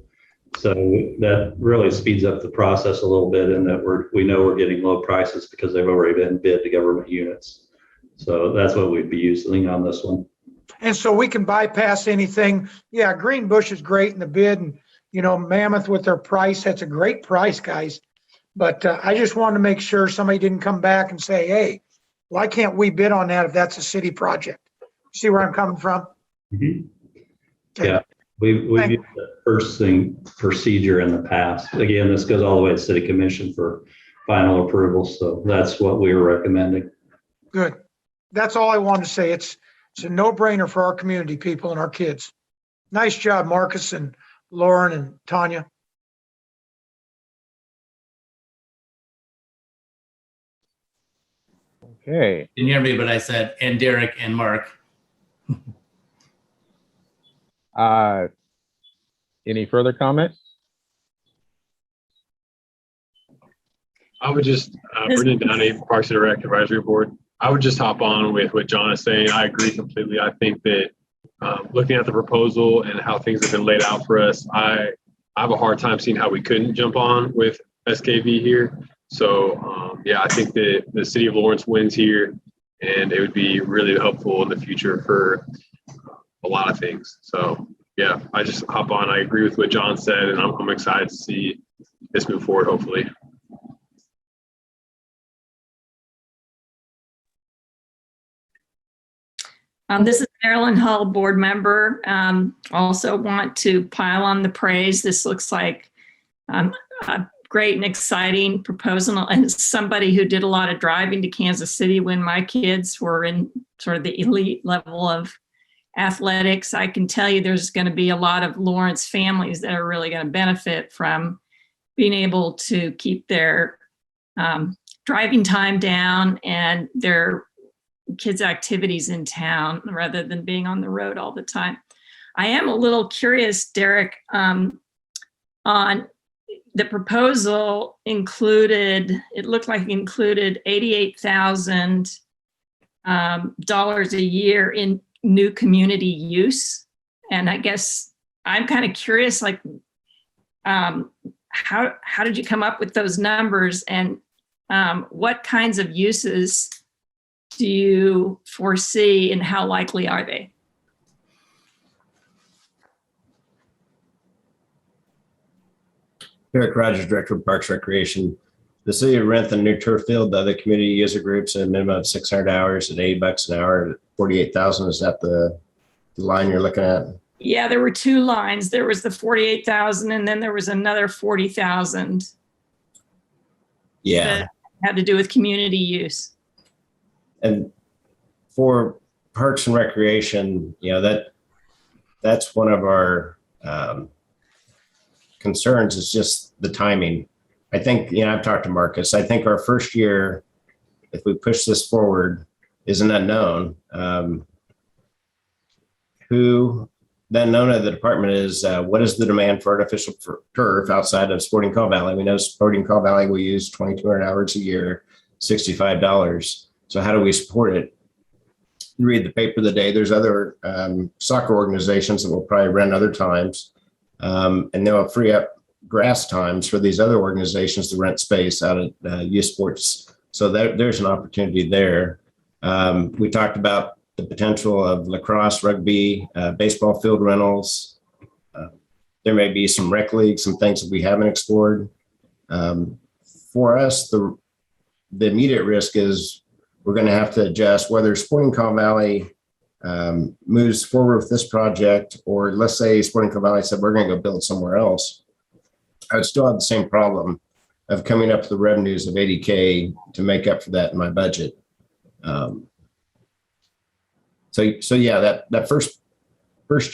So that really speeds up the process a little bit, in that we know we're getting low prices because they've already been bid to government units. So that's what we'd be using on this one. And so we can bypass anything. Yeah, Greenbush is great in the bid, and Mammoth with their price, that's a great price, guys. But I just wanted to make sure somebody didn't come back and say, hey, why can't we bid on that if that's a city project? See where I'm coming from? Mm-hmm. Okay. Yeah, we've used the purchasing procedure in the past. Again, this goes all the way to City Commission for final approval. So that's what we were recommending. Good. That's all I wanted to say. It's a no-brainer for our community, people, and our kids. Nice job, Marcus and Lauren and Tanya. Okay. Didn't hear me, but I said, and Derek and Mark. Any further comment? I would just, Brendan Downey, Parks and Rec Advisory Board. I would just hop on with what John is saying. I agree completely. I think that looking at the proposal and how things have been laid out for us, I have a hard time seeing how we couldn't jump on with SKV here. So yeah, I think that the city of Lawrence wins here, and it would be really helpful in the future for a lot of things. So yeah, I just hop on. I agree with what John said, and I'm excited to see this move forward, hopefully. This is Marilyn Hull, board member. Also want to pile on the praise. This looks like a great and exciting proposal. And somebody who did a lot of driving to Kansas City when my kids were in sort of the elite level of athletics, I can tell you there's going to be a lot of Lawrence families that are really going to benefit from being able to keep their driving time down and their kids' activities in town rather than being on the road all the time. I am a little curious, Derek, on the proposal included, it looked like it included $88,000 a year in new community use. And I guess I'm kind of curious, like, how did you come up with those numbers, and what kinds of uses do you foresee, and how likely are they? Eric Rogers, Director of Parks Recreation. The city will rent the new turf field to other community user groups at a minimum of 600 hours at $80 an hour at 48,000. Is that the line you're looking at? Yeah, there were two lines. There was the 48,000 and then there was another 40,000. Yeah. That had to do with community use. And for Parks and Recreation, that's one of our concerns is just the timing. I think, I've talked to Marcus. I think our first year, if we push this forward, is an unknown. The unknown of the department is what is the demand for artificial turf outside of Sporting Call Valley? We know Sporting Call Valley will use 2,200 hours a year, $65. So how do we support it? You read the paper the day. There's other soccer organizations that will probably rent other times, and they'll free up grass times for these other organizations to rent space out at youth sports. So there's an opportunity there. We talked about the potential of lacrosse, rugby, baseball field rentals. There may be some rec leagues, some things that we haven't explored. For us, the immediate risk is we're going to have to adjust whether Sporting Call Valley moves forward with this project, or let's say Sporting Call Valley said we're going to go build somewhere else. I would still have the same problem of coming up with the revenues of $80K to make up for that in my budget. So yeah, that first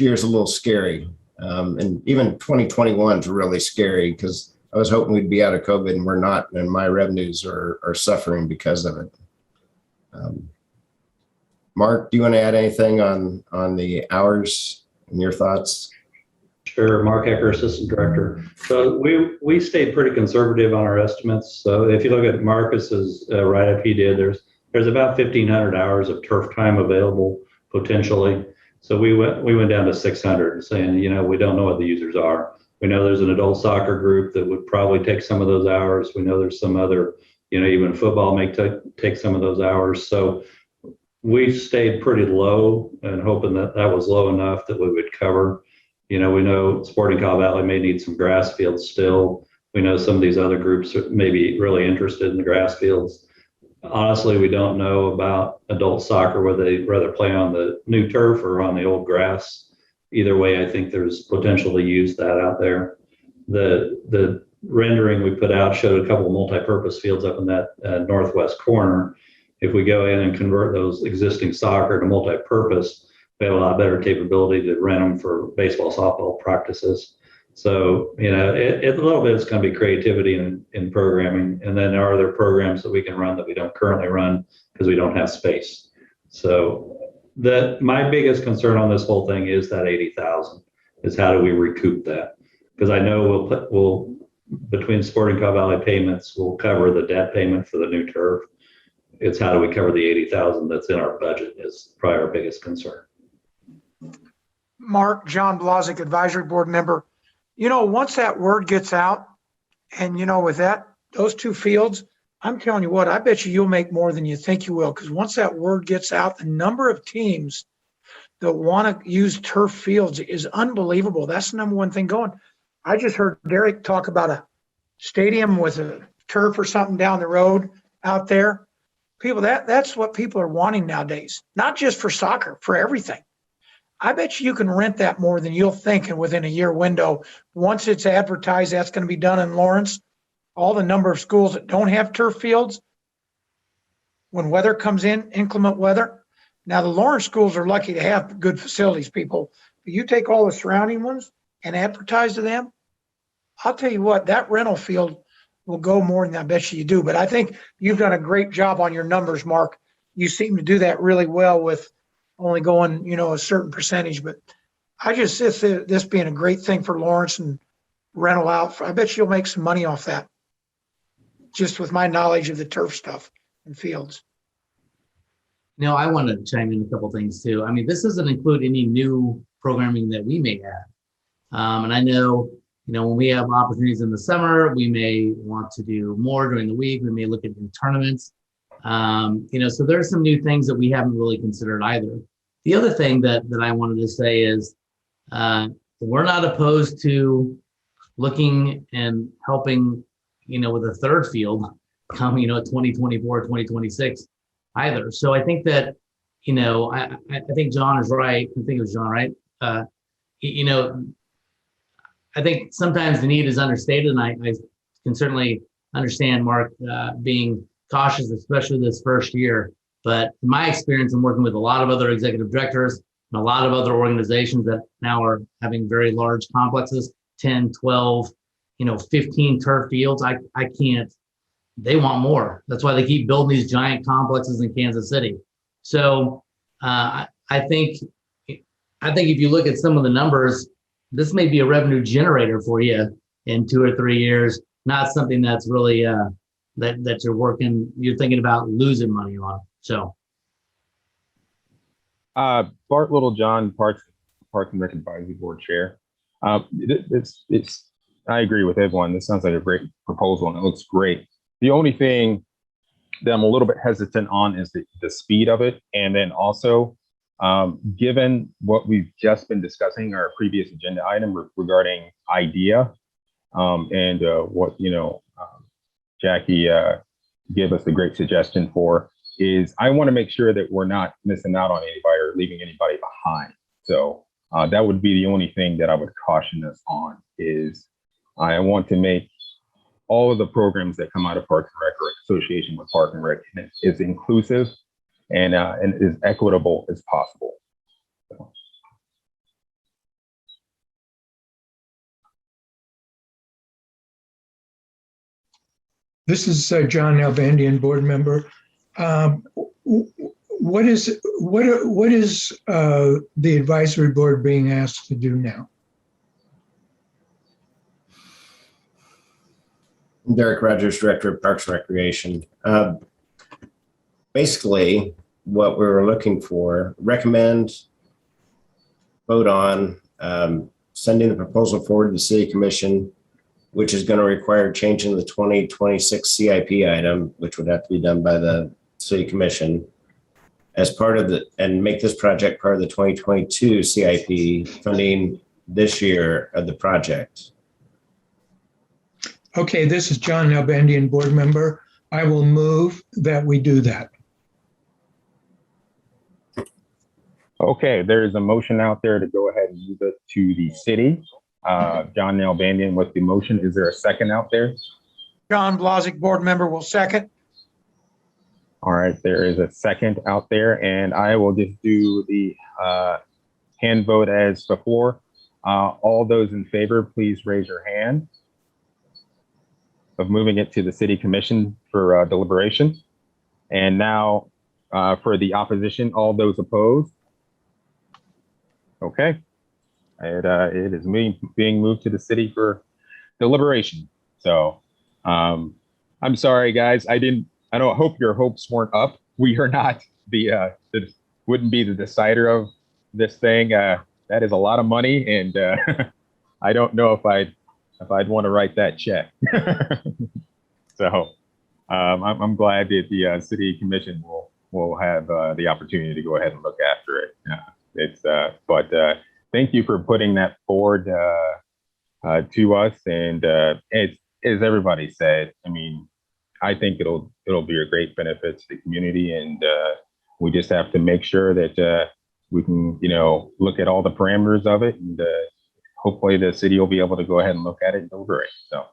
year is a little scary. And even 2021 is really scary because I was hoping we'd be out of COVID and we're not, and my revenues are suffering because of it. Mark, do you want to add anything on the hours and your thoughts? Sure, Mark Ecker, Assistant Director. So we stayed pretty conservative on our estimates. So if you look at Marcus's write-up he did, there's about 1,500 hours of turf time available potentially. So we went down to 600, saying, we don't know what the users are. We know there's an adult soccer group that would probably take some of those hours. We know there's some other, even football may take some of those hours. So we stayed pretty low and hoping that was low enough that we would cover. We know Sporting Call Valley may need some grass fields still. We know some of these other groups may be really interested in the grass fields. Honestly, we don't know about adult soccer, whether they'd rather play on the new turf or on the old grass. Either way, I think there's potential to use that out there. The rendering we put out showed a couple of multi-purpose fields up in that northwest corner. If we go in and convert those existing soccer to multi-purpose, we have a lot better capability to rent them for baseball, softball practices. So, a little bit it's going to be creativity in programming. And then are there programs that we can run that we don't currently run because we don't have space? So my biggest concern on this whole thing is that 80,000 is how do we recoup that? Because I know we'll between Sporting Call Valley payments, we'll cover the debt payment for the new turf. It's how do we cover the 80,000 that's in our budget is probably our biggest concern. Mark, John Blozick, Advisory Board Member. Once that word gets out and, with those two fields, I'm telling you what, I bet you'll make more than you think you will. Because once that word gets out, the number of teams that want to use turf fields is unbelievable. That's the number one thing going. I just heard Derek talk about a stadium with a turf or something down the road out there. That's what people are wanting nowadays, not just for soccer, for everything. I bet you can rent that more than you'll think, and within a year window, once it's advertised, that's going to be done in Lawrence. All the number of schools that don't have turf fields, when weather comes in, inclement weather, Now, the Lawrence schools are lucky to have good facilities, people. But you take all the surrounding ones and advertise to them, I'll tell you what, that rental field will go more than I bet you do. But I think you've done a great job on your numbers, Mark. You seem to do that really well with only going, a certain percentage. But I just see this being a great thing for Lawrence and rental out. I bet you'll make some money off that, just with my knowledge of the turf stuff and fields. No, I want to chime in a couple things too. I mean, this doesn't include any new programming that we may have. And I know, when we have opportunities in the summer, we may want to do more during the week. We may look at new tournaments. So there's some new things that we haven't really considered either. The other thing that I wanted to say is we're not opposed to looking and helping, with a third field come, 2024, 2026 either. So I think that, I think John is right. I think it was John, right? I think sometimes the need is understated, and I can certainly understand Mark being cautious, especially this first year. But in my experience, I'm working with a lot of other executive directors and a lot of other organizations that now are having very large complexes, 10, 12, 15 turf fields. I can't, they want more. That's why they keep building these giant complexes in Kansas City. So I think if you look at some of the numbers, this may be a revenue generator for you in 2 or 3 years, not something that's really that you're thinking about losing money on. So Bart Littlejohn, Parks and Rec Advisory Board Chair. It's I agree with everyone. This sounds like a great proposal and it looks great. The only thing that I'm a little bit hesitant on is the speed of it. And then also, given what we've just been discussing, our previous agenda item regarding IDEA, and what, Jackie gave us a great suggestion for, is I want to make sure that we're not missing out on anybody or leaving anybody behind. So that would be the only thing that I would caution us on, is I want to make all of the programs that come out of Parks and Rec or association with Park and Rec is inclusive and as equitable as possible. So. This is John Nalbandian, board member. What is the advisory board being asked to do now? Derek Rogers, Director of Parks and Recreation. Basically, what we were looking for, recommend, vote on, sending the proposal forward to the City Commission, which is going to require changing the 2026 CIP item, which would have to be done by the City Commission as part of and make this project part of the 2022 CIP funding this year of the project. Okay, this is John Nalbandian, board member. I will move that we do that. Okay, there is a motion out there to go ahead and move it to the city. John Nalbandian with the motion. Is there a second out there? John Blazik, board member, will second. All right, there is a second out there, and I will just do the hand vote as before. All those in favor, please raise your hand of moving it to the City Commission for deliberation. And now for the opposition, all those opposed. Okay, it is being moved to the city for deliberation. So I'm sorry, guys. I hope your hopes weren't up. We are not wouldn't be the decider of this thing. That is a lot of money, and I don't know if I'd want to write that check. So I'm glad that the City Commission will have the opportunity to go ahead and look after it. But thank you for putting that forward to us. And as everybody said, I mean, I think it'll be a great benefit to the community, and we just have to make sure that we can, look at all the parameters of it, and hopefully the city will be able to go ahead and look at it and deliberate. So,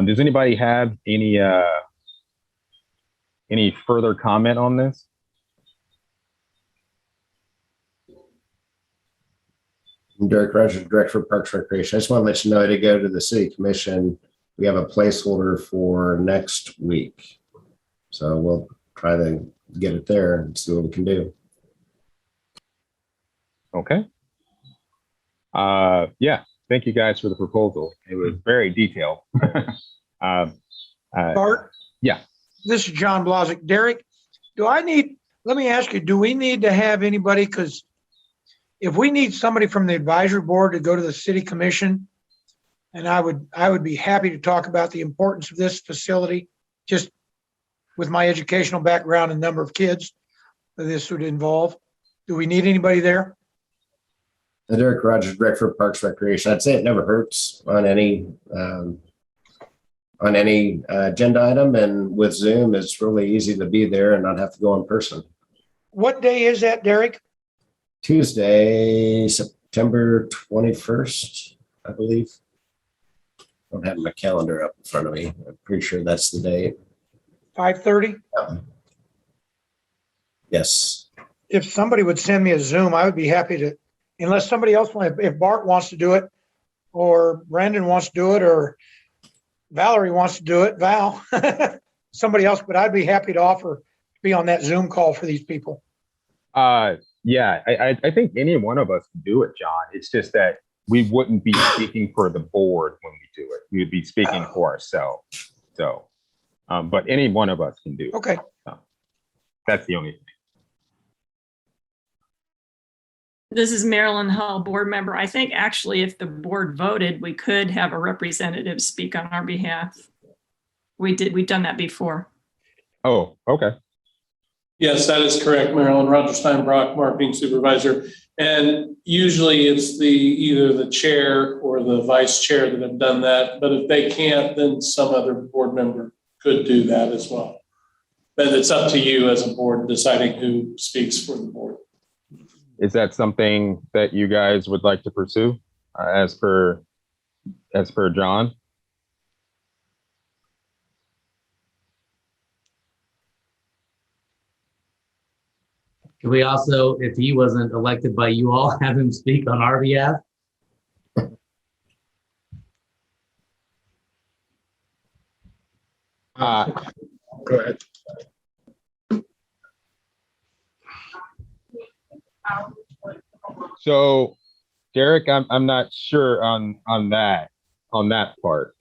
does anybody have any further comment on this? I'm Derek Rogers, Director of Parks and Recreation. I just want to let you know I did go to the City Commission. We have a placeholder for next week. So we'll try to get it there and see what we can do. Okay. Yeah, thank you guys for the proposal. It was very detailed. Bart? Yeah. This is John Blozick. Derek, let me ask you, do we need to have anybody, because if we need somebody from the advisory board to go to the city commission, and I would be happy to talk about the importance of this facility, just with my educational background and number of kids that this would involve. Do we need anybody there? Derek Rogers, Director of Parks and Recreation. I'd say it never hurts on any agenda item, and with Zoom, it's really easy to be there and not have to go in person. What day is that, Derek? Tuesday, September 21st, I believe. I don't have my calendar up in front of me. I'm pretty sure that's the date. 5:30? Yes. If somebody would send me a Zoom, I would be happy to, unless somebody else, if Bart wants to do it, or Brandon wants to do it, or Valerie wants to do it, Val, somebody else, but I'd be happy to offer to be on that Zoom call for these people. Yeah, I think any one of us can do it, John. It's just that we wouldn't be speaking for the board when we do it. We would be speaking for ourselves. So, but any one of us can do it. Okay. So, that's the only thing. This is Marilyn Hull, board member. I think actually if the board voted, we could have a representative speak on our behalf. We've done that before. Oh, okay. Yes, that is correct, Marilyn. Roger Steinbrock, marketing supervisor. And usually it's either the chair or the vice chair that have done that. But if they can't, then some other board member could do that as well. But it's up to you as a board deciding who speaks for the board. Is that something that you guys would like to pursue as per John? Could we also, if he wasn't elected by you all, have him speak on our behalf? Go ahead. So, Derek, I'm not sure on that part.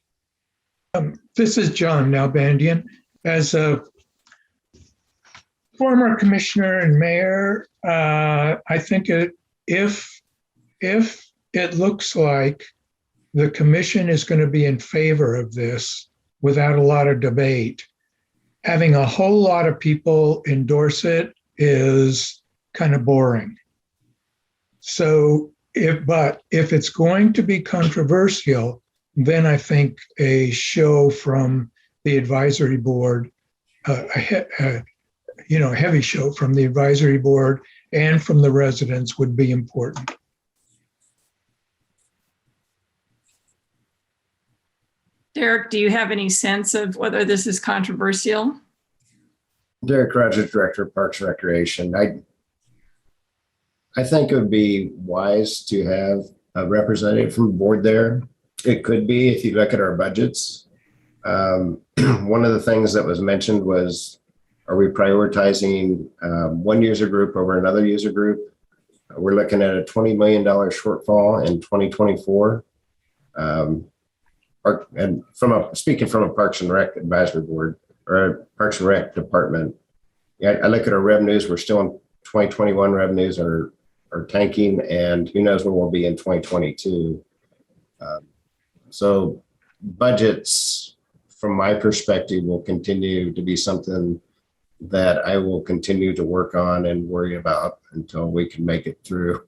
This is John Nalbandian. As a former commissioner and mayor, I think if it looks like the commission is going to be in favor of this without a lot of debate, having a whole lot of people endorse it is kind of boring. So if it's going to be controversial, then I think a show from the advisory board, a heavy show from the advisory board and from the residents would be important. Derek, do you have any sense of whether this is controversial? Derek Rogers, Director of Parks and Recreation. I think it would be wise to have a representative from the board there. It could be if you look at our budgets. One of the things that was mentioned was, are we prioritizing one user group over another user group? We're looking at a $20 million shortfall in 2024. And speaking from a Parks and Rec advisory board or a Parks and Rec department, I look at our revenues. We're still in 2021 revenues are tanking, and who knows where we'll be in 2022. So budgets, from my perspective, will continue to be something that I will continue to work on and worry about until we can make it through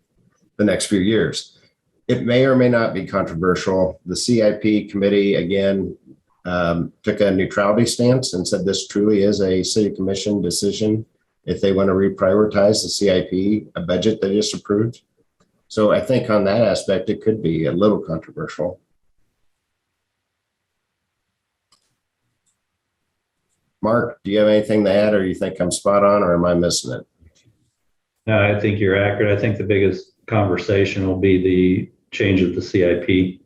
the next few years. It may or may not be controversial. The CIP committee, again, took a neutrality stance and said this truly is a city commission decision if they want to reprioritize the CIP, a budget they just approved. So I think on that aspect, it could be a little controversial. Mark, do you have anything to add, or you think I'm spot on, or am I missing it? No, I think you're accurate. I think the biggest conversation will be the change of the CIP.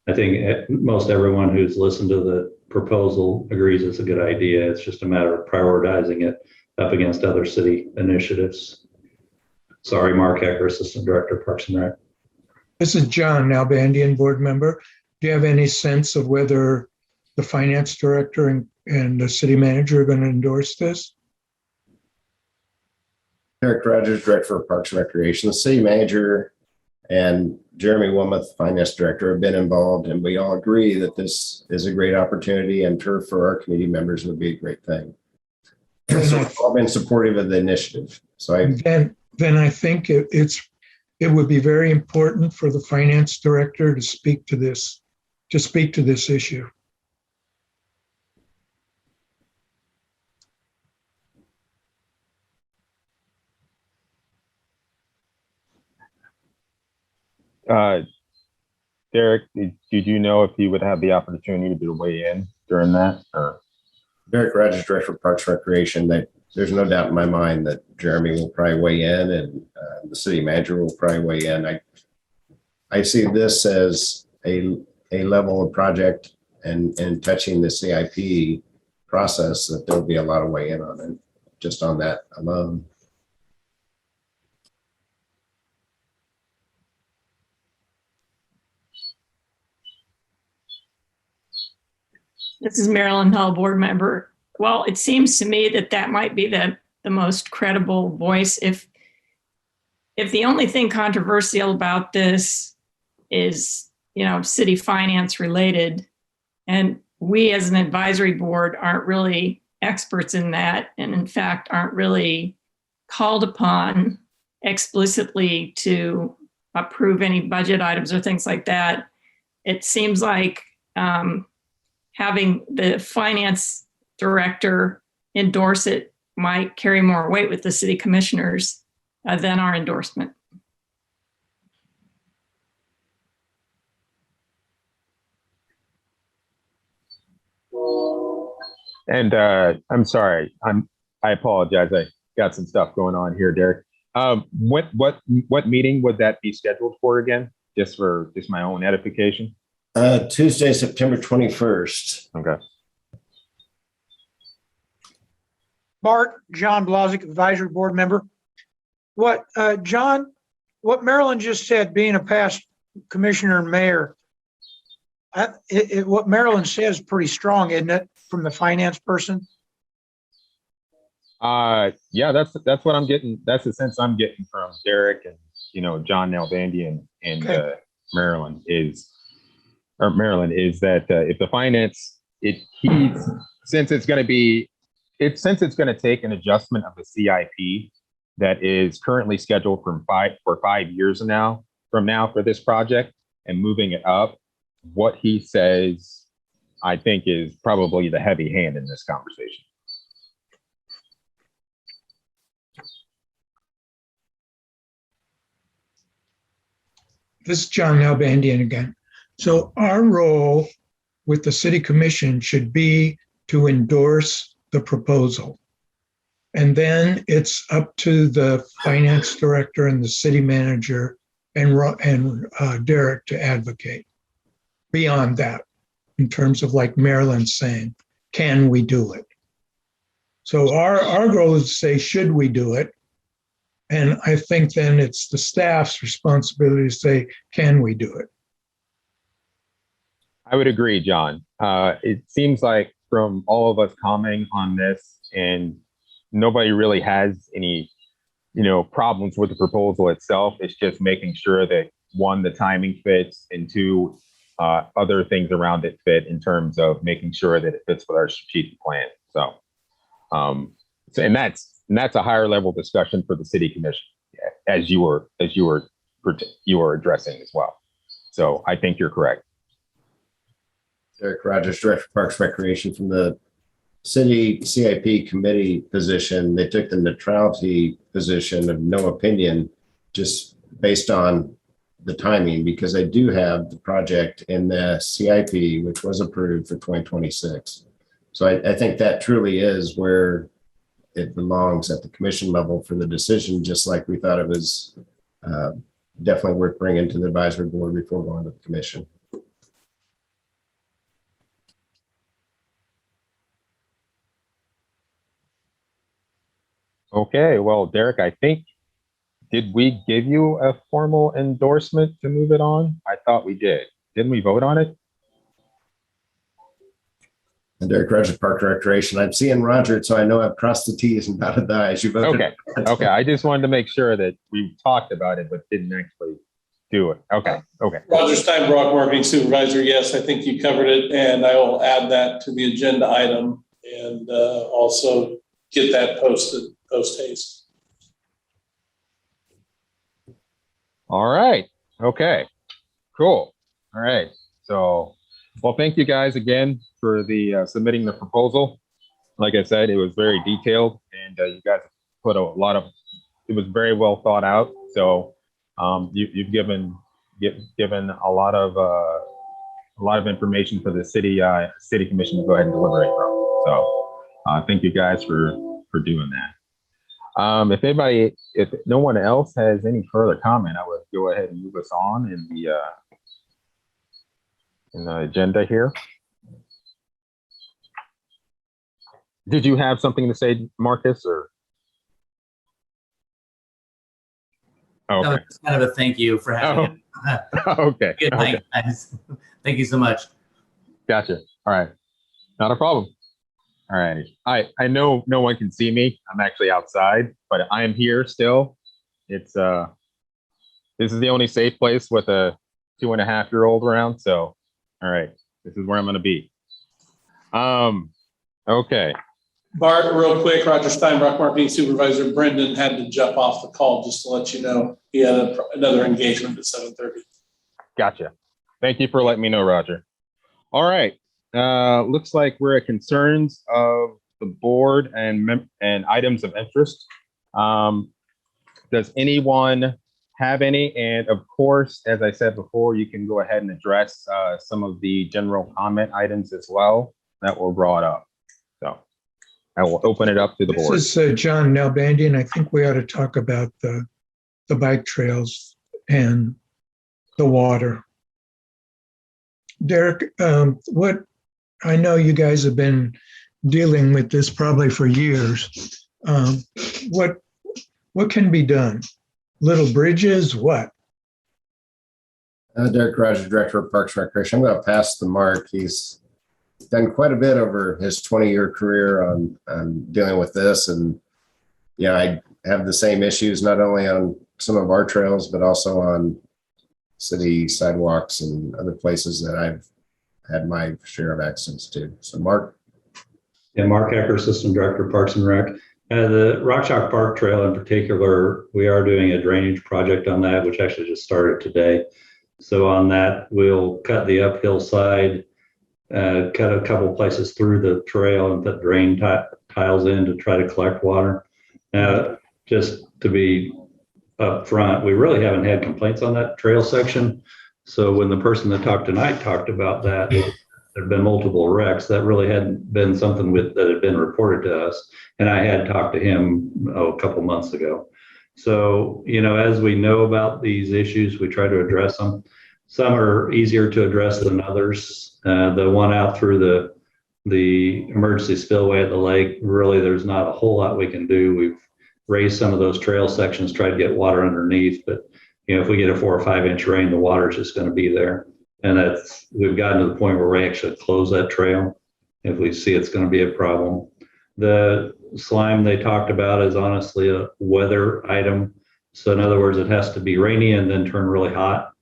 I think most everyone who's listened to the proposal agrees it's a good idea. It's just a matter of prioritizing it up against other city initiatives. Sorry, Mark Hecker, Assistant Director, Parks and Rec. This is John Nalbandian, board member. Do you have any sense of whether the finance director and the city manager are going to endorse this? Eric Rogers, Director of Parks and Recreation. The city manager and Jeremy Wilmoth, Finance Director, have been involved, and we all agree that this is a great opportunity, and turf for our committee members would be a great thing. So we've all been supportive of the initiative. So then I think it would be very important for the finance director to speak to this issue. Derek, did you know if you would have the opportunity to weigh in during that? Or Derek Rogers, Director of Parks and Recreation, that there's no doubt in my mind that Jeremy will probably weigh in, and the city manager will probably weigh in. I see this as a level of project and touching the CIP process that there'll be a lot of weigh in on it, just on that alone. This is Marilyn Hull, board member. Well, it seems to me that might be the most credible voice. If the only thing controversial about this is, city finance related, and we as an advisory board aren't really experts in that, and in fact aren't really called upon explicitly to approve any budget items or things like that, it seems like having the finance director endorse it might carry more weight with the city commissioners than our endorsement. And I'm sorry, I apologize. I got some stuff going on here, Derek. What meeting would that be scheduled for again? Just my own edification. Tuesday, September 21st. Okay. Bart, John Blozick, advisory board member. What Marilyn just said, being a past commissioner and mayor, what Marilyn says is pretty strong, isn't it, from the finance person? Yeah, that's what I'm getting. That's the sense I'm getting from Derek and John Nalbandian and Okay. Marilyn is that if the finance since it's going to take an adjustment of the CIP that is currently scheduled for 5 years from now for this project and moving it up, what he says, I think, is probably the heavy hand in this conversation. This is John Nalbandian again. So our role with the city commission should be to endorse the proposal. And then it's up to the finance director and the city manager and Derek to advocate. Beyond that, in terms of, like Marilyn's saying, can we do it? So our goal is to say, should we do it? And I think then it's the staff's responsibility to say, can we do it? I would agree, John. It seems like from all of us commenting on this, and nobody really has any, problems with the proposal itself. It's just making sure that, one, the timing fits, and two, other things around it fit in terms of making sure that it fits with our strategic plan. So, and that's a higher level discussion for the city commission, as you were addressing as well. So I think you're correct. Derek Rogers, Director of Parks and Recreation. From the city CIP committee position, they took the neutrality position of no opinion, just based on the timing, because they do have the project in the CIP, which was approved for 2026. So I think that truly is where it belongs, at the commission level for the decision, just like we thought it was definitely worth bringing to the advisory board before going to the commission. Okay, well, Derek, I think, did we give you a formal endorsement to move it on? I thought we did. Didn't we vote on it? And Derek Rogers, Park and Recreation. I'm seeing Roger, so I know I've crossed the T's and dotted the I's. You voted. Okay, okay. I just wanted to make sure that we talked about it, but didn't actually do it. Okay, okay. Roger Steinbrock, Marketing Supervisor. Yes, I think you covered it, and I will add that to the agenda item and also get that posted post haste. All right. Okay, cool. All right. So, well, thank you guys again for the submitting the proposal. Like I said, it was very detailed, and you guys put a lot of, it was very well thought out. So you've given a lot of information for the city commission to go ahead and deliberate from. So thank you guys for doing that. If no one else has any further comment, I would go ahead and move us on in the agenda here. Did you have something to say, Marcus, or? That Okay. was kind of a thank you for having it. Okay. Good night, guys. Thank you so much. Gotcha. All right. Not a problem. All righty. I know no one can see me. I'm actually outside, but I am here still. It's this is the only safe place with a 2.5-year-old around. So, all right, this is where I'm going to be. Okay. Bart, real quick, Roger Steinbrock, Marketing Supervisor. Brendan had to jump off the call just to let you know he had another engagement at 7:30. Gotcha. Thank you for letting me know, Roger. All right. Looks like we're at concerns of the board and items of interest. Does anyone have any? And of course, as I said before, you can go ahead and address some of the general comment items as well that were brought up. So I will open it up to the board. This is John Nalbandian. I think we ought to talk about the bike trails and the water. Derek, what I know you guys have been dealing with this probably for years. What can be done? Little bridges, what? Derek Rogers, Director of Parks and Recreation. I'm going to pass the mark. He's done quite a bit over his 20-year career on dealing with this. And yeah, I have the same issues, not only on some of our trails, but also on city sidewalks and other places that I've had my share of accidents to. So Mark. Yeah, Mark Ecker, Assistant Director of Parks and Rec. The Rock Chalk Park Trail in particular, we are doing a drainage project on that, which actually just started today. So on that, we'll cut the uphill side, cut a couple places through the trail and put drain tiles in to try to collect water. Just to be upfront, we really haven't had complaints on that trail section. So when the person that talked tonight talked about that, there have been multiple wrecks. That really hadn't been something that had been reported to us. And I had talked to him a couple months ago. So, as we know about these issues, we try to address them. Some are easier to address than others. The one out through the emergency spillway at the lake, really, there's not a whole lot we can do. We've raised some of those trail sections, tried to get water underneath, but if we get a 4 or 5 inch rain, the water is just going to be there. And we've gotten to the point where we actually close that trail if we see it's going to be a problem. The slime they talked about is honestly a weather item. So in other words, it has to be rainy and then turn really hot,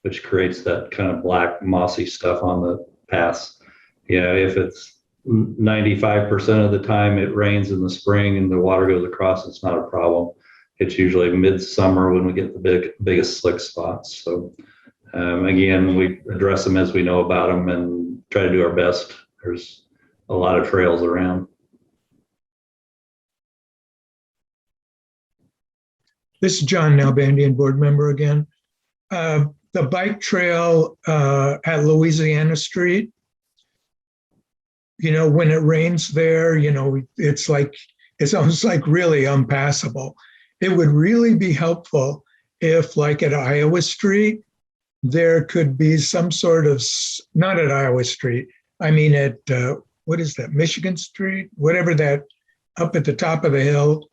which creates that kind of black mossy stuff on the paths. If it's 95% of the time it rains in the spring and the water goes across, it's not a problem. It's usually midsummer when we get the biggest slick spots. So again, we address them as we know about them and try to do our best. There's a lot of trails around. This is John Nalbandian, board member again. The bike trail at Louisiana Street, when it rains there, it's almost like really unpassable. It would really be helpful if, like at Iowa Street, there could be some sort of, not at Iowa Street, I mean at, what is that, Michigan Street? Whatever that, up at the top of the hill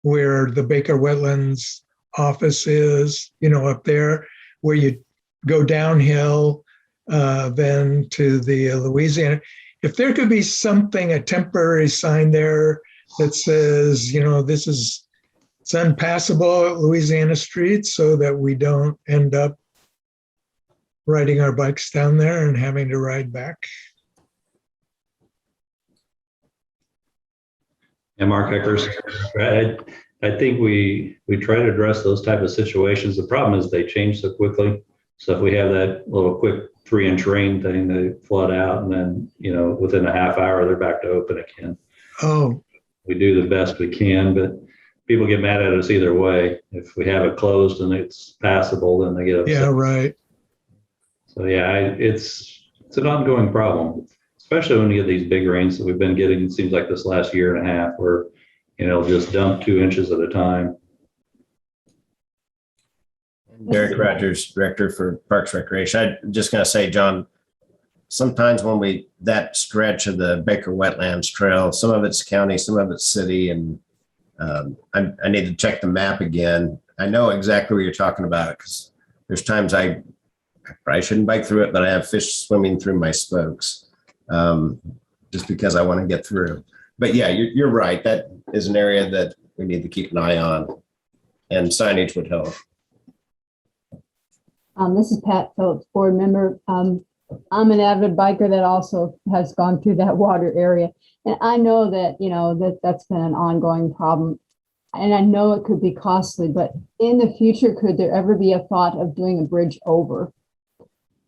where the Baker Wetlands office is, up there, where you go downhill, then to the Louisiana. If there could be something, a temporary sign there that says, it's unpassable at Louisiana Street, so that we don't end up riding our bikes down there and having to ride back. And Mark Eckers, I think we try to address those type of situations. The problem is they change so quickly. So if we have that little quick 3-inch rain thing, they flood out, and then, within a half hour, they're back to open again. Oh. We do the best we can, but people get mad at us either way. If we have it closed and it's passable, then they get upset. Yeah, right. So yeah, it's an ongoing problem, especially when you get these big rains that we've been getting. It seems like this last year and a half, where just dump 2 inches at a time. Derek Rogers, Director for Parks Recreation. I'm just going to say, John, sometimes when that stretch of the Baker Wetlands Trail, some of it's county, some of it's city, and I need to check the map again. I know exactly what you're talking about, because there's times I probably shouldn't bike through it, but I have fish swimming through my spokes just because I want to get through. But yeah, you're right. That is an area that we need to keep an eye on, and signage would help. This is Pat Phillips, board member. I'm an avid biker that also has gone through that water area. And I know that, that's been an ongoing problem. And I know it could be costly, but in the future, could there ever be a thought of doing a bridge over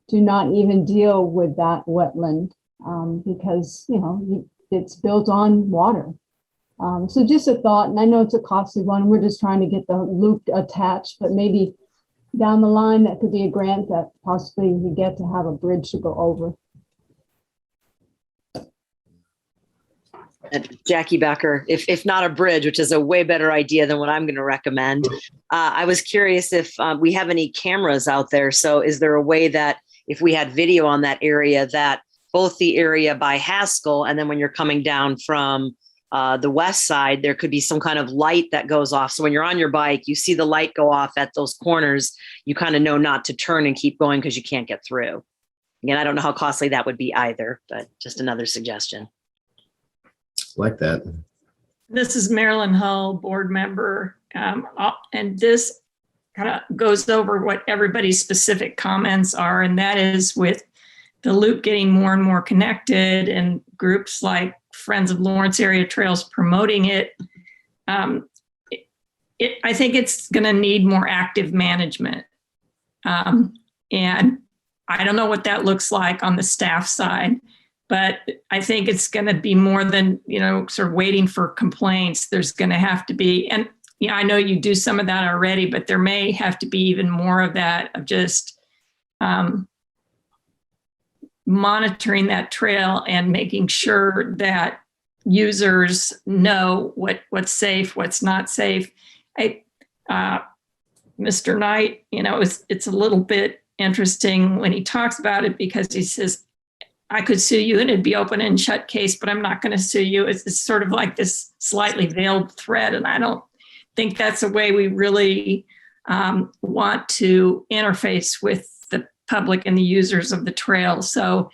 to not even deal with that wetland? Because, it's built on water. So just a thought, and I know it's a costly one. We're just trying to get the loop attached, but maybe down the line, that could be a grant that possibly we get to have a bridge to go over. Jackie Becker, if not a bridge, which is a way better idea than what I'm going to recommend. I was curious if we have any cameras out there. So is there a way that if we had video on that area, that both the area by Haskell and then when you're coming down from the west side, there could be some kind of light that goes off. So when you're on your bike, you see the light go off at those corners, you kind of know not to turn and keep going because you can't get through. Again, I don't know how costly that would be either, but just another suggestion. Like that. This is Marilyn Hull, board member. And this kind of goes over what everybody's specific comments are. And that is with the loop getting more and more connected and groups like Friends of Lawrence Area Trails promoting it. I think it's going to need more active management. And I don't know what that looks like on the staff side, but I think it's going to be more than, sort of waiting for complaints. There's going to have to be, and I know you do some of that already, but there may have to be even more of that, of just monitoring that trail and making sure that users know what's safe, what's not safe. Mr. Knight, it's a little bit interesting when he talks about it, because he says, I could sue you and it'd be open and shut case, but I'm not going to sue you. It's sort of like this slightly veiled threat. And I don't think that's a way we really want to interface with the public and the users of the trail. So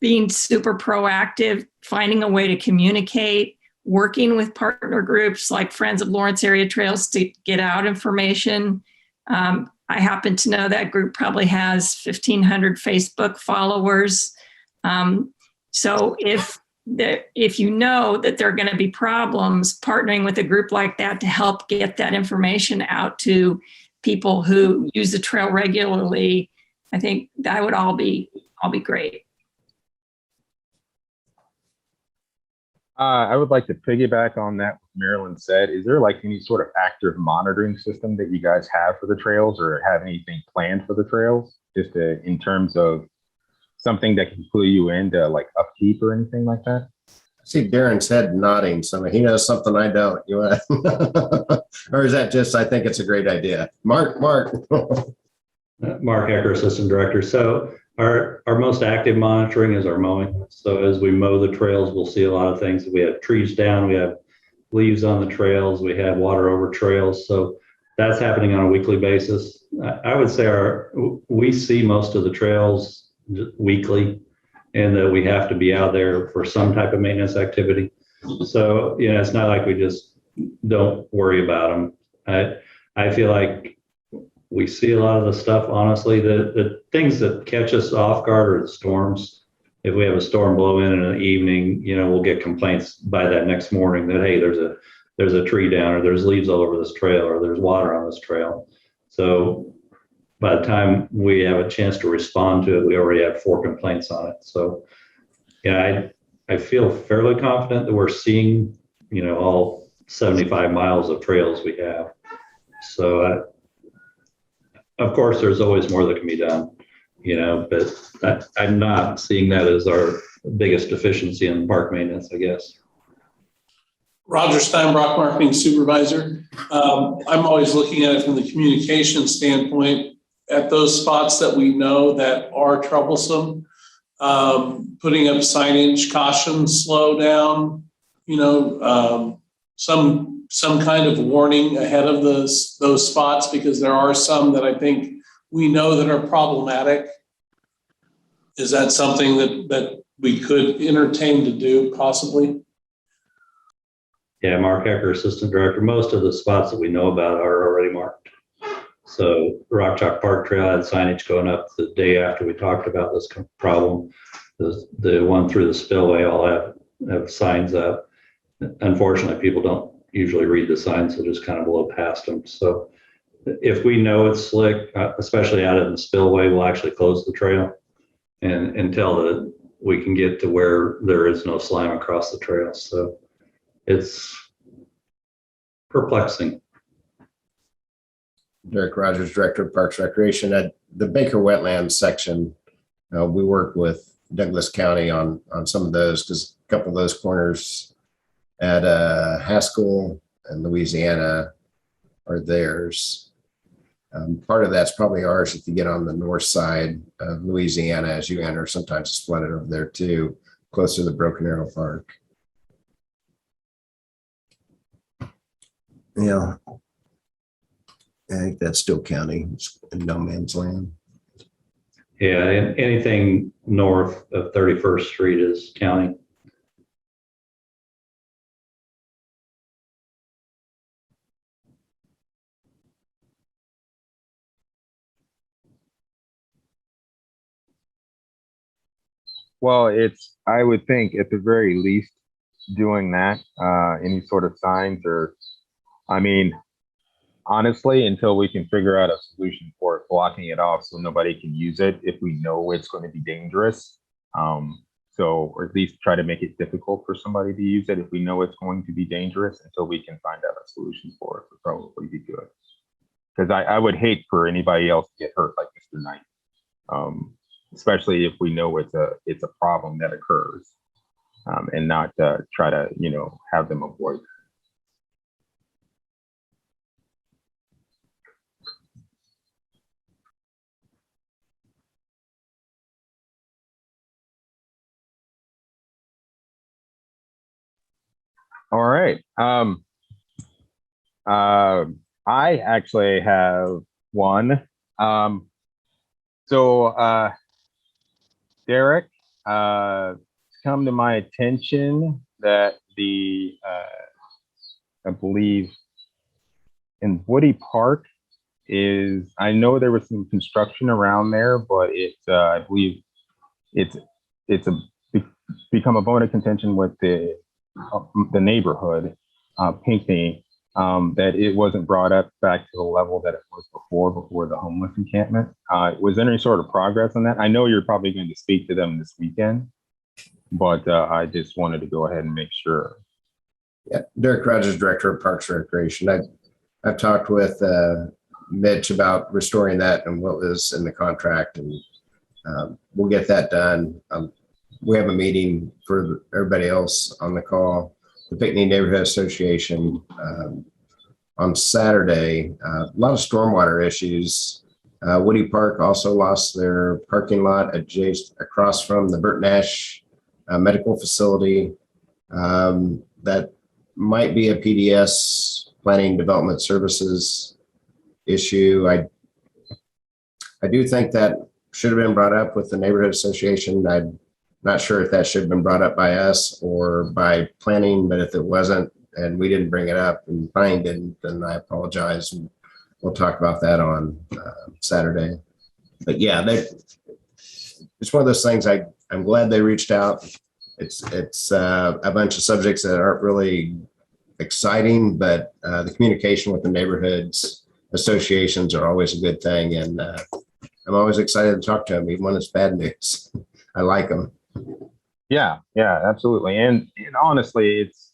being super proactive, finding a way to communicate, working with partner groups like Friends of Lawrence Area Trails to get out information. I happen to know that group probably has 1,500 Facebook followers. So if you know that there are going to be problems, partnering with a group like that to help get that information out to people who use the trail regularly, I think that would all be great. I would like to piggyback on that, what Marilyn said. Is there like any sort of active monitoring system that you guys have for the trails, or have anything planned for the trails, just in terms of something that can clue you into like upkeep or anything like that? See Darren's head nodding, so he knows something I don't. You want, or is that just, I think it's a great idea? Mark. Mark Hecker, Assistant Director. So our most active monitoring is our mowing. So as we mow the trails, we'll see a lot of things. We have trees down, we have leaves on the trails, we have water over trails. So that's happening on a weekly basis. I would say we see most of the trails weekly, and that we have to be out there for some type of maintenance activity. So, it's not like we just don't worry about them. I feel like we see a lot of the stuff, honestly. The things that catch us off guard are the storms. If we have a storm blow in the evening, we'll get complaints by that next morning that, hey, there's a tree down, or there's leaves all over this trail, or there's water on this trail. So by the time we have a chance to respond to it, we already have 4 complaints on it. So, I feel fairly confident that we're seeing, all 75 miles of trails we have. So, of course, there's always more that can be done, but I'm not seeing that as our biggest deficiency in park maintenance, I guess. Roger Steinbrock, Marketing Supervisor. I'm always looking at it from the communication standpoint at those spots that we know that are troublesome, putting up signage, caution, slow down, some kind of warning ahead of those spots, because there are some that I think we know that are problematic. Is that something that we could entertain to do possibly? Yeah, Mark Hecker, Assistant Director. Most of the spots that we know about are already marked. So Rock Chalk Park Trail had signage going up the day after we talked about this problem. The one through the spillway all have signs up. Unfortunately, people don't usually read the signs, so just kind of blow past them. So if we know it's slick, especially out in the spillway, we'll actually close the trail and until we can get to where there is no slime across the trail. So it's perplexing. Derek Rogers, Director of Parks Recreation. At the Baker Wetlands section, we work with Douglas County on some of those, because a couple of those corners at Haskell and Louisiana are theirs. Part of that's probably ours if you get on the north side of Louisiana as you enter. Sometimes it's flooded over there too, closer to the Broken Arrow Park. Yeah, I think that's still county. It's in no man's land. Yeah, anything north of 31st Street is county. Well, I would think at the very least doing that, any sort of signs honestly, until we can figure out a solution for it, blocking it off so nobody can use it if we know it's going to be dangerous. Or at least try to make it difficult for somebody to use it if we know it's going to be dangerous, until we can find out a solution for it would probably be good. Because I would hate for anybody else to get hurt like Mr. Knight, especially if we know it's a problem that occurs, and not try to have them avoid it. All right. I actually have one. Derek, it's come to my attention that I believe in Woody Park I know there was some construction around there, but I believe it's become a bone of contention with the neighborhood, Pinckney, that it wasn't brought up back to the level that it was before the homeless encampment. Was there any sort of progress on that? I know you're probably going to speak to them this weekend, but I just wanted to go ahead and make sure. Yeah, Derek Rogers, Director of Parks and Recreation. I've talked with Mitch about restoring that and what was in the contract, and we'll get that done. we have a meeting for everybody else on the call, the Pinckney Neighborhood Association, on Saturday. A lot of stormwater issues. Woody Park also lost their parking lot adjacent across from the Burt Nash Medical Facility. That might be a PDS, Planning Development Services issue. I do think that should have been brought up with the neighborhood association. I'm not sure if that should have been brought up by us or by planning, but if it wasn't and we didn't bring it up and planning didn't, then I apologize. And we'll talk about that on Saturday. But yeah, it's one of those things. I'm glad they reached out. It's a bunch of subjects that aren't really exciting, but the communication with the neighborhoods associations are always a good thing. And I'm always excited to talk to them, even when it's bad news. I like them. Yeah, absolutely. And honestly, it's,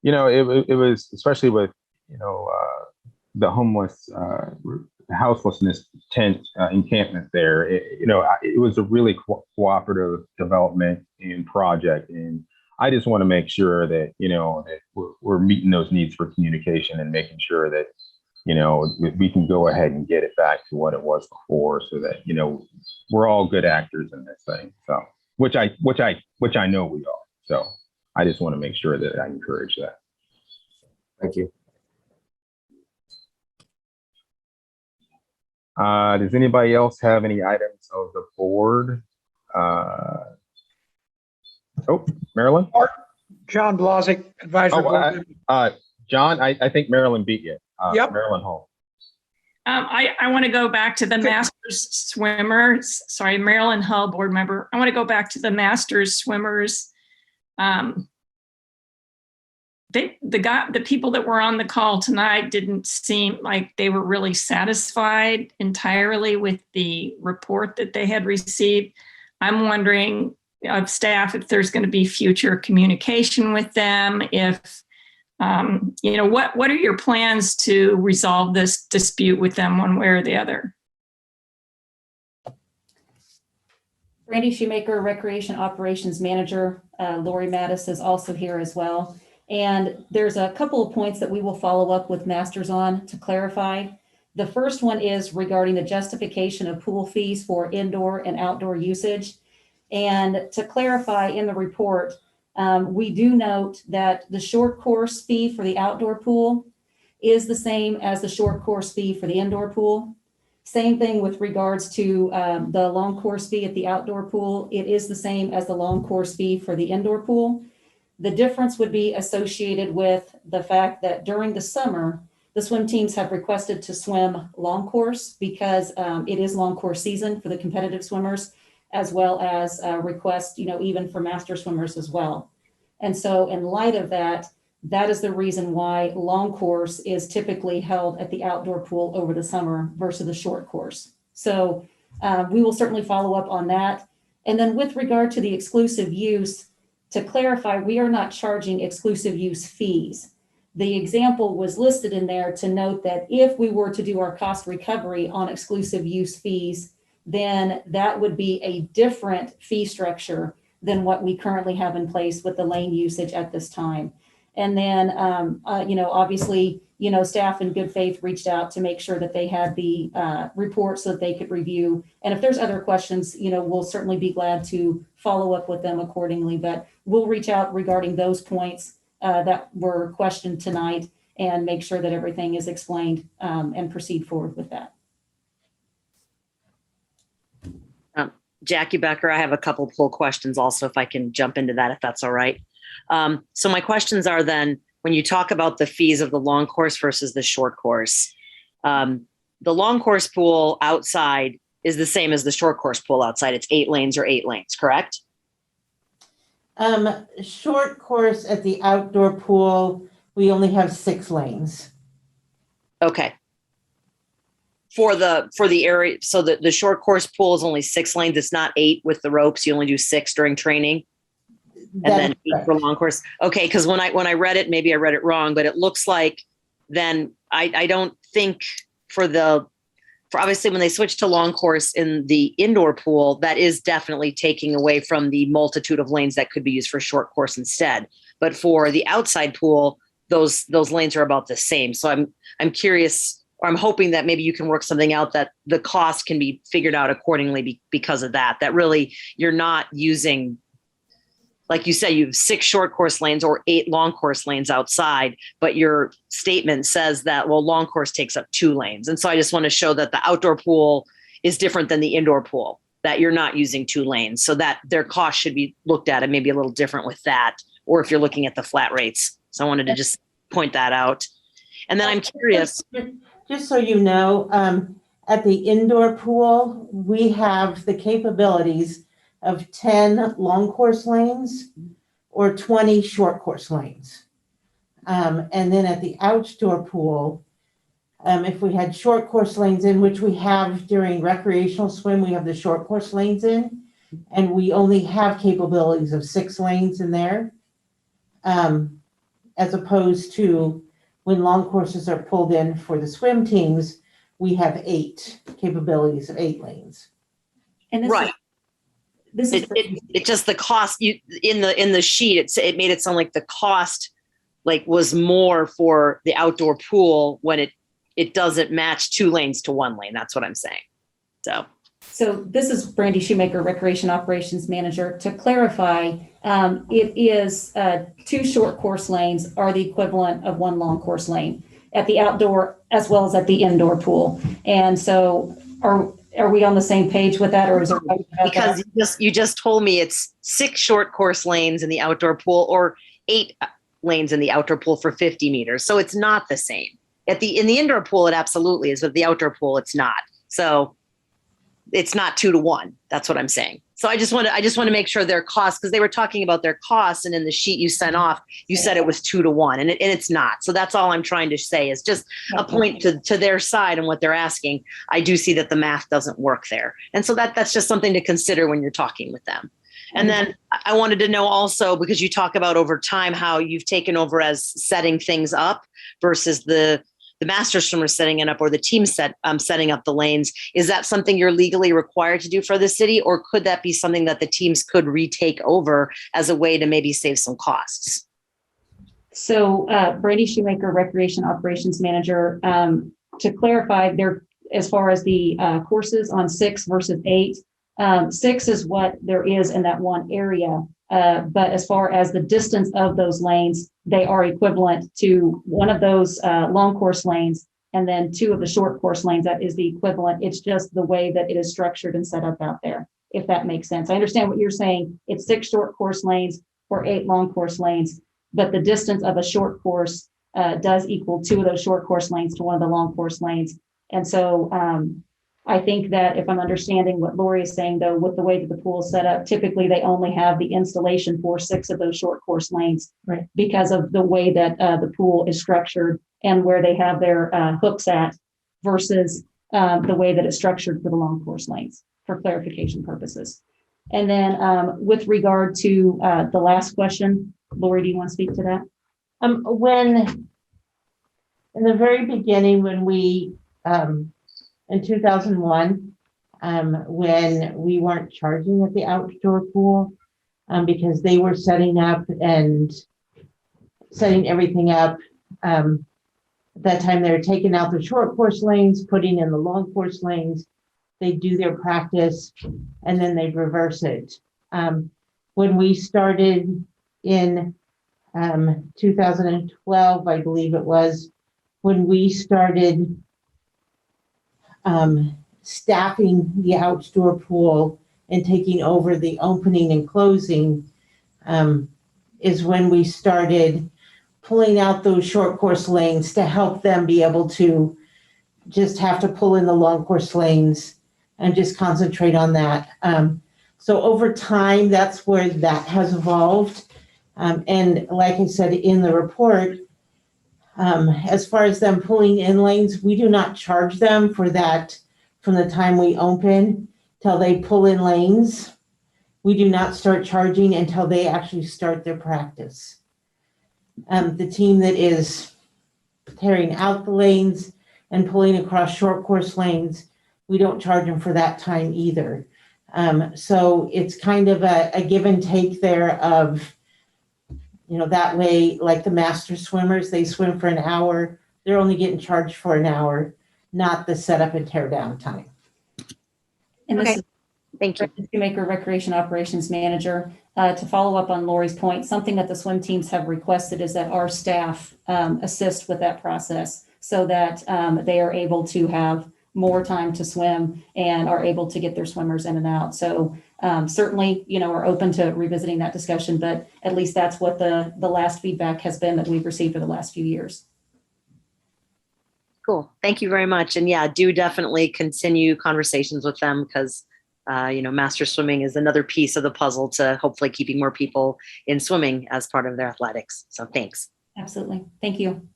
it was, especially with, the homeless, houselessness tent encampment there, it was a really cooperative development and project. And I just want to make sure that, that we're meeting those needs for communication and making sure that, we can go ahead and get it back to what it was before, so that, we're all good actors in this thing. So, which I know we are. So I just want to make sure that I encourage that. Thank you. Does anybody else have any items of the board? Marilyn? John Blazik, advisory board member. John, I think Marilyn beat you. Yep. Marilyn Hall. I want to go back to the Masters swimmers. Sorry, Marilyn Hull, board member. I want to go back to the Masters swimmers. The people that were on the call tonight didn't seem like they were really satisfied entirely with the report that they had received. I'm wondering of staff if there's going to be future communication with them, if what are your plans to resolve this dispute with them one way or the other? Brandy Shoemaker, Recreation Operations Manager. Lori Mattis is also here as well. And there's a couple of points that we will follow up with Masters on to clarify. The first one is regarding the justification of pool fees for indoor and outdoor usage. And to clarify in the report, we do note that the short course fee for the outdoor pool is the same as the short course fee for the indoor pool. Same thing with regards to the long course fee at the outdoor pool. It is the same as the long course fee for the indoor pool. The difference would be associated with the fact that during the summer, the swim teams have requested to swim long course because it is long course season for the competitive swimmers, as well as requests, even for master swimmers as well. And so in light of that, that is the reason why long course is typically held at the outdoor pool over the summer versus the short course. So we will certainly follow up on that. And then with regard to the exclusive use, to clarify, we are not charging exclusive use fees. The example was listed in there to note that if we were to do our cost recovery on exclusive use fees, then that would be a different fee structure than what we currently have in place with the lane usage at this time. And then, obviously, staff in good faith reached out to make sure that they had the report so that they could review. And if there's other questions, we'll certainly be glad to follow up with them accordingly. But we'll reach out regarding those points that were questioned tonight and make sure that everything is explained and proceed forward with that. Jackie Becker, I have a couple poll questions also, if I can jump into that, if that's all right. So my questions are then, when you talk about the fees of the long course versus the short course, the long course pool outside is the same as the short course pool outside. It's 8 lanes or 8 lanes, correct? Short course at the outdoor pool, we only have 6 lanes. Okay. For the area, so the short course pool is only 6 lanes. It's not 8 with the ropes. You only do 6 during training, and then 8 for long course. Okay, because when I read it, maybe I read it wrong, but it looks like then I don't think for the for obviously when they switch to long course in the indoor pool, that is definitely taking away from the multitude of lanes that could be used for short course instead. But for the outside pool, those lanes are about the same. So I'm curious, or I'm hoping that maybe you can work something out that the cost can be figured out accordingly because of that. That really you're not using, like you say, you have 6 short course lanes or 8 long course lanes outside, but your statement says that, well, long course takes up 2 lanes. And so I just want to show that the outdoor pool is different than the indoor pool, that you're not using 2 lanes, so that their cost should be looked at and maybe a little different with that, or if you're looking at the flat rates. So I wanted to just point that out. And then I'm curious. Just so you know, at the indoor pool, we have the capabilities of 10 long course lanes or 20 short course lanes. And then at the outdoor pool, if we had short course lanes in, which we have during recreational swim, we have the short course lanes in, and we only have capabilities of 6 lanes in there, as opposed to when long courses are pulled in for the swim teams, we have 8 capabilities of 8 lanes. And Right. It just the cost you in the sheet it made it sound like the cost like was more for the outdoor pool when it doesn't match 2 lanes to 1 lane. That's what I'm saying. So this is Brandy Shoemaker, Recreation Operations Manager. To clarify, it is 2 short course lanes are the equivalent of 1 long course lane at the outdoor as well as at the indoor pool. And so are we on the same page with that, or is there? Because you just told me it's 6 short course lanes in the outdoor pool or 8 lanes in the outdoor pool for 50 meters. So it's not the same. In the indoor pool, it absolutely is, but the outdoor pool, it's not. So it's not 2 to 1. That's what I'm saying. So I just want to make sure their costs, because they were talking about their costs, and in the sheet you sent off, you said it was 2 to 1, and it's not. So that's all I'm trying to say is just a point to their side and what they're asking. I do see that the math doesn't work there, and so that's just something to consider when you're talking with them. And then I wanted to know also, because you talk about over time how you've taken over as setting things up versus the master swimmer setting it up, or the team setting up the lanes. Is that something you're legally required to do for the city, or could that be something that the teams could retake over as a way to maybe save some costs? So Brandy Shoemaker, Recreation Operations Manager. To clarify, there as far as the courses on 6 versus 8, 6 is what there is in that one area. But as far as the distance of those lanes, they are equivalent to one of those long course lanes, and then 2 of the short course lanes. That is the equivalent. It's just the way that it is structured and set up out there, if that makes sense. I understand what you're saying. It's 6 short course lanes or 8 long course lanes, but the distance of a short course does equal 2 of those short course lanes to one of the long course lanes. And so I think that if I'm understanding what Lori is saying, though, with the way that the pool is set up, typically they only have the installation for 6 of those short course lanes, right, because of the way that the pool is structured and where they have their hooks at versus the way that it's structured for the long course lanes, for clarification purposes. And then with regard to the last question, Lori, do you want to speak to that? When in the very beginning, when we in 2001, when we weren't charging at the outdoor pool because they were setting everything up. At that time, they were taking out the short course lanes, putting in the long course lanes. They'd do their practice, and then they'd reverse it. When we started in 2012, I believe it was, when we started staffing the outdoor pool and taking over the opening and closing, is when we started pulling out those short course lanes to help them be able to just have to pull in the long course lanes and just concentrate on that. So over time, that's where that has evolved. And like I said in the report, as far as them pulling in lanes, we do not charge them for that from the time we open till they pull in lanes. We do not start charging until they actually start their practice. The team that is tearing out the lanes and pulling across short course lanes we don't charge them for that time either. So it's kind of a give and take there of, that way, like the master swimmers, they swim for an hour. They're only getting charged for an hour, not the setup and tear down time. And this is Thank you. Shoemaker, Recreation Operations Manager. To follow up on Lori's point, something that the swim teams have requested is that our staff assist with that process so that they are able to have more time to swim and are able to get their swimmers in and out. So certainly, we're open to revisiting that discussion, but at least that's what the last feedback has been that we've received for the last few years. Cool. Thank you very much. And yeah, do definitely continue conversations with them because, master swimming is another piece of the puzzle to hopefully keeping more people in swimming as part of their athletics. So thanks. Absolutely. Thank you.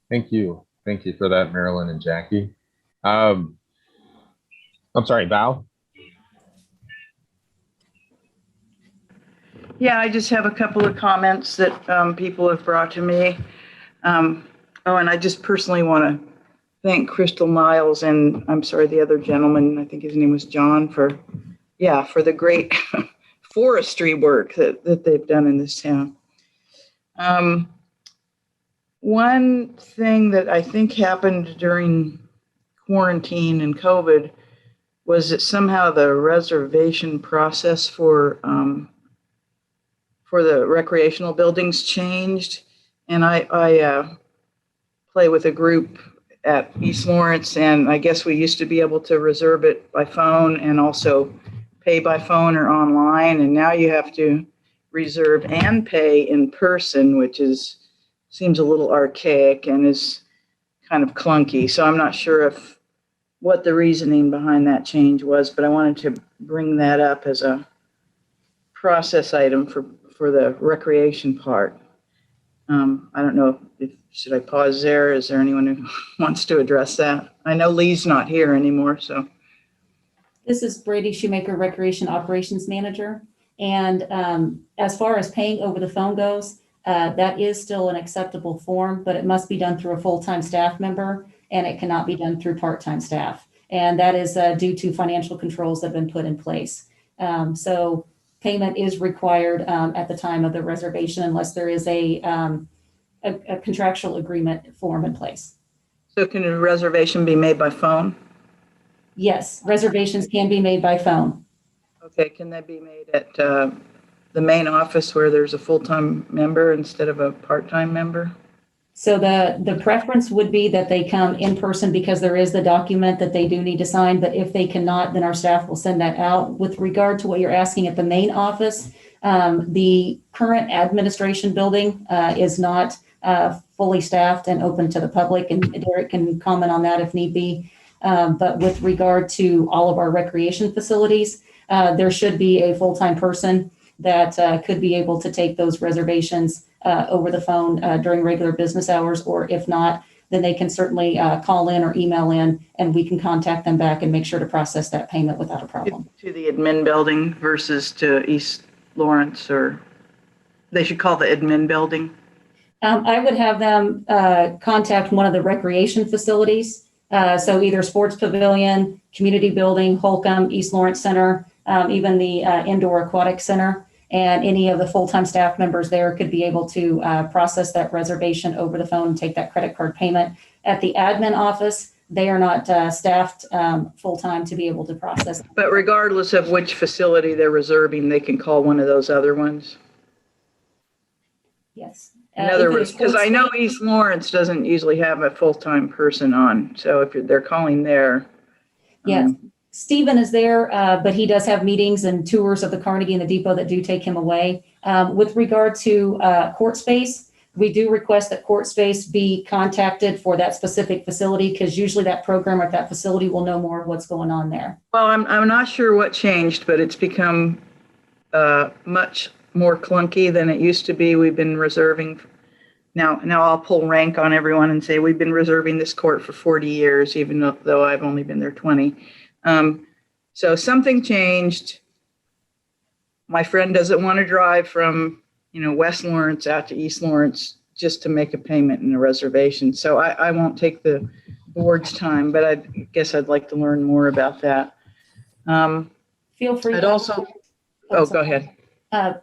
Thank you. Thank you for that, Marilyn and Jackie. I'm sorry, Val? Yeah, I just have a couple of comments that people have brought to me. And I just personally want to thank Crystal Miles and I'm sorry, the other gentleman, I think his name was John, for the great forestry work that they've done in this town. One thing that I think happened during quarantine and COVID was that somehow the reservation process for the recreational buildings changed. And I play with a group at East Lawrence, and I guess we used to be able to reserve it by phone and also pay by phone or online. And now you have to reserve and pay in person, which seems a little archaic and is kind of clunky. So I'm not sure what the reasoning behind that change was, but I wanted to bring that up as a process item for the recreation part. I don't know should I pause there? Is there anyone who wants to address that? I know Lee's not here anymore, so. This is Brady Shoemaker, Recreation Operations Manager. And as far as paying over the phone goes, that is still an acceptable form, but it must be done through a full-time staff member and it cannot be done through part-time staff. And that is due to financial controls that have been put in place. So payment is required at the time of the reservation unless there is a contractual agreement form in place. So can a reservation be made by phone? Yes, reservations can be made by phone. Okay, can they be made at the main office where there's a full-time member instead of a part-time member? So the preference would be that they come in person because there is the document that they do need to sign, but if they cannot, then our staff will send that out. With regard to what you're asking at the main office, the current administration building is not fully staffed and open to the public, and Derek can comment on that if need be. But with regard to all of our recreation facilities, there should be a full-time person that could be able to take those reservations over the phone during regular business hours, or if not, then they can certainly call in or email in and we can contact them back and make sure to process that payment without a problem. To the admin building versus to East Lawrence, or they should call the admin building? I would have them contact one of the recreation facilities. So either Sports Pavilion, Community Building, Holcomb, East Lawrence Center, even the Indoor Aquatic Center. And any of the full-time staff members there could be able to process that reservation over the phone and take that credit card payment. At the admin office, they are not staffed full-time to be able to process. But regardless of which facility they're reserving, they can call one of those other ones? Yes. In other words, because I know East Lawrence doesn't usually have a full-time person on. So if they're calling there. Yes. Stephen is there, but he does have meetings and tours of the Carnegie and the Depot that do take him away. With regard to court space, we do request that court space be contacted for that specific facility because usually that program at that facility will know more of what's going on there. Well, I'm not sure what changed, but it's become much more clunky than it used to be. We've been reserving. Now I'll pull rank on everyone and say we've been reserving this court for 40 years, even though I've only been there 20. So something changed. My friend doesn't want to drive from, West Lawrence out to East Lawrence just to make a payment and a reservation. So I won't take the board's time, but I guess I'd like to learn more about that. Feel free. I'd also, go ahead.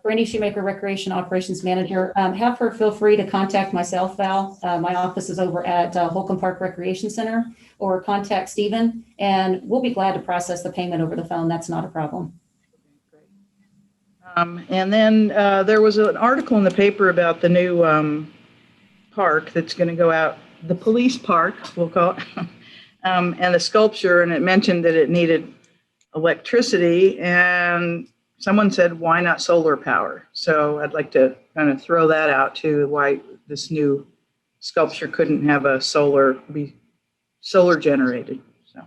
Brandy Shoemaker, Recreation Operations Manager. Have her feel free to contact myself, Val. My office is over at Holcomb Park Recreation Center, or contact Stephen, and we'll be glad to process the payment over the phone. That's not a problem. And then there was an article in the paper about the new park that's going to go out, the police park, we'll call it, and the sculpture, and it mentioned that it needed electricity, and someone said, why not solar power? So I'd like to kind of throw that out too, why this new sculpture couldn't have be solar generated. So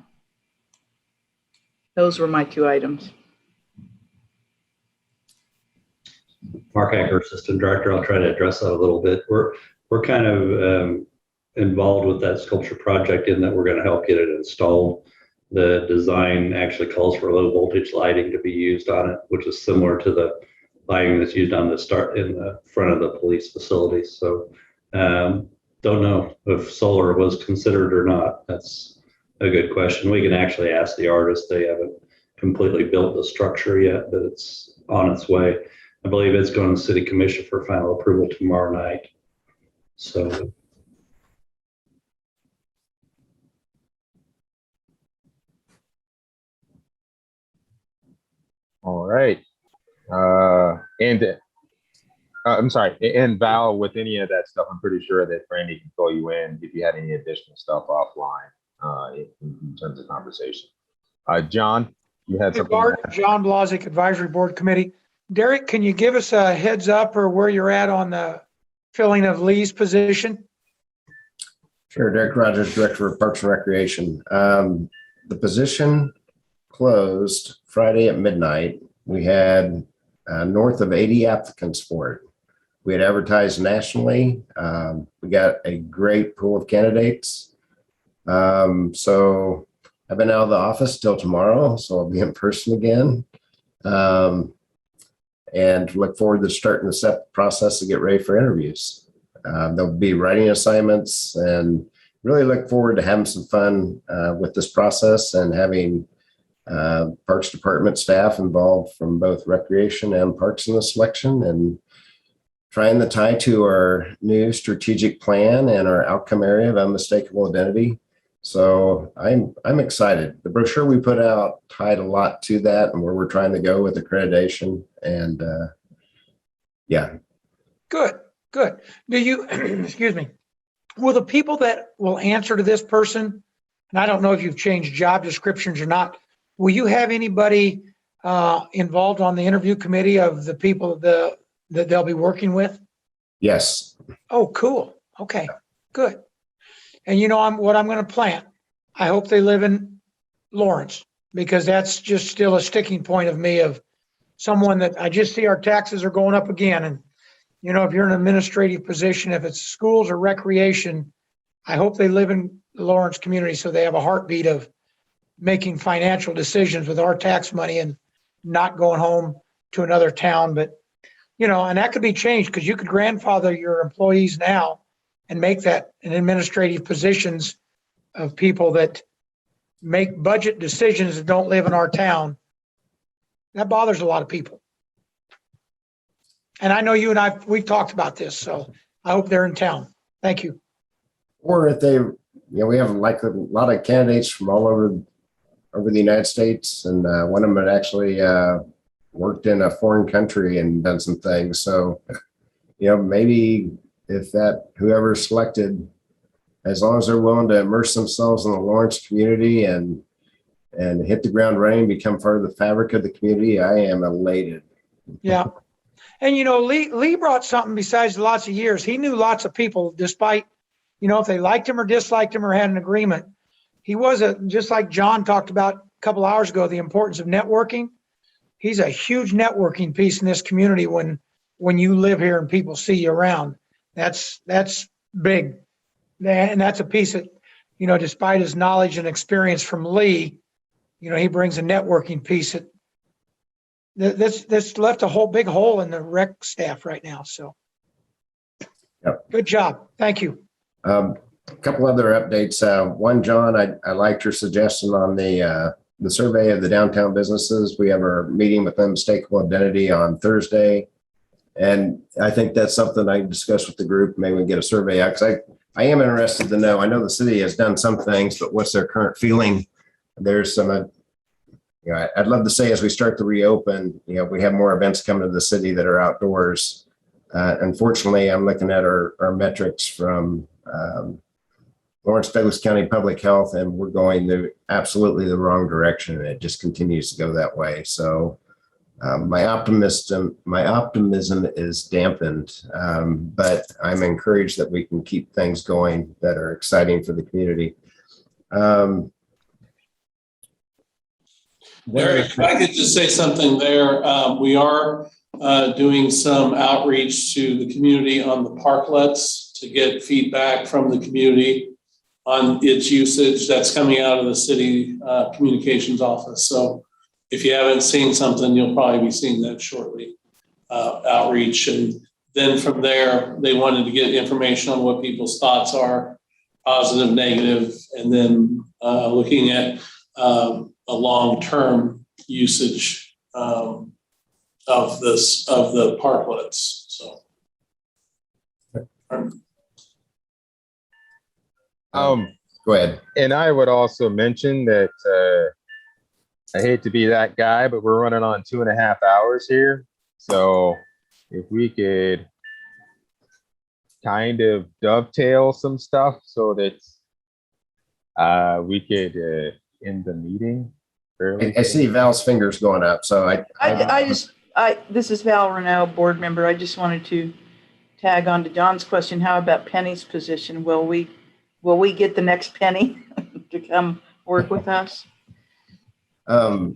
those were my 2 items. Mark Hacker, Assistant Director. I'll try to address that a little bit. We're kind of involved with that sculpture project in that we're going to help get it installed. The design actually calls for low voltage lighting to be used on it, which is similar to the lighting that's used on in the front of the police facilities. So don't know if solar was considered or not. That's a good question. We can actually ask the artist. They haven't completely built the structure yet, but it's on its way. I believe it's going to City Commission for final approval tomorrow night. So All right. I'm sorry. And Val, with any of that stuff, I'm pretty sure that Brandy can fill you in if you had any additional stuff offline in terms of conversation. John, you had Hey, something. Bart, John Blazik, Advisory Board Committee. Derek, can you give us a heads up or where you're at on the filling of Lee's position? Sure, Derek Rogers, Director of Parks and Recreation. The position closed Friday at midnight. We had north of 80 applicants for it. We had advertised nationally. We got a great pool of candidates. So I've been out of the office till tomorrow, so I'll be in person again. And look forward to starting the SEP process to get ready for interviews. There'll be writing assignments, and really look forward to having some fun with this process and having Parks Department staff involved from both recreation and parks in the selection, and trying the tie to our new strategic plan and our outcome area of unmistakable identity. So I'm excited. The brochure we put out tied a lot to that and where we're trying to go with accreditation. And yeah. Good. Do you, excuse me, will the people that will answer to this person, and I don't know if you've changed job descriptions or not, will you have anybody involved on the interview committee of the people that they'll be working with? Yes. Oh, cool. Okay, good. And you know what I'm going to plant? I hope they live in Lawrence, because that's just still a sticking point of me, of someone that I just see our taxes are going up again. And, you know, if you're in an administrative position, if it's schools or recreation, I hope they live in the Lawrence community so they have a heartbeat of making financial decisions with our tax money and not going home to another town. But, you know, and that could be changed, because you could grandfather your employees now and make that in administrative positions of people that make budget decisions that don't live in our town. That bothers a lot of people. And I know you and we've talked about this, so I hope they're in town. Thank you. Or if they, you know, we have like a lot of candidates from all over the United States, and one of them had actually worked in a foreign country and done some things. So, you know, maybe if that whoever's selected, as long as they're willing to immerse themselves in the Lawrence community and hit the ground running, become part of the fabric of the community, I am elated. Yeah. And, you know, Lee brought something besides lots of years. He knew lots of people, despite, you know, if they liked him or disliked him or had an agreement. He was just like John talked about a couple hours ago, the importance of networking. He's a huge networking piece in this community when you live here and people see you around. That's big. And that's a piece that, you know, despite his knowledge and experience from Lee, you know, he brings a networking piece that's left a whole big hole in the rec staff right now. So. Good job. Thank you. A couple other updates. One, John, I liked your suggestion on the survey of the downtown businesses. We have our meeting with Unmistakable Identity on Thursday. And I think that's something I can discuss with the group. Maybe we can get a survey out, because I am interested to know. I know the city has done some things, but what's their current feeling? There's some, I'd love to say as we start to reopen, we have more events coming to the city that are outdoors. Unfortunately, I'm looking at our metrics from Lawrence Douglas County Public Health, and we're going absolutely the wrong direction, and it just continues to go that way. So my optimism is dampened, but I'm encouraged that we can keep things going that are exciting for the community. Eric, if I could just say something there. We are doing some outreach to the community on the parklets to get feedback from the community on its usage. That's coming out of the city communications office. So if you haven't seen something, you'll probably be seeing that shortly, outreach. And then from there, they wanted to get information on what people's thoughts are, positive, negative, and then looking at a long-term usage of the parklets. So. Go ahead. And I would also mention that I hate to be that guy, but we're running on 2.5 hours here. So if we could kind of dovetail some stuff so that we could end the meeting fairly. I see Val's fingers going up. So this is Val Renaud, board member. I just wanted to tag on to John's question. How about Penny's position? Will we get the next Penny to come work with us? Right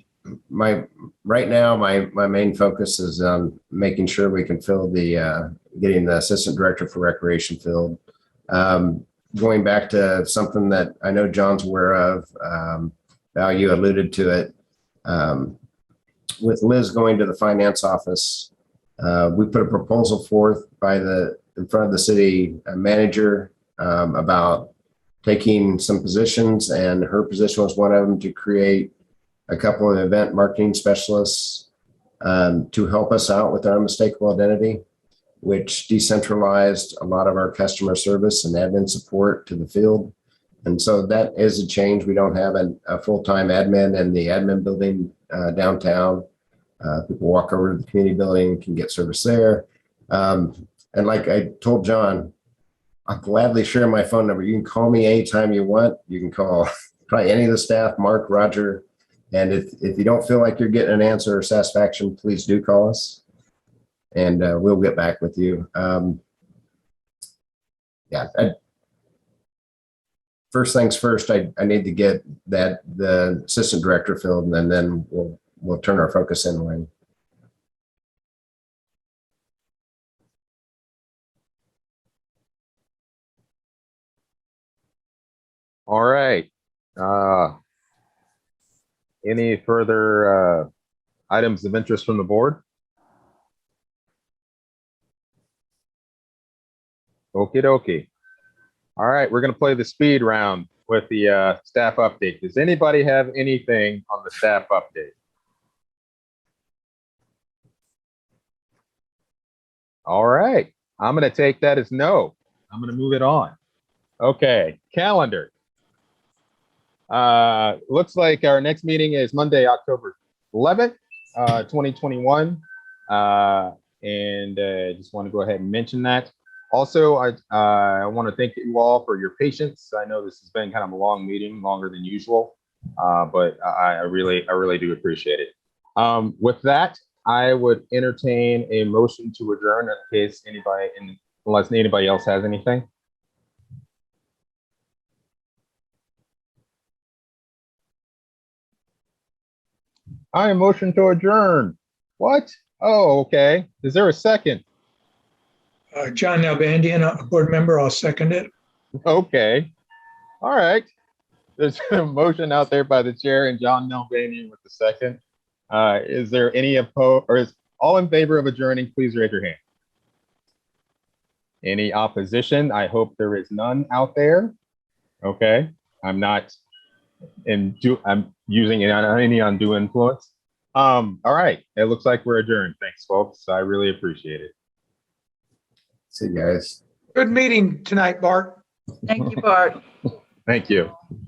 now, my main focus is on making sure we can fill getting the assistant director for recreation filled. Going back to something that I know John's aware of, Val, you alluded to it. With Liz going to the finance office, we put a proposal forth in front of the city manager about taking some positions, and her position was one of them, to create a couple of event marketing specialists to help us out with our unmistakable identity, which decentralized a lot of our customer service and admin support to the field. And so that is a change. We don't have a full-time admin in the admin building downtown. People walk over to the community building, can get service there. And like I told John, I'll gladly share my phone number. You can call me anytime you want. You can call probably any of the staff, Mark, Roger. And if you don't feel like you're getting an answer or satisfaction, please do call us, and we'll get back with you. First things first, I need to get the assistant director filled, and then we'll turn our focus inward. All right. Any further items of interest from the board? Okie dokie. All right, we're going to play the speed round with the staff update. Does anybody have anything on the staff update? All right, I'm going to take that as no. I'm going to move it on. Okay, calendar. Looks like our next meeting is Monday, October 11th, 2021. And just want to go ahead and mention that. Also, I want to thank you all for your patience. I know this has been kind of a long meeting, longer than usual, but I really do appreciate it. With that, I would entertain a motion to adjourn in case unless anybody else has anything. I motion to adjourn. What? Oh, okay. Is there a second? John Nalbandian, a board member, I'll second it. Okay. All right. There's a motion out there by the chair and John Nalbandian with the second. Is there any opposed, or is all in favor of adjourning? Please raise your hand. Any opposition? I hope there is none out there. Okay, I'm not I'm using any undue influence. All right, it looks like we're adjourned. Thanks, folks. I really appreciate it. See you guys. Good meeting tonight, Bart. Thank you, Bart. Thank you.